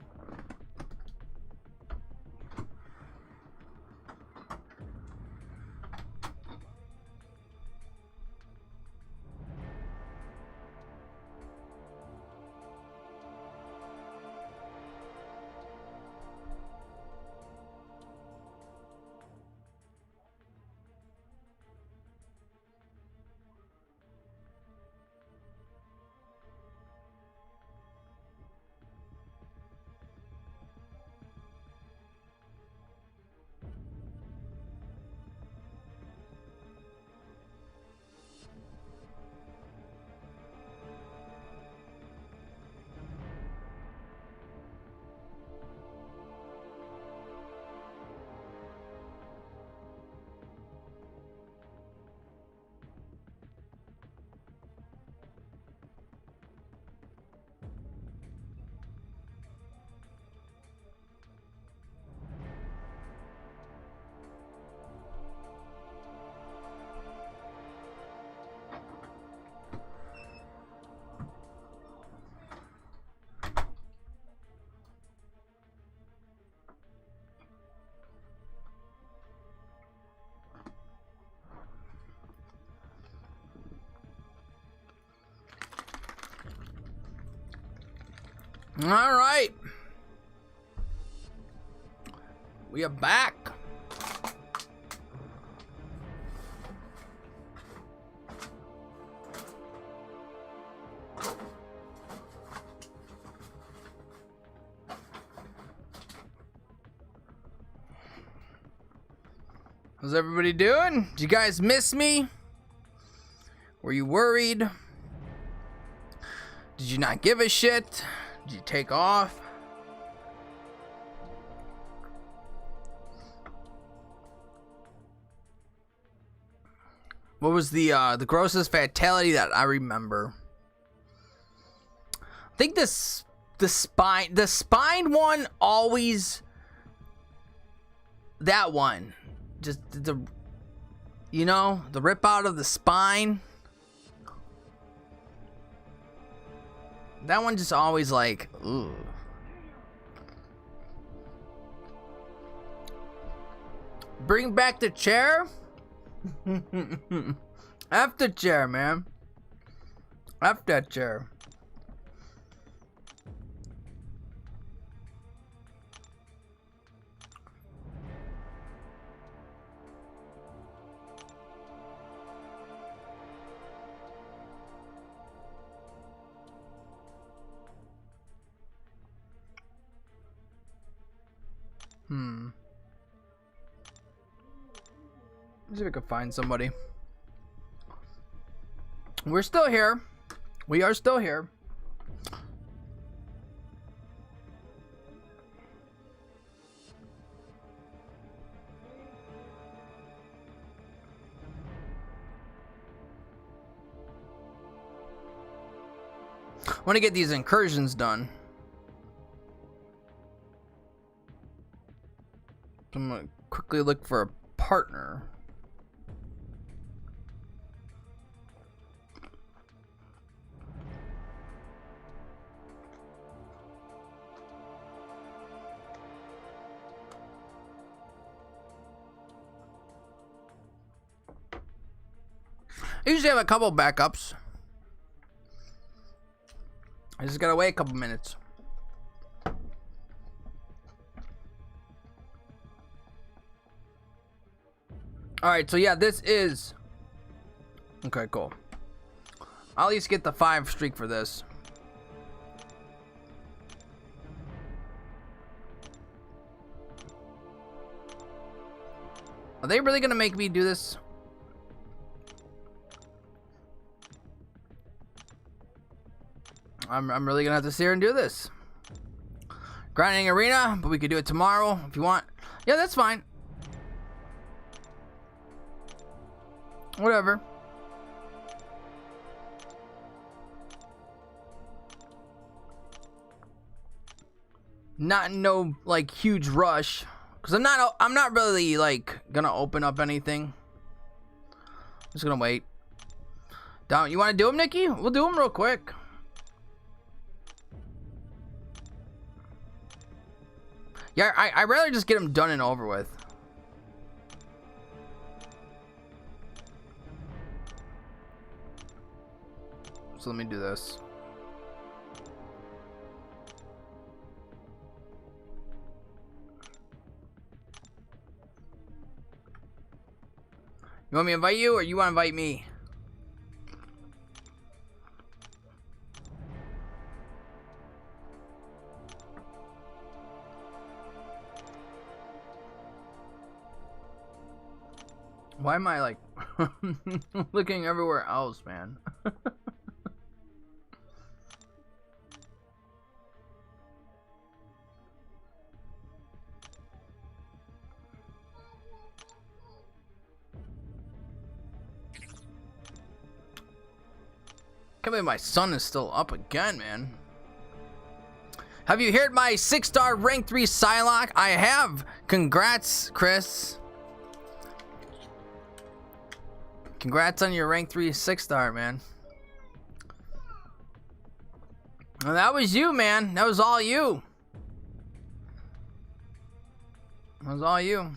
All right, we are back. How's everybody doing? Did you guys miss me? Were you worried? Did you not give a shit? Did you take off? What was the grossest fatality that I remember? I think the spine one always, that one, just the rip out of the spine. That one just always like, ooh. Bring back the chair? F the chair, man. F that chair. Let's see if I can find somebody. We're still here. We are still here. I want to get these incursions done. I'm gonna quickly look for a partner. I usually have a couple backups. I just gotta wait a couple minutes. Alright, so yeah, this is... Okay, cool. I'll at least get the 5 streak for this. Are they really gonna make me do this? I'm really gonna have to sit here and do this. Grinding arena, but we could do it tomorrow if you want. Yeah, that's fine. Whatever. Not in no like huge rush, cause I'm not really like gonna open up anything. I'm just gonna wait. Down, you want to do them, Nikki? We'll do them real quick. Yeah, I'd rather just get them done and over with. So let me do this. You want me to invite you, or you want to invite me? Why am I like looking everywhere else, man? Can't believe my son is still up again, man. Have you heard my 6-star rank 3 Psylocke? I have. Congrats, Chris. Congrats on your rank 3 6-star, man. Well, that was you, man. That was all you. That was all you.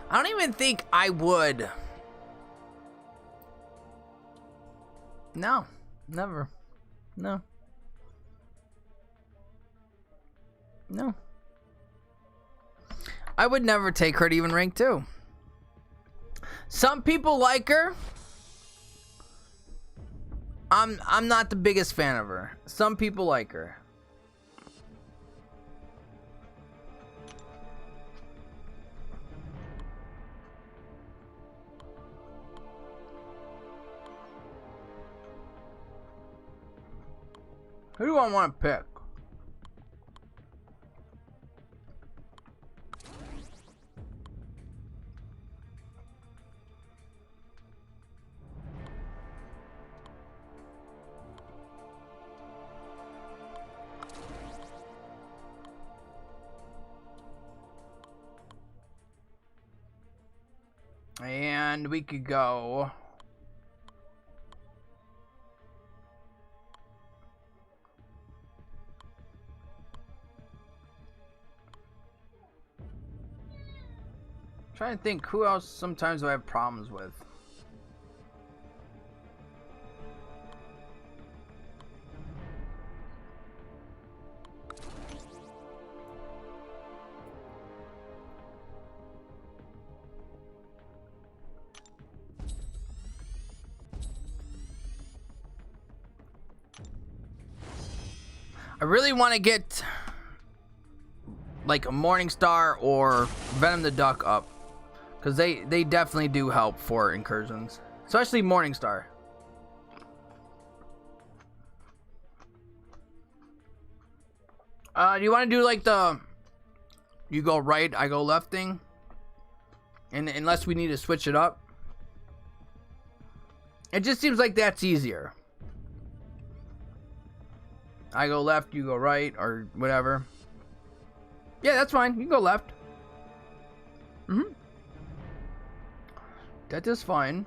I don't even think I would. No, never. No. No. I would never take her to even rank 2. Some people like her. I'm not the biggest fan of her. Some people like her. Who do I want to pick? And we could go. trying to think who else sometimes I have problems with. I really want to get like a Morningstar or Venom the Duck up, because they definitely do help for incursions, especially Morningstar. Do you want to do like the you go right, I go left thing? And unless we need to switch it up, it just seems like that's easier. I go left, you go right, or whatever. Yeah, that's fine. You can go left. That is fine.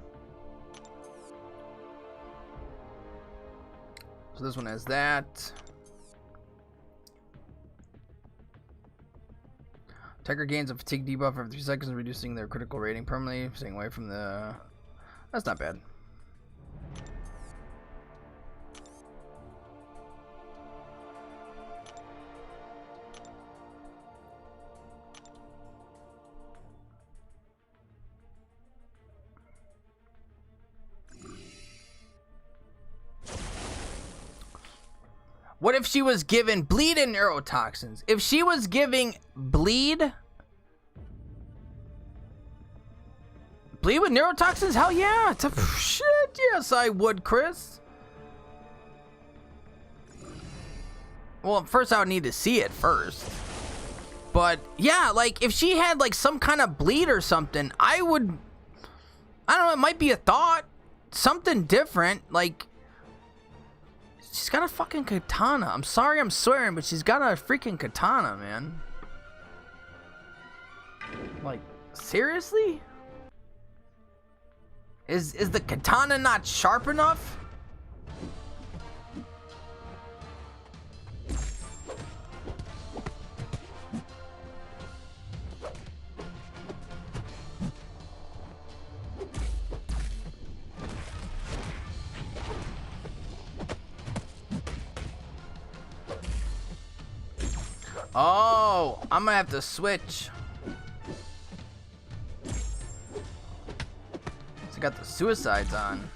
So this one has that. Attacker gains a fatigue debuff every 3 seconds, reducing their critical rating permanently, staying away from the... That's not bad. What if she was given bleed and neurotoxins? If she was giving bleed with neurotoxins, hell yeah. Shit, yes, I would, Chris. Well, first I would need to see it first. But yeah, like if she had like some kind of bleed or something, I don't know, it might be a thought. Something different, like she's got a fucking katana. I'm sorry I'm swearing, but she's got a freaking katana, man. Like, seriously? Is the katana not sharp enough? Oh, I'm gonna have to switch. So I got the suicides on.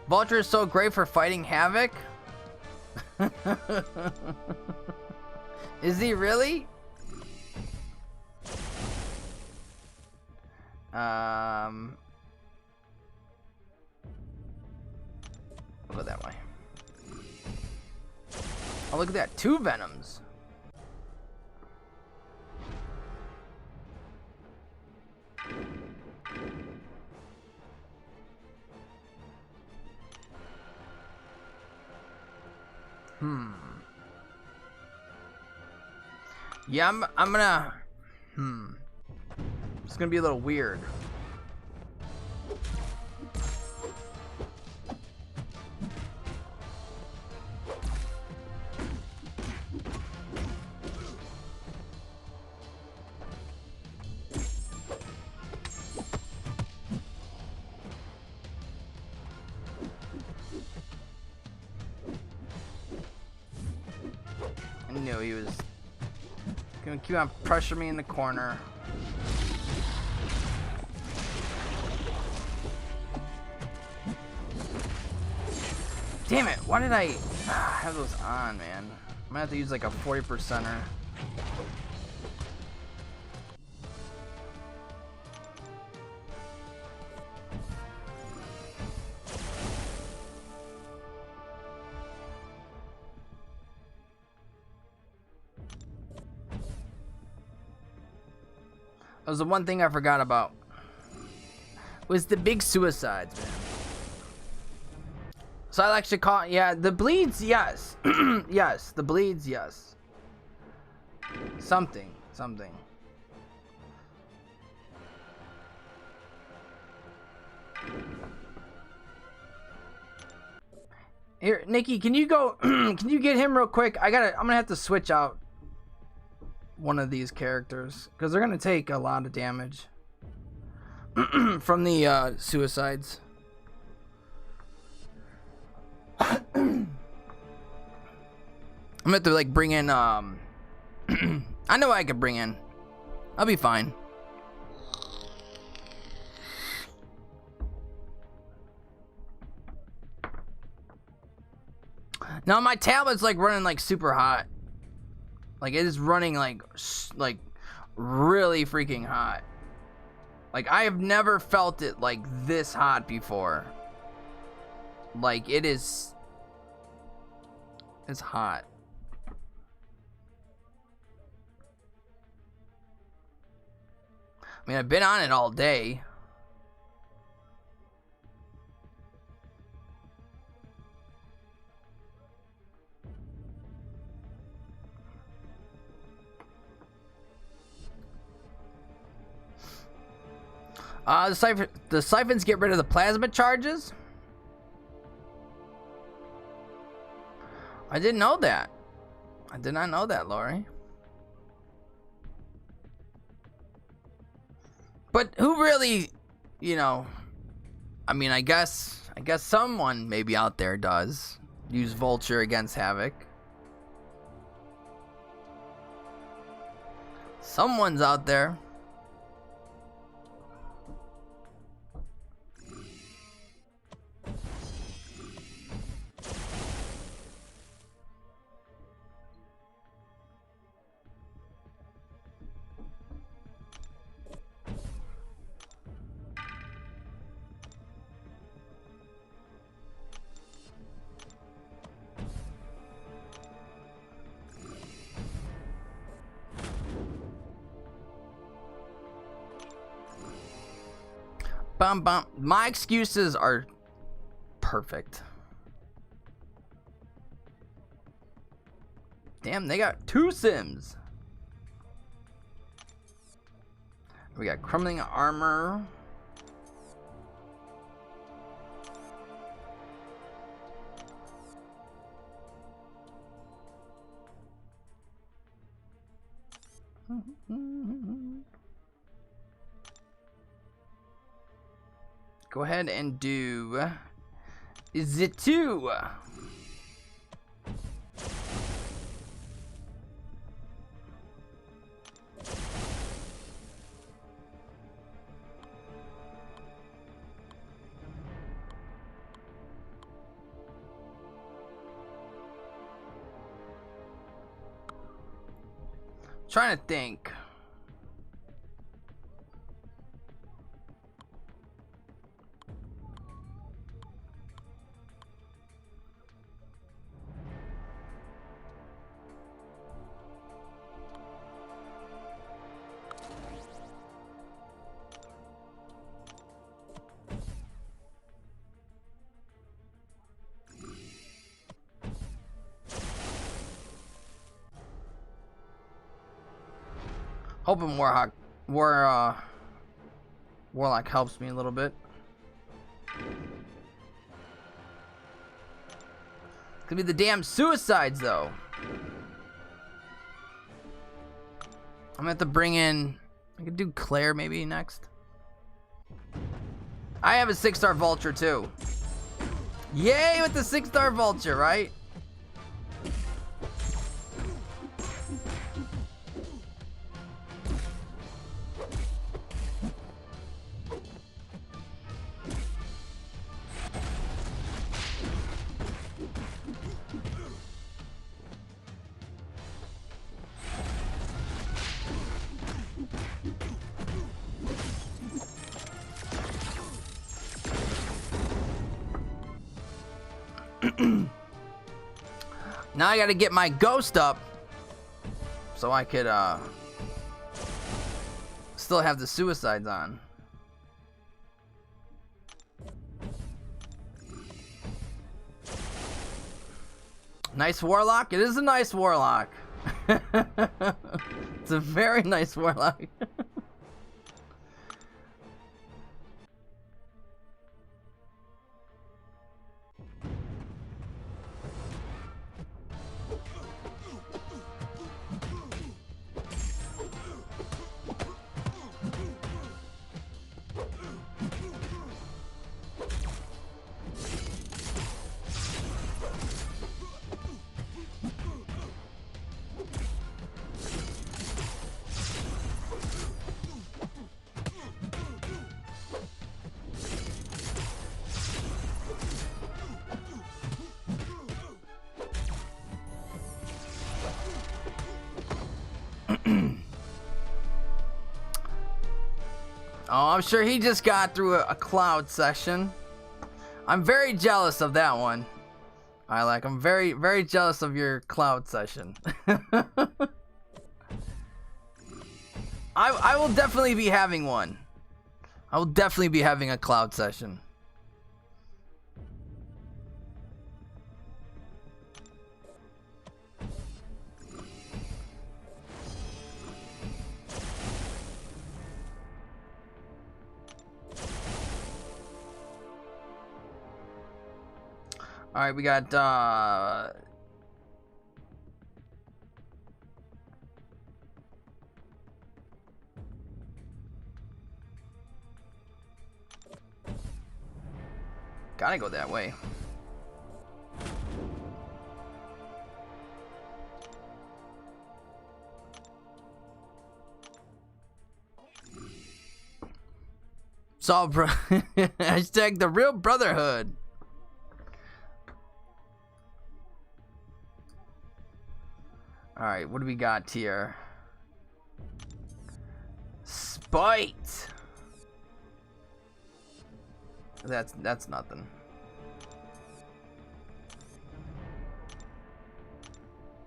Vulture is so great for fighting Havoc. Is he really? We'll go that way. Oh, look at that. 2 Venoms. Yeah, I'm gonna... It's gonna be a little weird. I knew he was gonna keep on pressuring me in the corner. Damn it, why did I have those on, man? I'm gonna have to use like a 40%er. That was the one thing I forgot about. Was the big suicides, man. So I actually call, yeah, the bleeds, yes. Yes, the bleeds, yes. Something. Here, Nikki, can you go? Can you get him real quick? I'm gonna have to switch out one of these characters because they're gonna take a lot of damage from the suicides. I'm gonna have to like bring in I know I could bring in. I'll be fine. Now my tablet's like running like super hot. Like it is running like really freaking hot. Like I have never felt it like this hot before. Like it's hot. I mean, I've been on it all day. The siphons get rid of the plasma charges. I didn't know that. I did not know that, Lori. But who really, you know, I mean, I guess someone maybe out there does use Vulture against Havoc. Someone's out there. Bum bum. My excuses are perfect. Damn, they got 2 Sims. We got crumbling armor. Go ahead and do Z2. Trying to think. Hoping Warlock helps me a little bit. Could be the damn suicides though. I'm gonna have to bring in. I could do Claire maybe next. I have a 6-star Vulture too. Yay with the 6-star Vulture, right? Now I gotta get my ghost up so I could still have the suicides on. Nice Warlock. It is a nice Warlock. It's a very nice warlock. Oh, I'm sure he just got through a cloud session. I'm very jealous of that one. I'm very, very jealous of your cloud session. I will definitely be having one. I will definitely be having a cloud session. All right, we got gotta go that way. Saw bro. Hashtag the real brotherhood. Alright, what do we got here? Spite! That's nothing.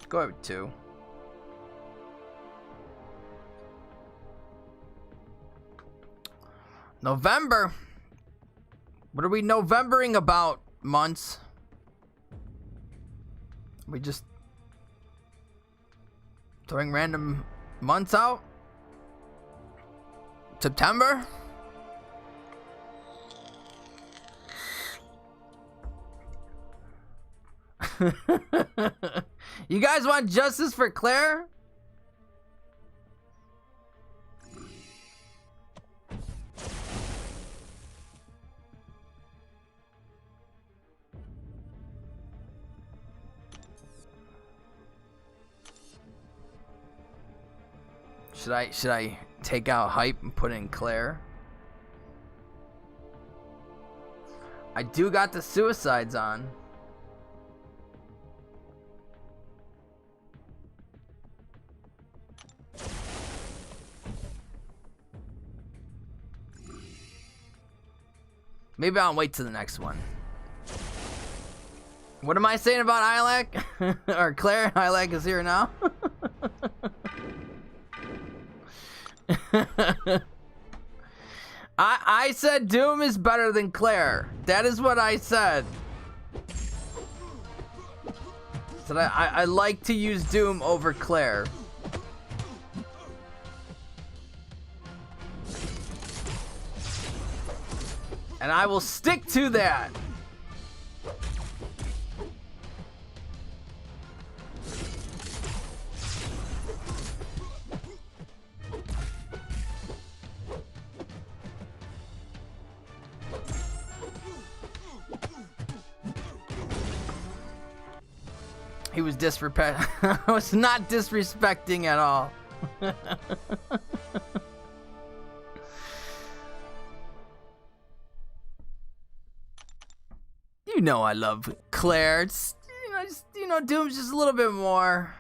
Go with 2. November. What are we Novembering about? Months? We just throwing random months out? September? You guys want justice for Claire? Should I take out hype and put in Claire? I do got the suicides on. Maybe I'll wait till the next one. What am I saying about Ilak? Or Claire? Ilak is here now. I said Doom is better than Claire. That is what I said. So I like to use Doom over Claire. And I will stick to that. He was I was not disrespecting at all. You know I love Claire. It's, Doom's just a little bit more.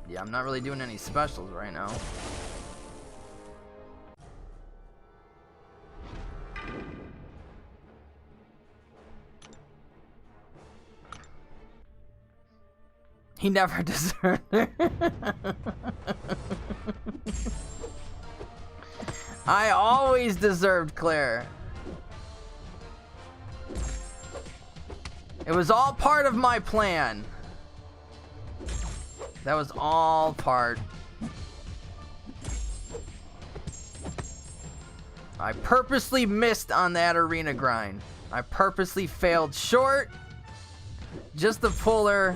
Yeah, I'm not really doing any specials right now. He never deserved it. I always deserved Claire. It was all part of my plan. That was all part. I purposely missed on that arena grind. I purposely failed short just to pull her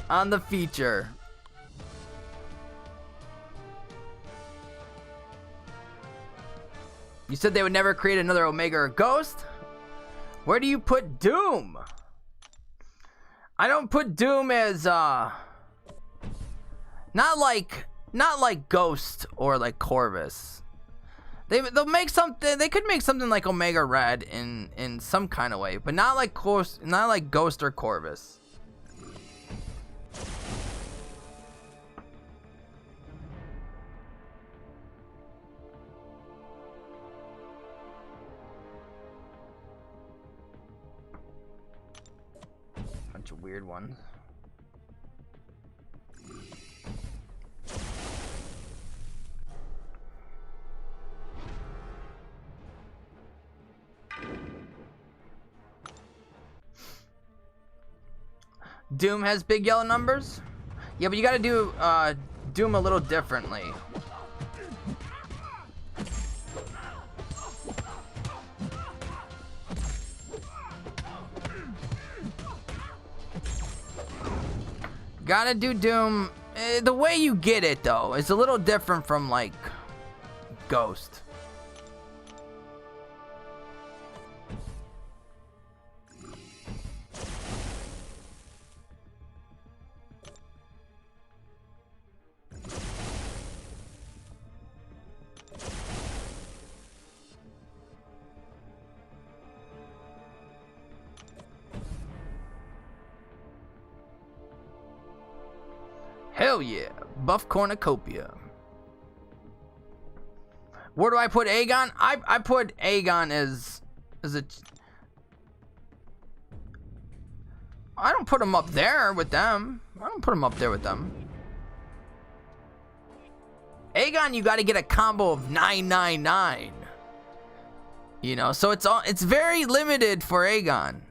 on the feature. You said they would never create another Omega or Ghost? Where do you put Doom? I don't put Doom as not like Ghost or like Corvus. They'll make something. They could make something like Omega Red in some kind of way, but not like Ghost or Corvus. Bunch of weird ones. Doom has big yellow numbers? Yeah, but you gotta do Doom a little differently. Gotta do Doom. The way you get it, though, is a little different from, like, Ghost. Hell yeah, buff cornucopia. Where do I put Aegon? I put Aegon as a. I don't put him up there with them. I don't put him up there with them. Aegon, you got to get a combo of 999. You know, so it's very limited for Aegon.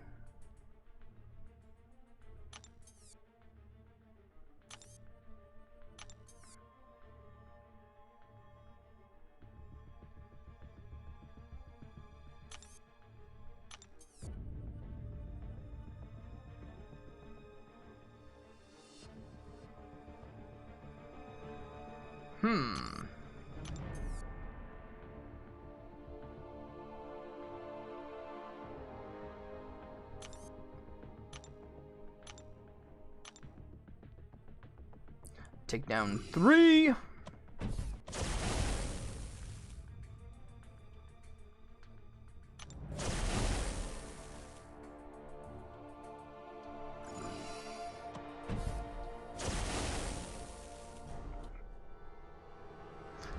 Take down 3.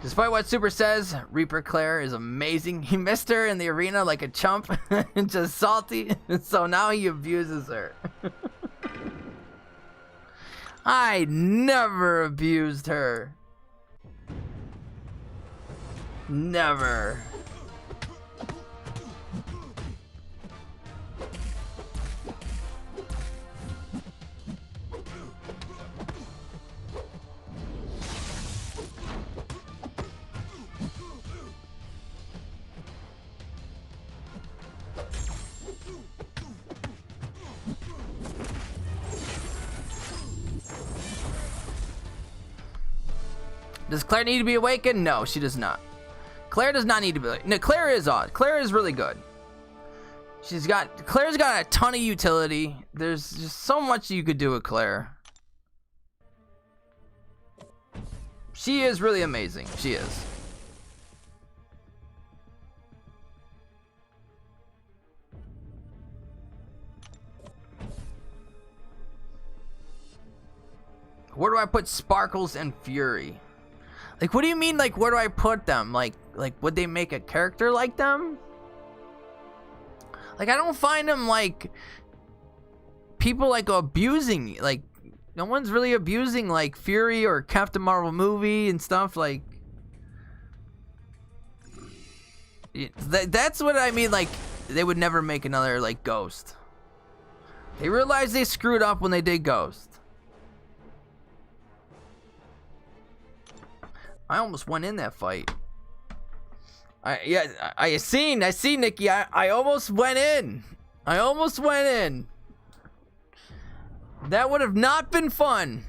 Despite what Super says, Reaper Claire is amazing. He missed her in the arena like a chump and just salty, so now he abuses her. I never abused her. Never. Does Claire need to be awakened? No, she does not. Claire does not need to be awakened. No, Claire is odd. Claire is really good. Claire's got a ton of utility. There's just so much you could do with Claire. She is really amazing. She is. Where do I put Sparkles and Fury? Like, what do you mean, like, where do I put them? Like, would they make a character like them? Like, I don't find them, like, people, like, abusing, like, no one's really abusing, like, Fury or Captain Marvel movie and stuff, like, That's what I mean. Like, they would never make another like Ghost. They realized they screwed up when they did Ghost. I almost went in that fight. I seen Nikki. I almost went in. I almost went in. That would have not been fun.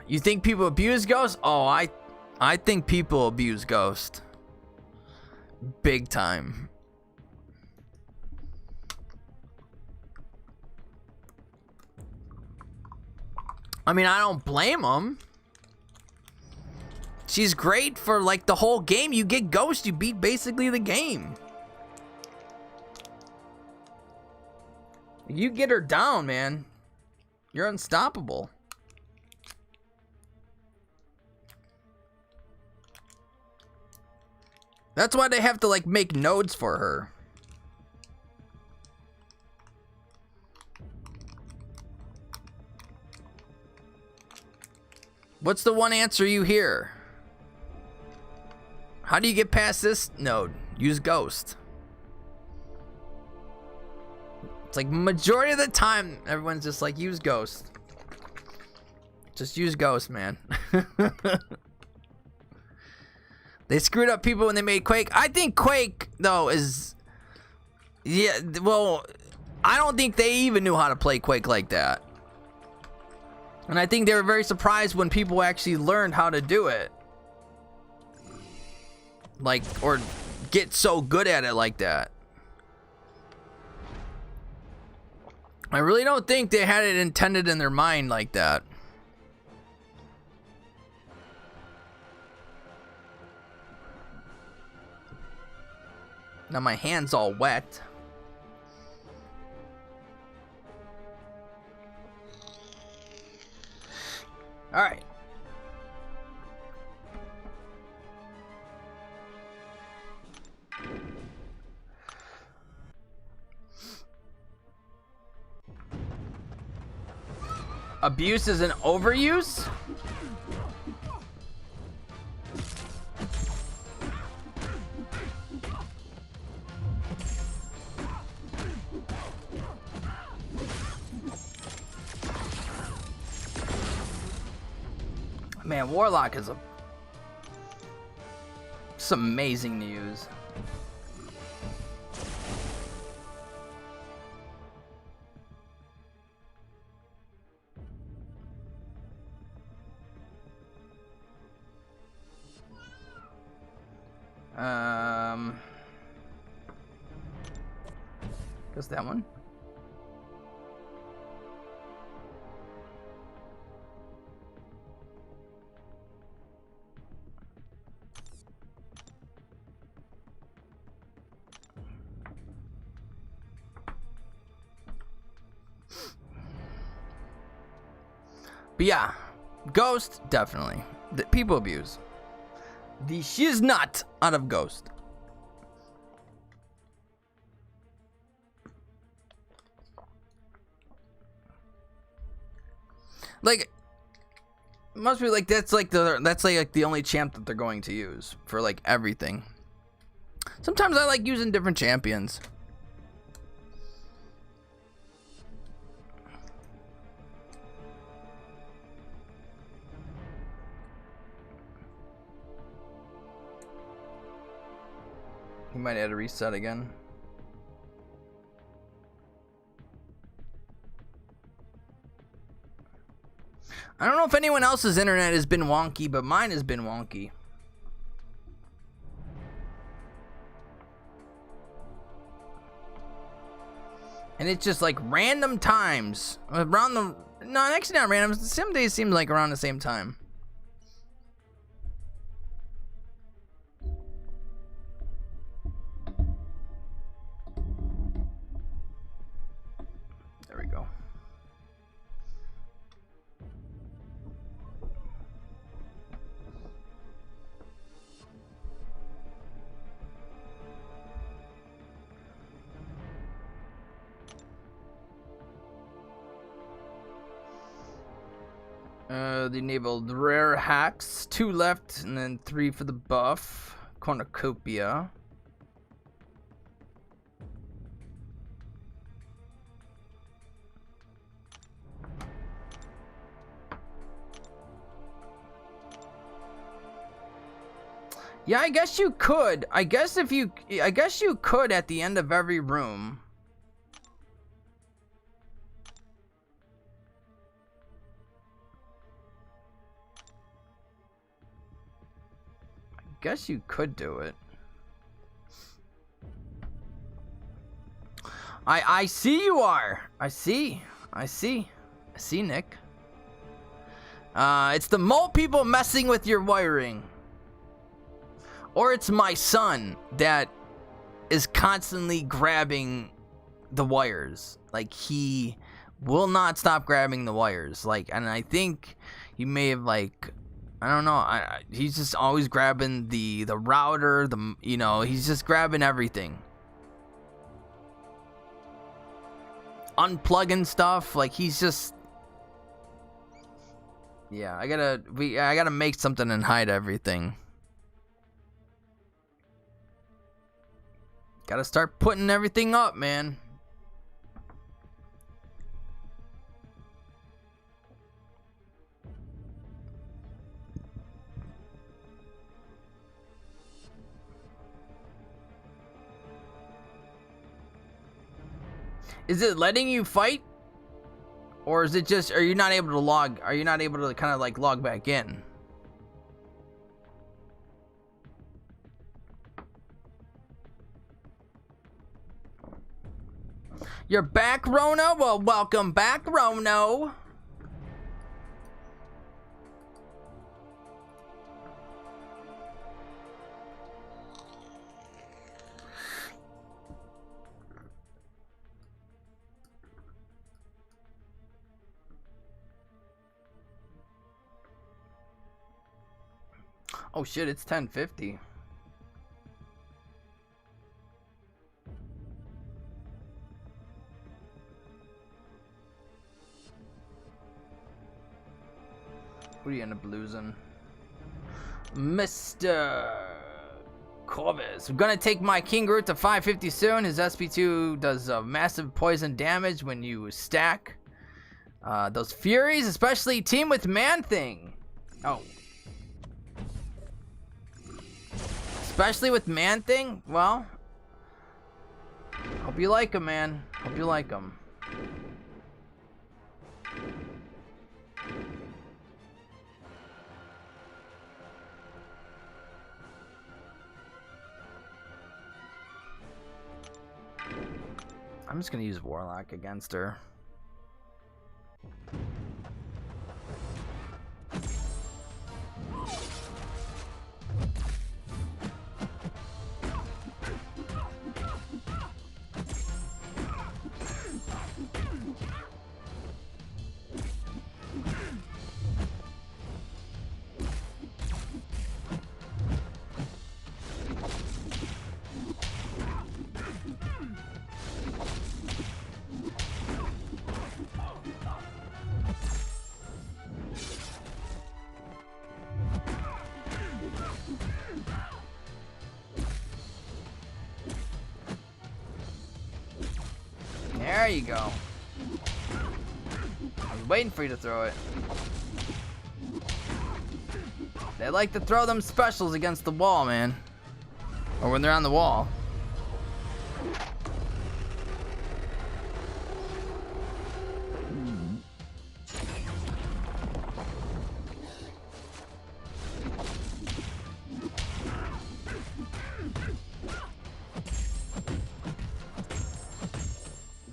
You think people abuse Ghost? Oh, I think people abuse Ghost. Big time. I mean, I don't blame them. She's great for like the whole game. You get Ghost, you beat basically the game. You get her down, man. You're unstoppable. That's why they have to like make nodes for her. What's the one answer you hear? How do you get past this node? Use Ghost. It's like majority of the time, everyone's just like, use Ghost. Just use Ghost, man. They screwed up people when they made Quake. I think Quake, though, is... Yeah, well, I don't think they even knew how to play Quake like that. And I think they were very surprised when people actually learned how to do it. Like, or get so good at it like that. I really don't think they had it intended in their mind like that. Now my hand's all wet. All right. Abuse is an overuse? Man, Warlock is it's amazing to use. Guess that one. But yeah, Ghost, definitely. The people abuse. The she's not out of Ghost. Like, must be like that's like the only champ that they're going to use for like everything. Sometimes I like using different champions. He might add a reset again. I don't know if anyone else's internet has been wonky, but mine has been wonky. And it's just like random times around the actually not random. Some days seem like around the same time. There we go. The enabled rare hacks. 2 left, and then 3 for the buff. Cornucopia. Yeah, I guess you could. I guess you could at the end of every room. I guess you could do it. I see you are. I see, Nick. It's the mole people messing with your wiring. Or it's my son that is constantly grabbing the wires. Like, he will not stop grabbing the wires. Like, and I think he may have, like, I don't know. He's just always grabbing the router. He's just grabbing everything. Unplugging stuff. Like, he's just. Yeah, I gotta make something and hide everything. Gotta start putting everything up, man. Is it letting you fight? Or is it just, are you not able to kind of like log back in? You're back, Rono? Well, welcome back, Rono. Oh shit, it's 10:50. Who do you end up losing? Mr. Corvus. I'm gonna take my King Groot to 550 soon. His SP2 does massive poison damage when you stack those Furies, especially team with Man-Thing. Oh. Especially with Man-Thing? Well, hope you like him, man. Hope you like him. I'm just gonna use Warlock against her. There you go. I was waiting for you to throw it. They like to throw them specials against the wall, man. Or when they're on the wall.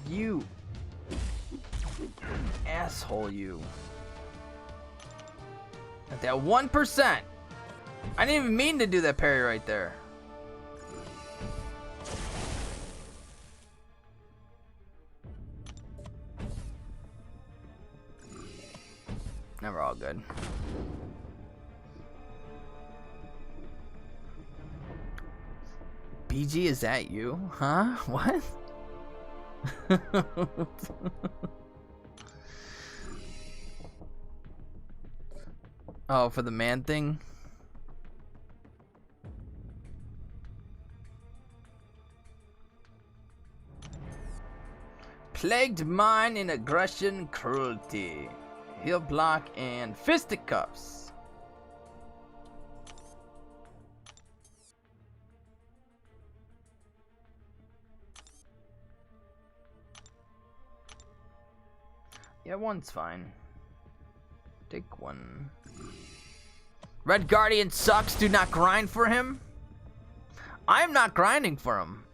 You asshole, you. At that 1%. I didn't even mean to do that parry right there. Never all good. BG, is that you? Huh? What? Oh, for the man thing? Plagued mind in aggression, cruelty. Heel block and fisticuffs. Yeah, one's fine. Take one. Red Guardian sucks. Do not grind for him. I am not grinding for him.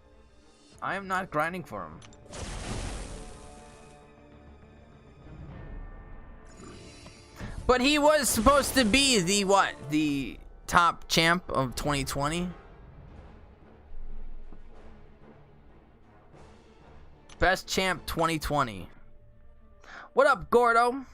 I am not grinding for him. But he was supposed to be the what? The top champ of 2020. Best champ 2020. What up, Gordo?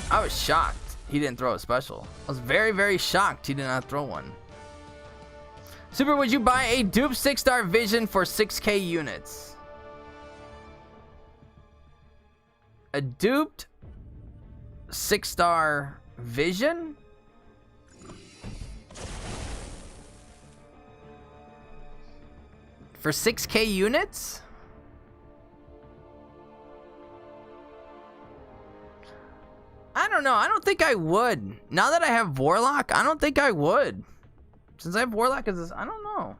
I was shocked he didn't throw a special. I was very, very shocked he did not throw one. Super, would you buy a dupe 6-star vision for 6K units? A duped 6-star vision? For 6K units? I don't know. I don't think I would. Now that I have Warlock, I don't think I would. Since I have Warlock as this, I don't know.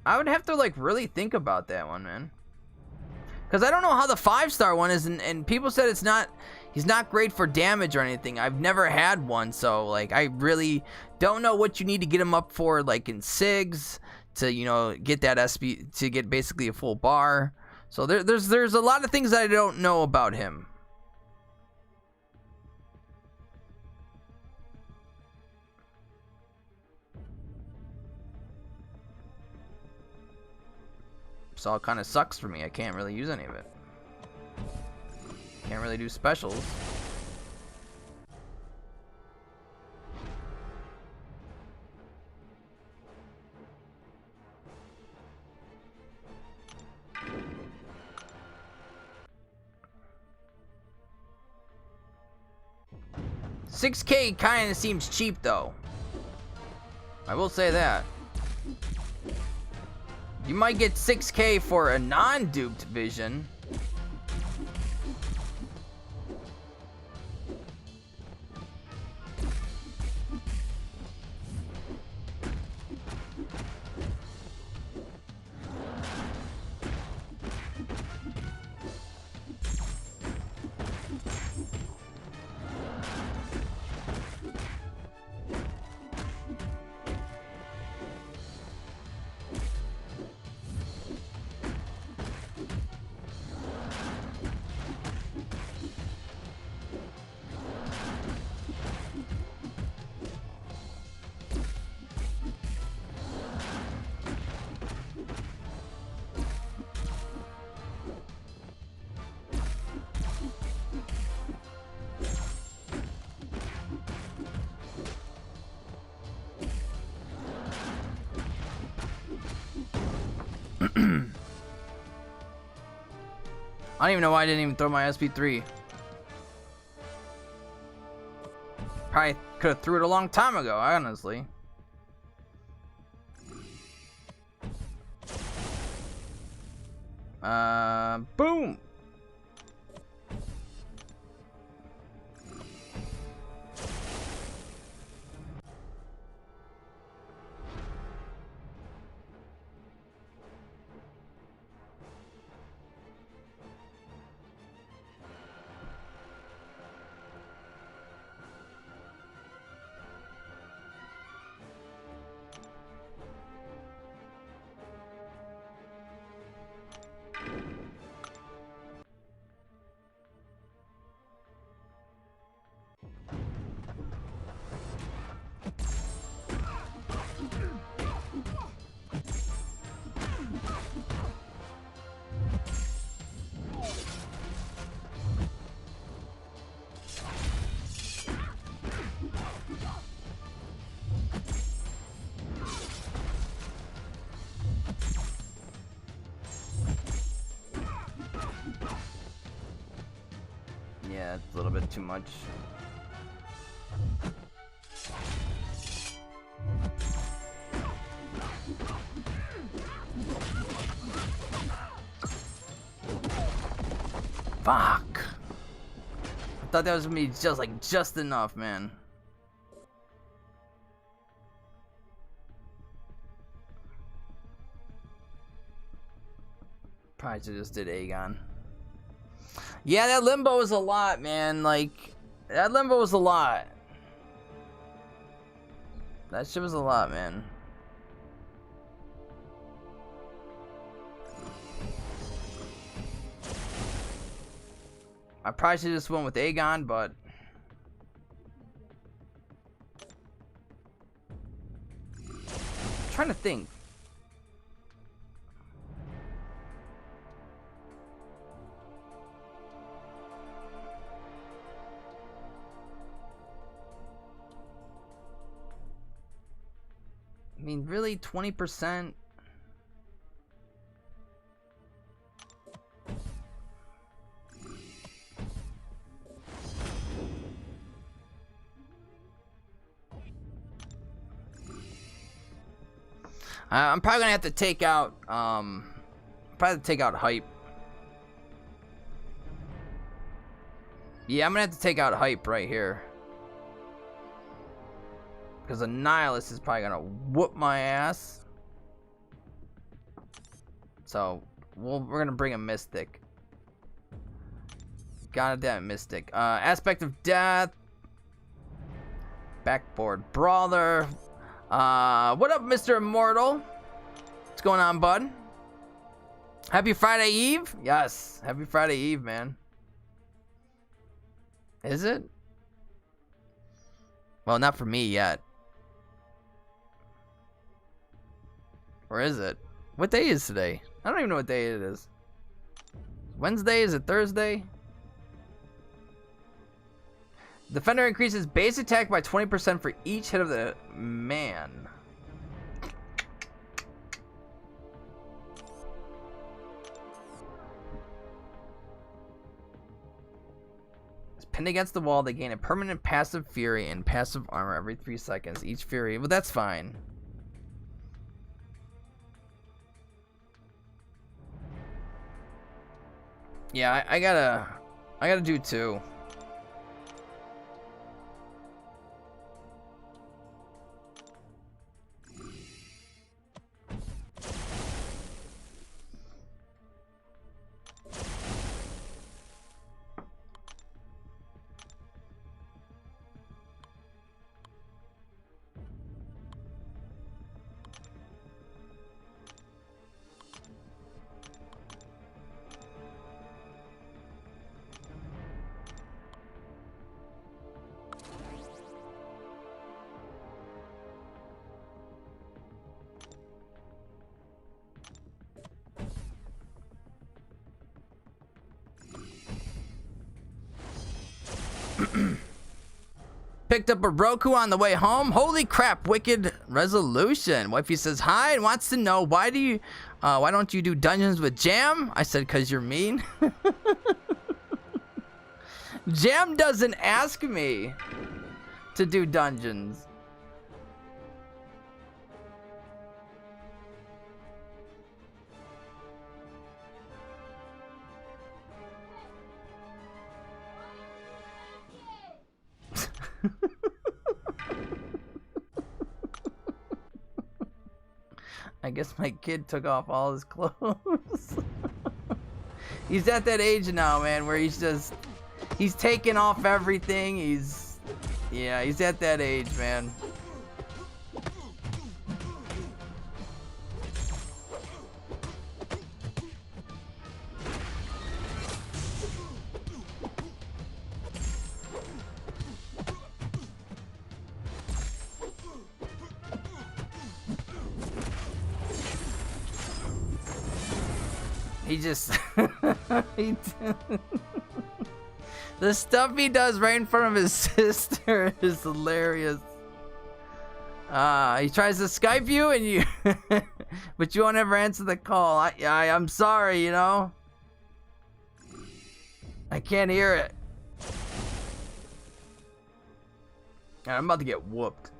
I would have to like really think about that one, man. Because I don't know how the 5-star one is, and people said it's not, he's not great for damage or anything. I've never had one, so like I really don't know what you need to get him up for, like in SIGs, to, you know, get that SP, to get basically a full bar. So there's a lot of things that I don't know about him. So it kind of sucks for me. I can't really use any of it. Can't really do specials. $6K kind of seems cheap, though. I will say that. You might get $6K for a non-duped vision. I don't even know why I didn't even throw my SP3. Probably could have threw it a long time ago, honestly. Boom! That's a little bit too much. Fuck. I thought that was gonna be just enough, man. Probably should just did Aegon. Yeah, that limbo was a lot, man. Like, that limbo was a lot. That shit was a lot, man. I probably should just went with Aegon, but I'm trying to think. I mean, really, 20%? I'm probably gonna have to take out, hype. Yeah, I'm gonna have to take out hype right here. Because a nihilist is probably gonna whoop my ass. So, we're gonna bring a mystic. Goddamn mystic. Aspect of death. Backboard brawler. What up, Mr. Immortal? What's going on, bud? Happy Friday Eve? Yes, happy Friday Eve, man. Is it? Well, not for me yet. Or is it? What day is today? I don't even know what day it is. Wednesday? Is it Thursday? Defender increases base attack by 20% for each hit of the man. It's pinned against the wall. They gain a permanent passive fury and passive armor every 3 seconds. Each fury, well, that's fine. Yeah, I gotta do 2. Picked up a Roku on the way home. Holy crap, wicked resolution. Wifey says hi and wants to know why don't you do dungeons with Jam? I said, cause you're mean. Jam doesn't ask me to do dungeons. I guess my kid took off all his clothes. He's at that age now, man, where he's taking off everything. He's at that age, man. He just the stuff he does right in front of his sister is hilarious. He tries to Skype you and you but you won't ever answer the call. I'm sorry, you know. I can't hear it. I'm about to get whooped.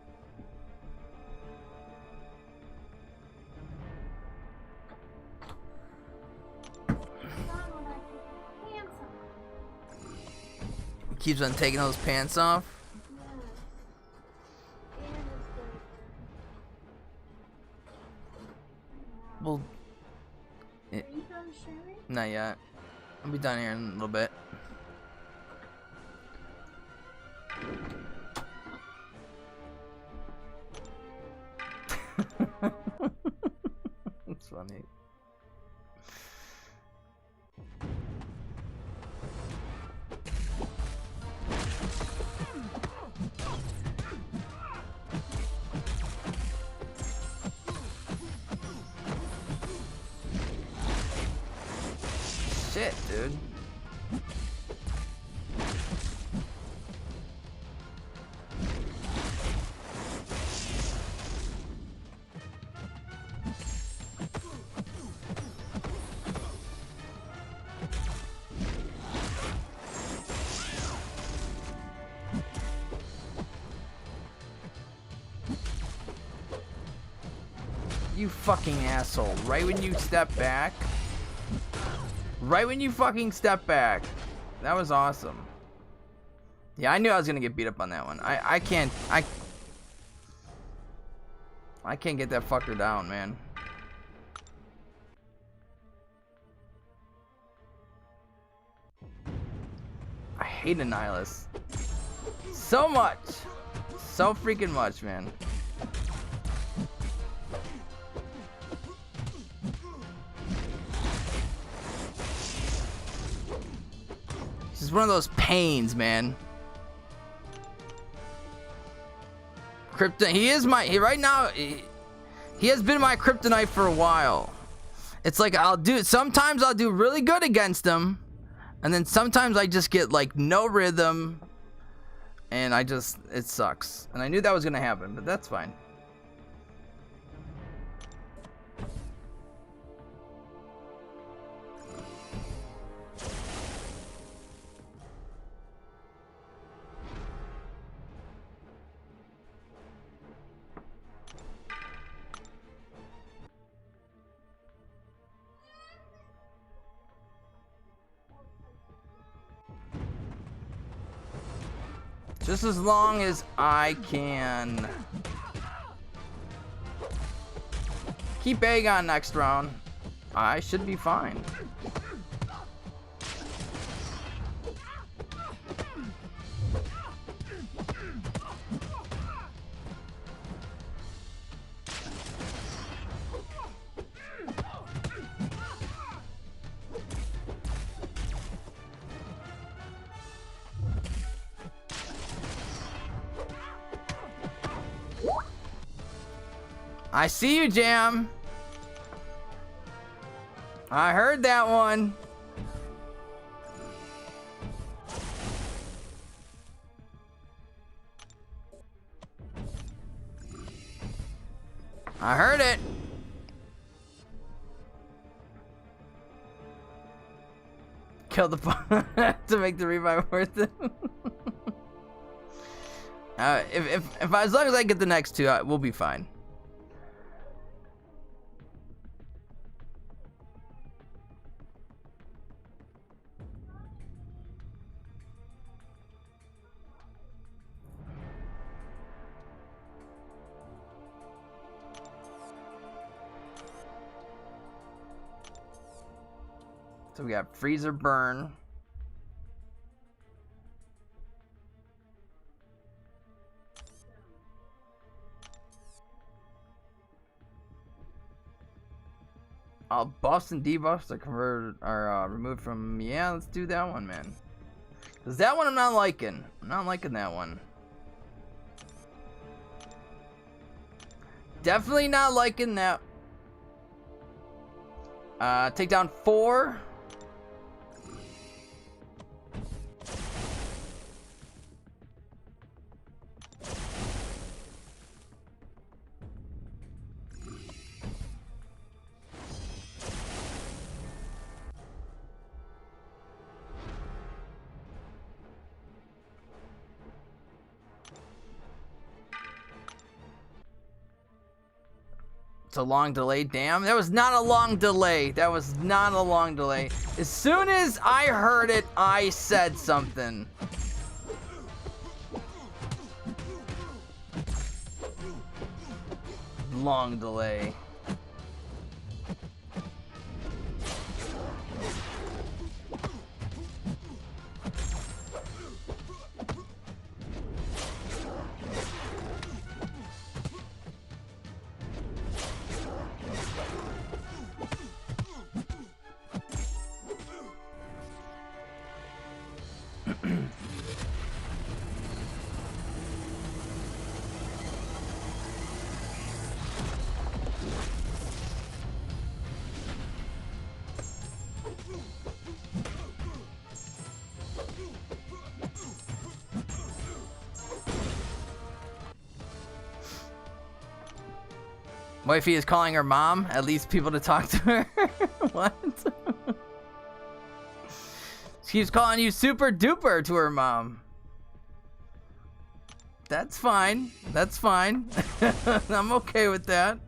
Keeps on taking those pants off. Well, Are you done sharing? not yet. I'll be done here in a little bit. That's funny. Shit, dude. You fucking asshole. Right when you step back. Right when you fucking step back. That was awesome. Yeah, I knew I was gonna get beat up on that one. I can't get that fucker down, man. I hate Annihilus. So much. So freaking much, man. This is one of those pains, man. He is my, right now, he has been my kryptonite for a while. It's like sometimes I'll do really good against him, and then sometimes I just get like no rhythm, and it sucks. And I knew that was gonna happen, but that's fine. Just as long as I can keep Aegon next round, I should be fine. I see you, Jam. I heard that one. I heard it. Kill the to make the revive worth it. If as long as I get the next two, we'll be fine. So we got Freezer Burn. All buffs and debuffs are converted are removed from. Yeah, let's do that one, man. Cause that one I'm not liking. I'm not liking that one. Definitely not liking that. Take down 4. it's a long delay. Damn, that was not a long delay. That was not a long delay. As soon as I heard it, I said something. Long delay. Wifey is calling her mom. At least people to talk to her. What? She's calling you super duper to her mom. That's fine. That's fine. I'm okay with that.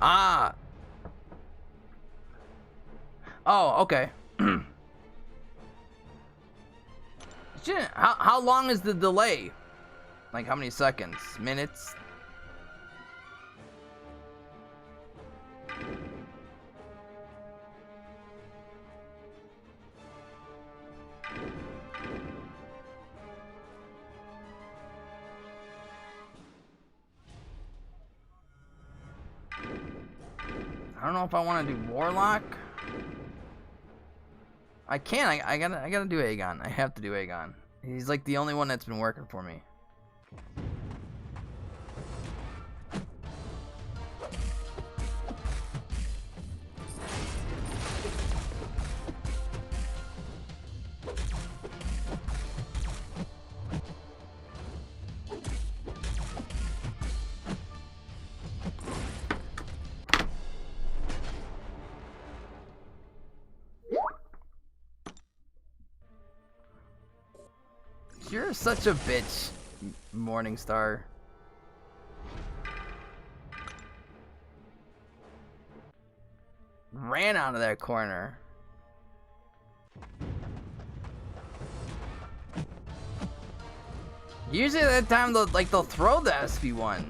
Ah. Oh, okay. How long is the delay? Like how many seconds? Minutes? I don't know if I want to do Warlock. I can. I gotta do Aegon. I have to do Aegon. He's like the only one that's been working for me. You're such a bitch, Morningstar. Ran out of that corner. Usually at that time they'll throw the SP1.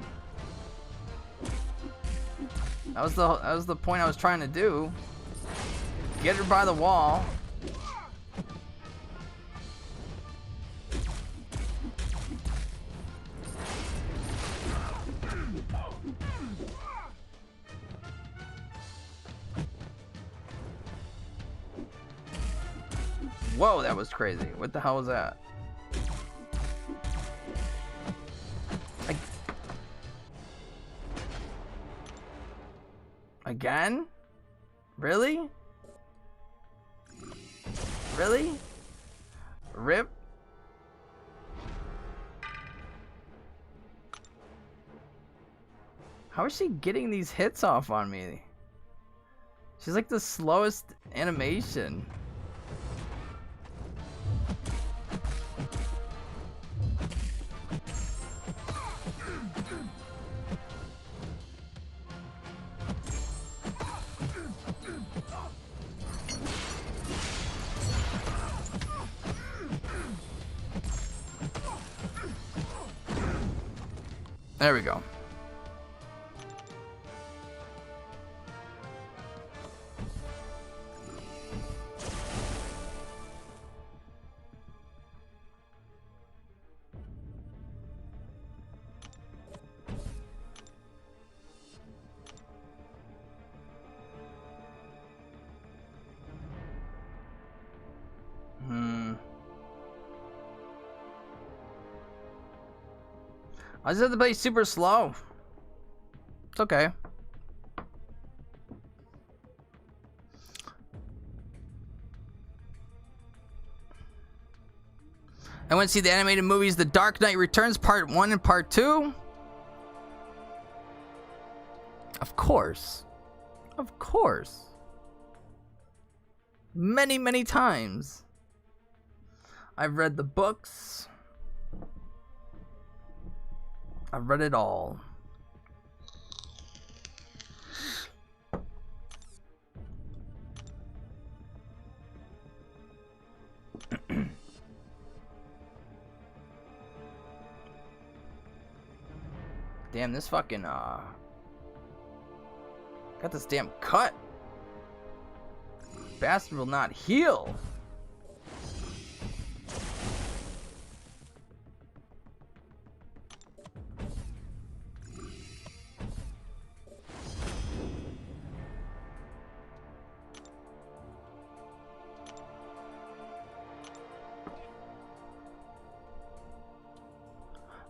That was the point I was trying to do. Get her by the wall. Whoa, that was crazy. What the hell was that? Again? Really? Really? Rip? How is she getting these hits off on me? She's like the slowest animation. There we go. I just have to play super slow. It's okay. I went to see the animated movies The Dark Knight Returns Part 1 and Part 2. Of course. Of course. Many, many times. I've read the books. I've read it all. Damn, this fucking got this damn cut. Bastard will not heal.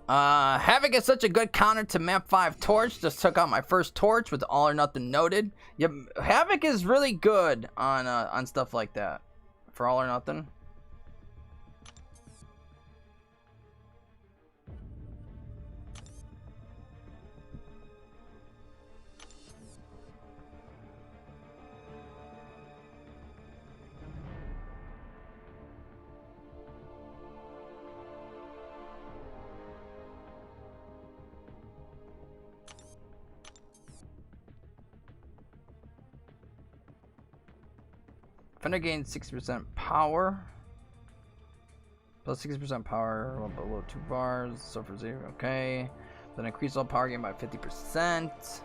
Havoc is such a good counter to map 5 torch. Just took out my first torch with all or nothing noted. Yep, Havoc is really good on stuff like that. For all or nothing. Fender gains 60% power. Plus 60% power below 2 bars. So for 0, okay. Then increase all power gain by 50%.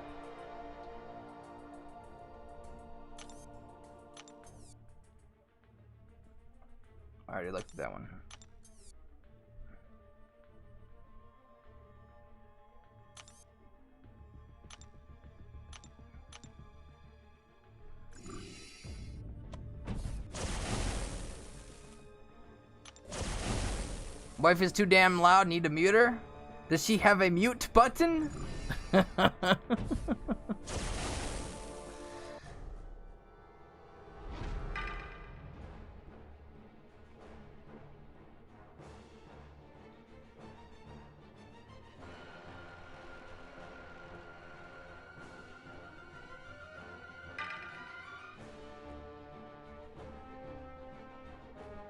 I already looked at that one. Wife is too damn loud, need to mute her? Does she have a mute button?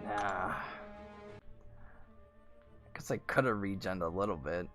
Nah. Guess I could have regened a little bit.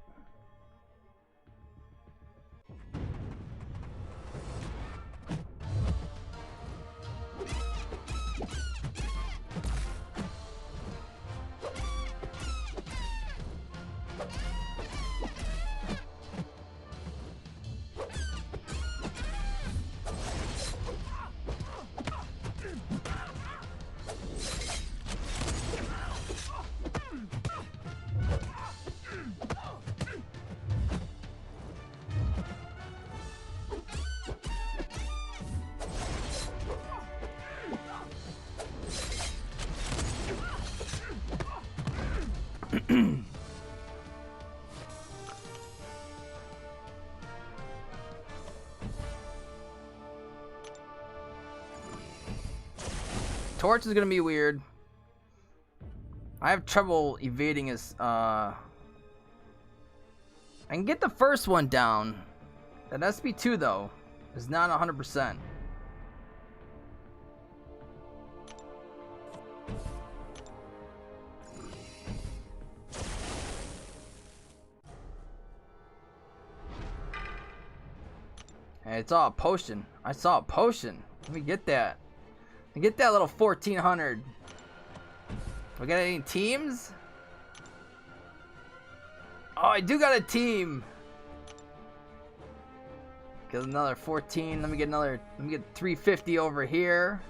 Torch is gonna be weird. I have trouble evading his I can get the first one down. That SP2 though is not 100%. Hey, it's all a potion. I saw a potion. Let me get that. Get that little 1400. We got any teams? Oh, I do got a team. Get another 14. Let me get 350 over here.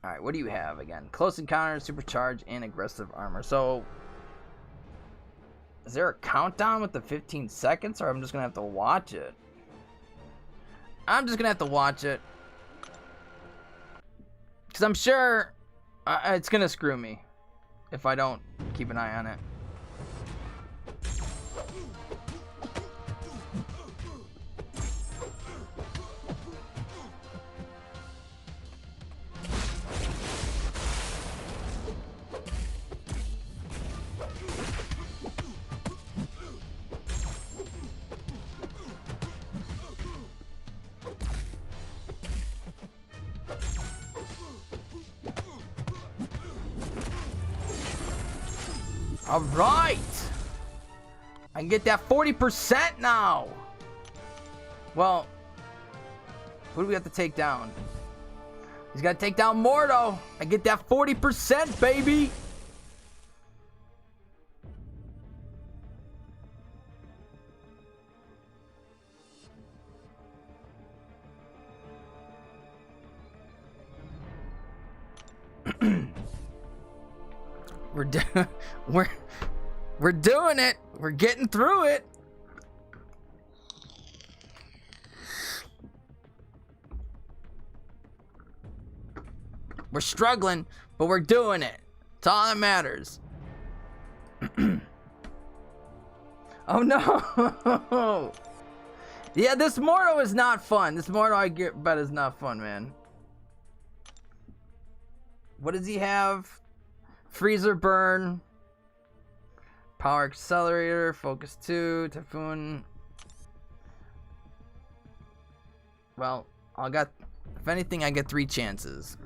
Alright, what do you have again? Close encounters, supercharge, and aggressive armor. So is there a countdown with the 15 seconds, or I'm just gonna have to watch it? I'm just gonna have to watch it. Because I'm sure it's gonna screw me if I don't keep an eye on it. All right. I can get that 40% now. Well, who do we have to take down? He's got to take down Mordo. I get that 40%, baby. We're doing it. We're getting through it. We're struggling, but we're doing it. It's all that matters. Oh no. Yeah, this Mordo is not fun. This Mordo I bet is not fun, man. What does he have? Freezer burn. Power accelerator. Focus 2. Typhoon. Well, if anything, I get 3 chances.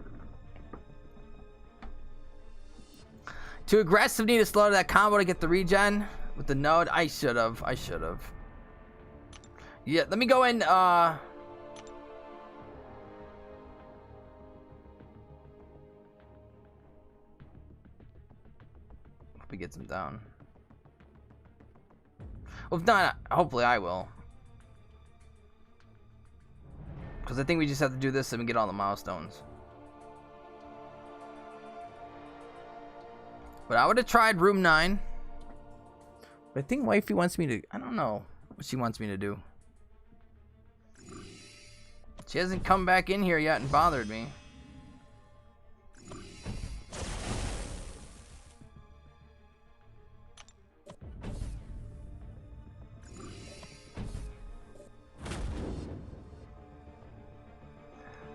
Too aggressive, need to slow that combo to get the regen with the node. I should have. Yeah, let me go in. Hope he gets him down. Well, if not, hopefully I will. Because I think we just have to do this and we get all the milestones. But I would have tried room 9. But I think wifey wants me to... I don't know what she wants me to do. She hasn't come back in here yet and bothered me.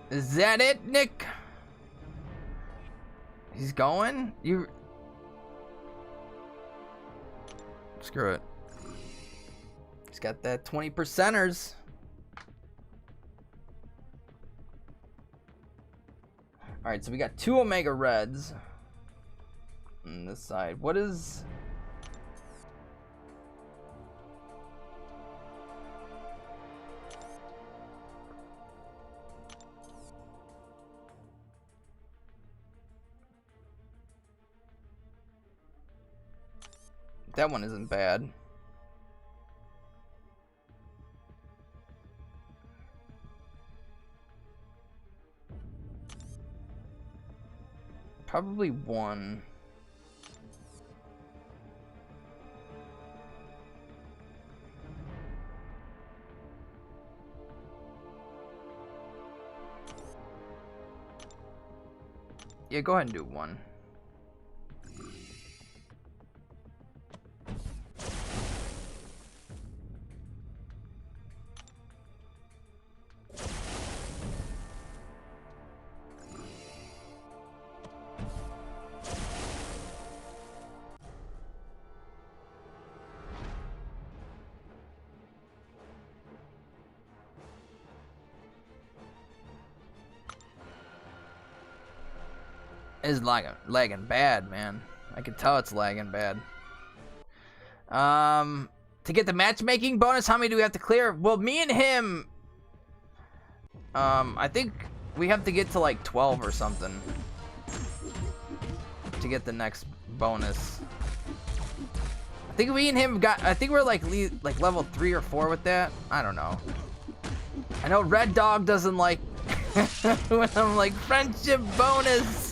Is that it, Nick? He's going? Screw it. He's got that 20%ers. Alright, so we got 2 Omega Reds on this side. What is... That one isn't bad. Probably 1. Yeah, go ahead and do 1. It's lagging bad, man. I can tell it's lagging bad. To get the matchmaking bonus, how many do we have to clear? Well, me and him, I think we have to get to like 12 or something to get the next bonus. I think we and him I think we're like level 3 or 4 with that. I don't know. I know Red Dog doesn't like when I'm like friendship bonus.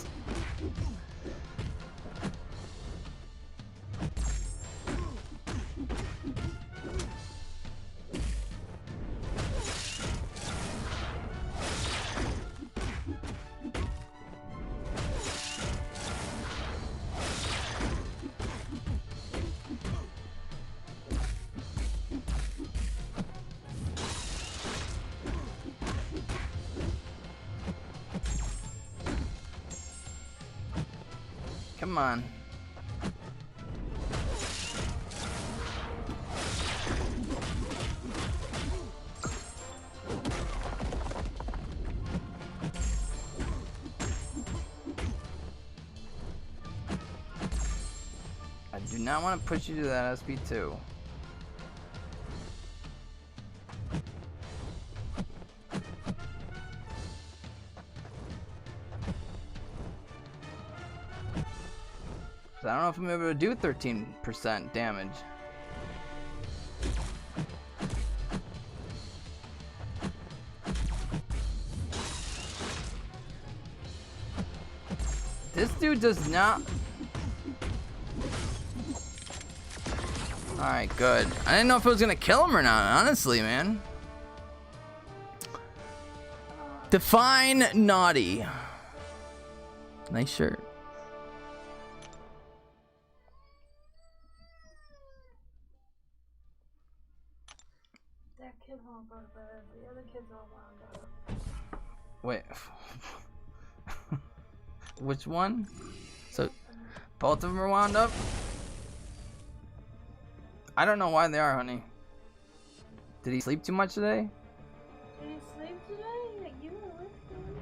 Come on. Do not want to push you to that SP2. I don't know if I'm able to do 13% damage. This dude does not. Alright, good. I didn't know if it was gonna kill him or not, honestly, man. Define naughty. Nice shirt. That kid won't go to bed. The other kids all wound up. Wait. Which one? So, both of them are wound up? I don't know why they are, honey. Did he sleep too much today? Did he sleep today? You were with him.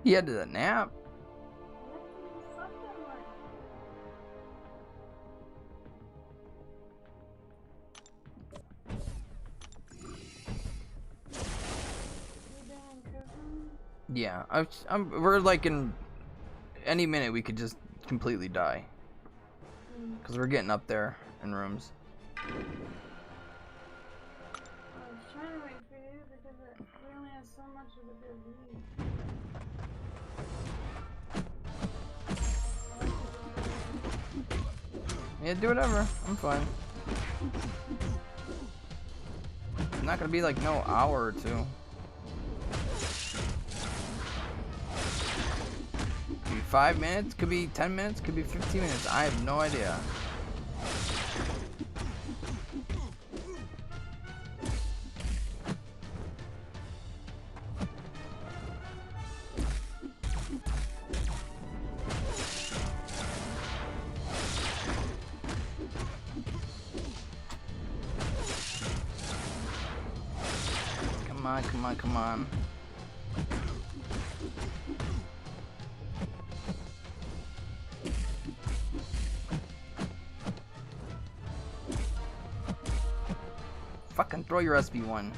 He had a nap. What did you fuck him like? You doing cooking? Yeah, we're like in any minute we could just completely die. Because we're getting up there in rooms. I was trying to wait for you because we only have so much of a good lead. Yeah, do whatever. I'm fine. It's not gonna be like no hour or two. Could be 5 minutes, could be 10 minutes, could be 15 minutes. I have no idea. Come on, come on, come on. Fucking throw your SB1.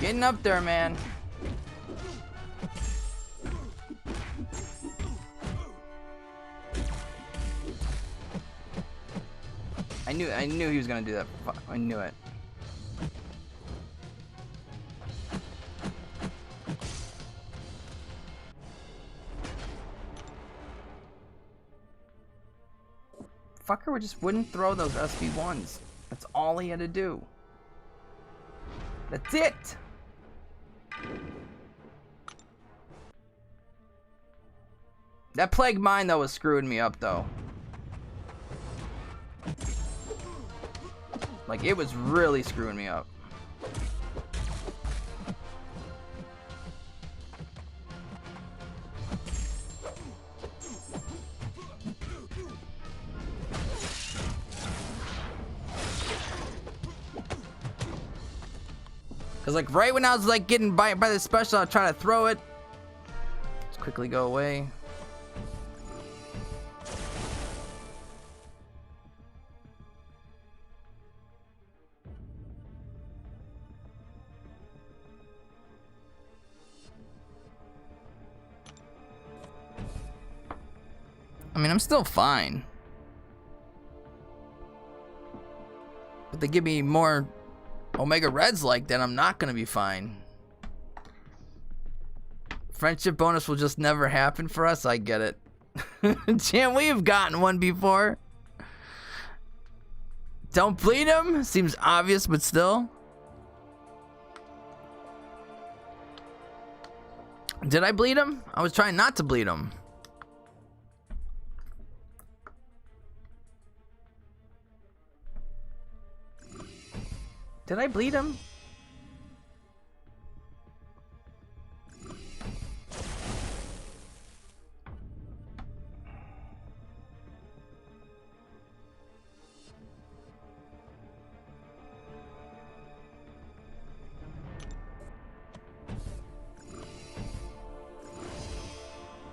Getting up there, man. I knew he was gonna do that. I knew it. Fucker just wouldn't throw those SB1s. That's all he had to do. That's it. That plague mine though was screwing me up though. Like it was really screwing me up. Cause like right when I was like getting by the special, I was trying to throw it. Let's quickly go away. I mean, I'm still fine. But they give me more Omega Reds like that, I'm not gonna be fine. Friendship bonus will just never happen for us, I get it. Jam, we've gotten one before. Don't bleed him? Seems obvious, but still. Did I bleed him? I was trying not to bleed him. Did I bleed him?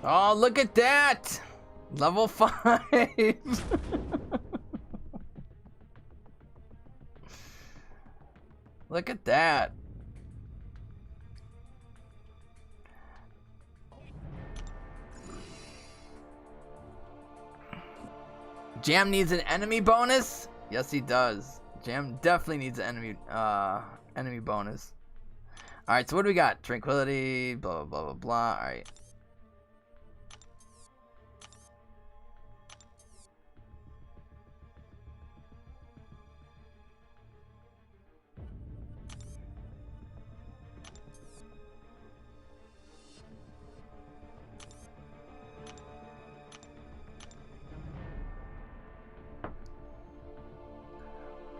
Oh, look at that! Level 5! Look at that. Jam needs an enemy bonus? Yes, he does. Jam definitely needs an enemy bonus. Alright, so what do we got? Tranquility, blah, blah, blah, blah, blah. Alright.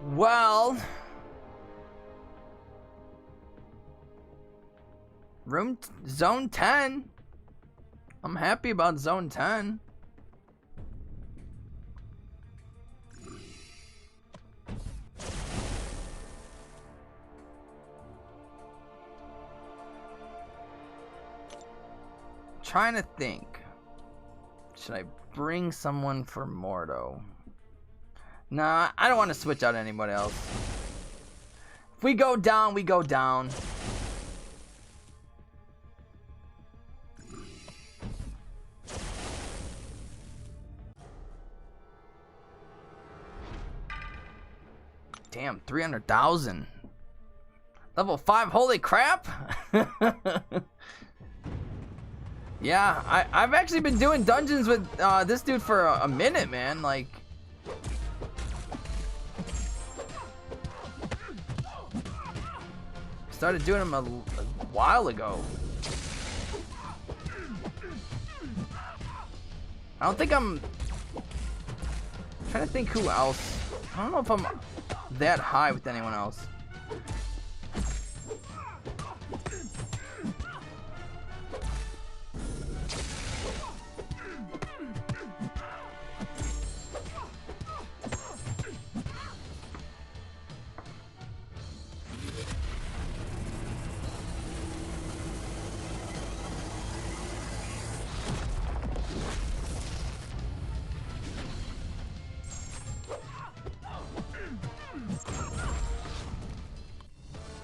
Well, zone 10. I'm happy about zone 10. Trying to think. Should I bring someone for Mordo? Nah, I don't want to switch out anybody else. If we go down, we go down. Damn, 300,000. Level 5, holy crap! Yeah, I've actually been doing dungeons with this dude for a minute, man. Like... started doing them a while ago. I don't think I'm trying to think who else. I don't know if I'm that high with anyone else.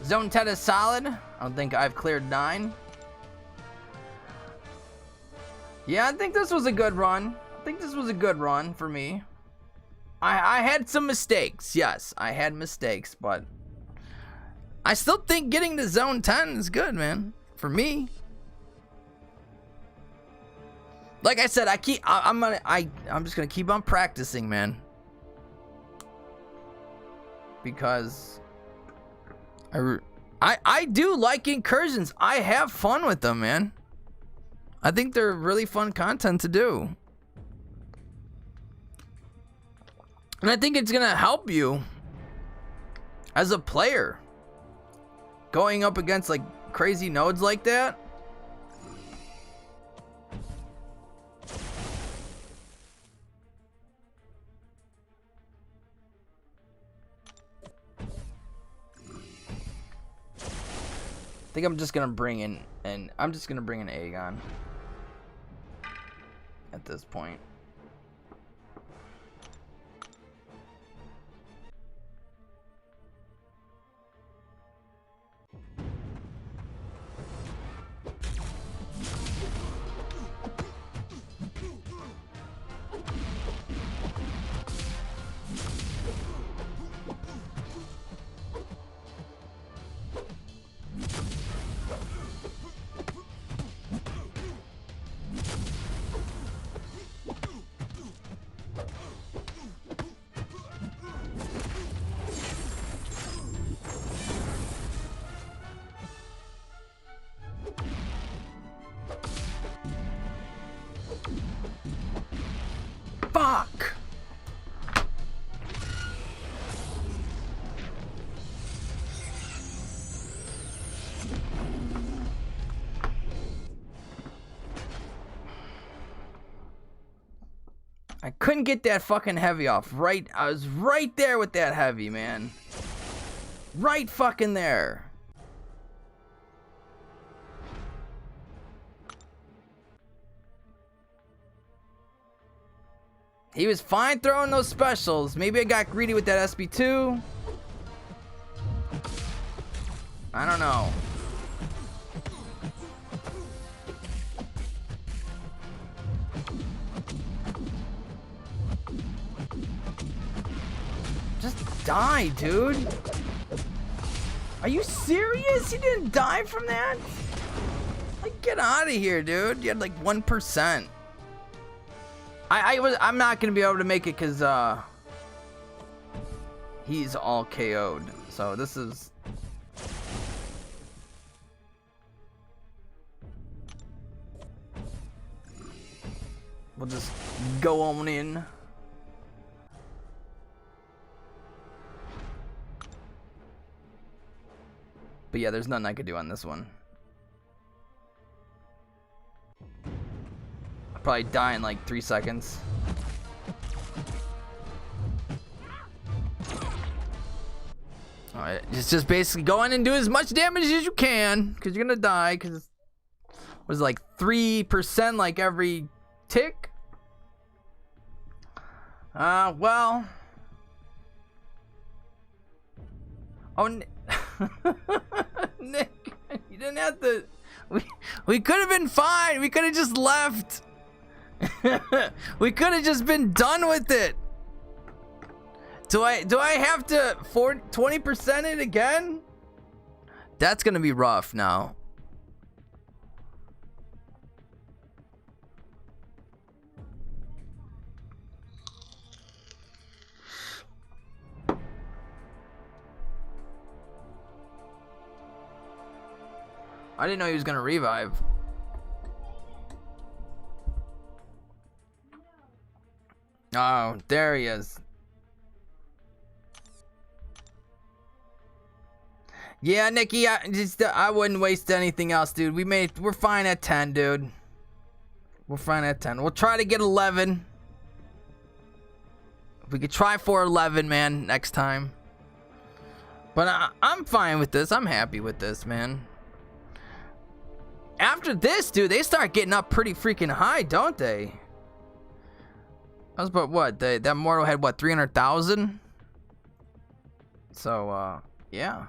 Zone 10 is solid. I don't think I've cleared 9. Yeah, I think this was a good run. I think this was a good run for me. I had some mistakes. Yes, I had mistakes, but I still think getting to zone 10 is good, man. For me. Like I said, I'm just gonna keep on practicing, man. Because I do like incursions. I have fun with them, man. I think they're really fun content to do. And I think it's gonna help you as a player. Going up against like crazy nodes like that. I think I'm just gonna bring in an Aegon at this point. Fuck! I couldn't get that fucking heavy off. I was right there with that heavy, man. Right fucking there. He was fine throwing those specials. Maybe I got greedy with that SB2. I don't know. Just die, dude. Are you serious? You didn't die from that? Like, get out of here, dude. You had like 1%. I'm not gonna be able to make it because he's all KO'd. So this is. We'll just go on in. But yeah, there's nothing I could do on this one. I'll probably die in like 3 seconds. Alright, it's just basically go in and do as much damage as you can, because you're gonna die, because it was like 3% like every tick. Well. Oh, Nick, you didn't have to. We could have been fine. We could have just left. We could have just been done with it. Do I have to 20% it again? That's gonna be rough now. I didn't know he was gonna revive. Oh, there he is. Yeah, Nikki, I wouldn't waste anything else, dude. We're fine at 10, dude. We're fine at 10. We'll try to get 11. We could try for 11, man, next time. But I'm fine with this. I'm happy with this, man. After this, dude, they start getting up pretty freaking high, don't they? That was about what? That mortal had what, 300,000? So, yeah.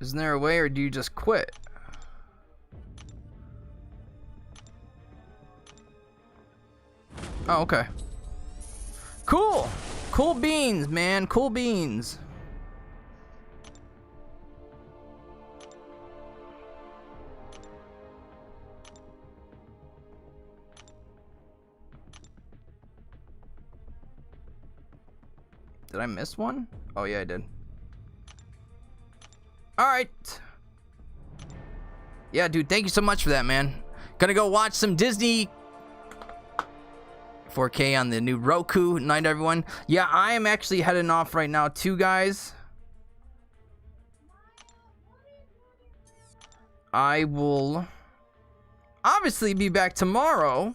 Isn't there a way, or do you just quit? Oh, okay. Cool. Cool beans, man. Cool beans. Did I miss one? Oh, yeah, I did. Alright. Yeah, dude, thank you so much for that, man. Gonna go watch some Disney 4K on the new Roku. Night, everyone. Yeah, I am actually heading off right now, too, guys. I will obviously be back tomorrow.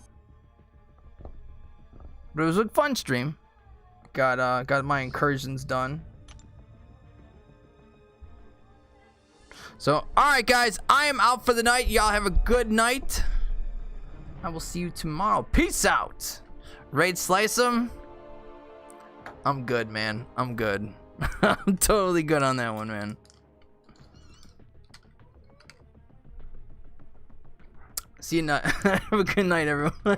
But it was a fun stream. Got my incursions done. So, alright guys, I am out for the night. Y'all have a good night. I will see you tomorrow. Peace out. Raid slice 'em. I'm good, man. I'm good. I'm totally good on that one, man. See you night. Have a good night, everyone.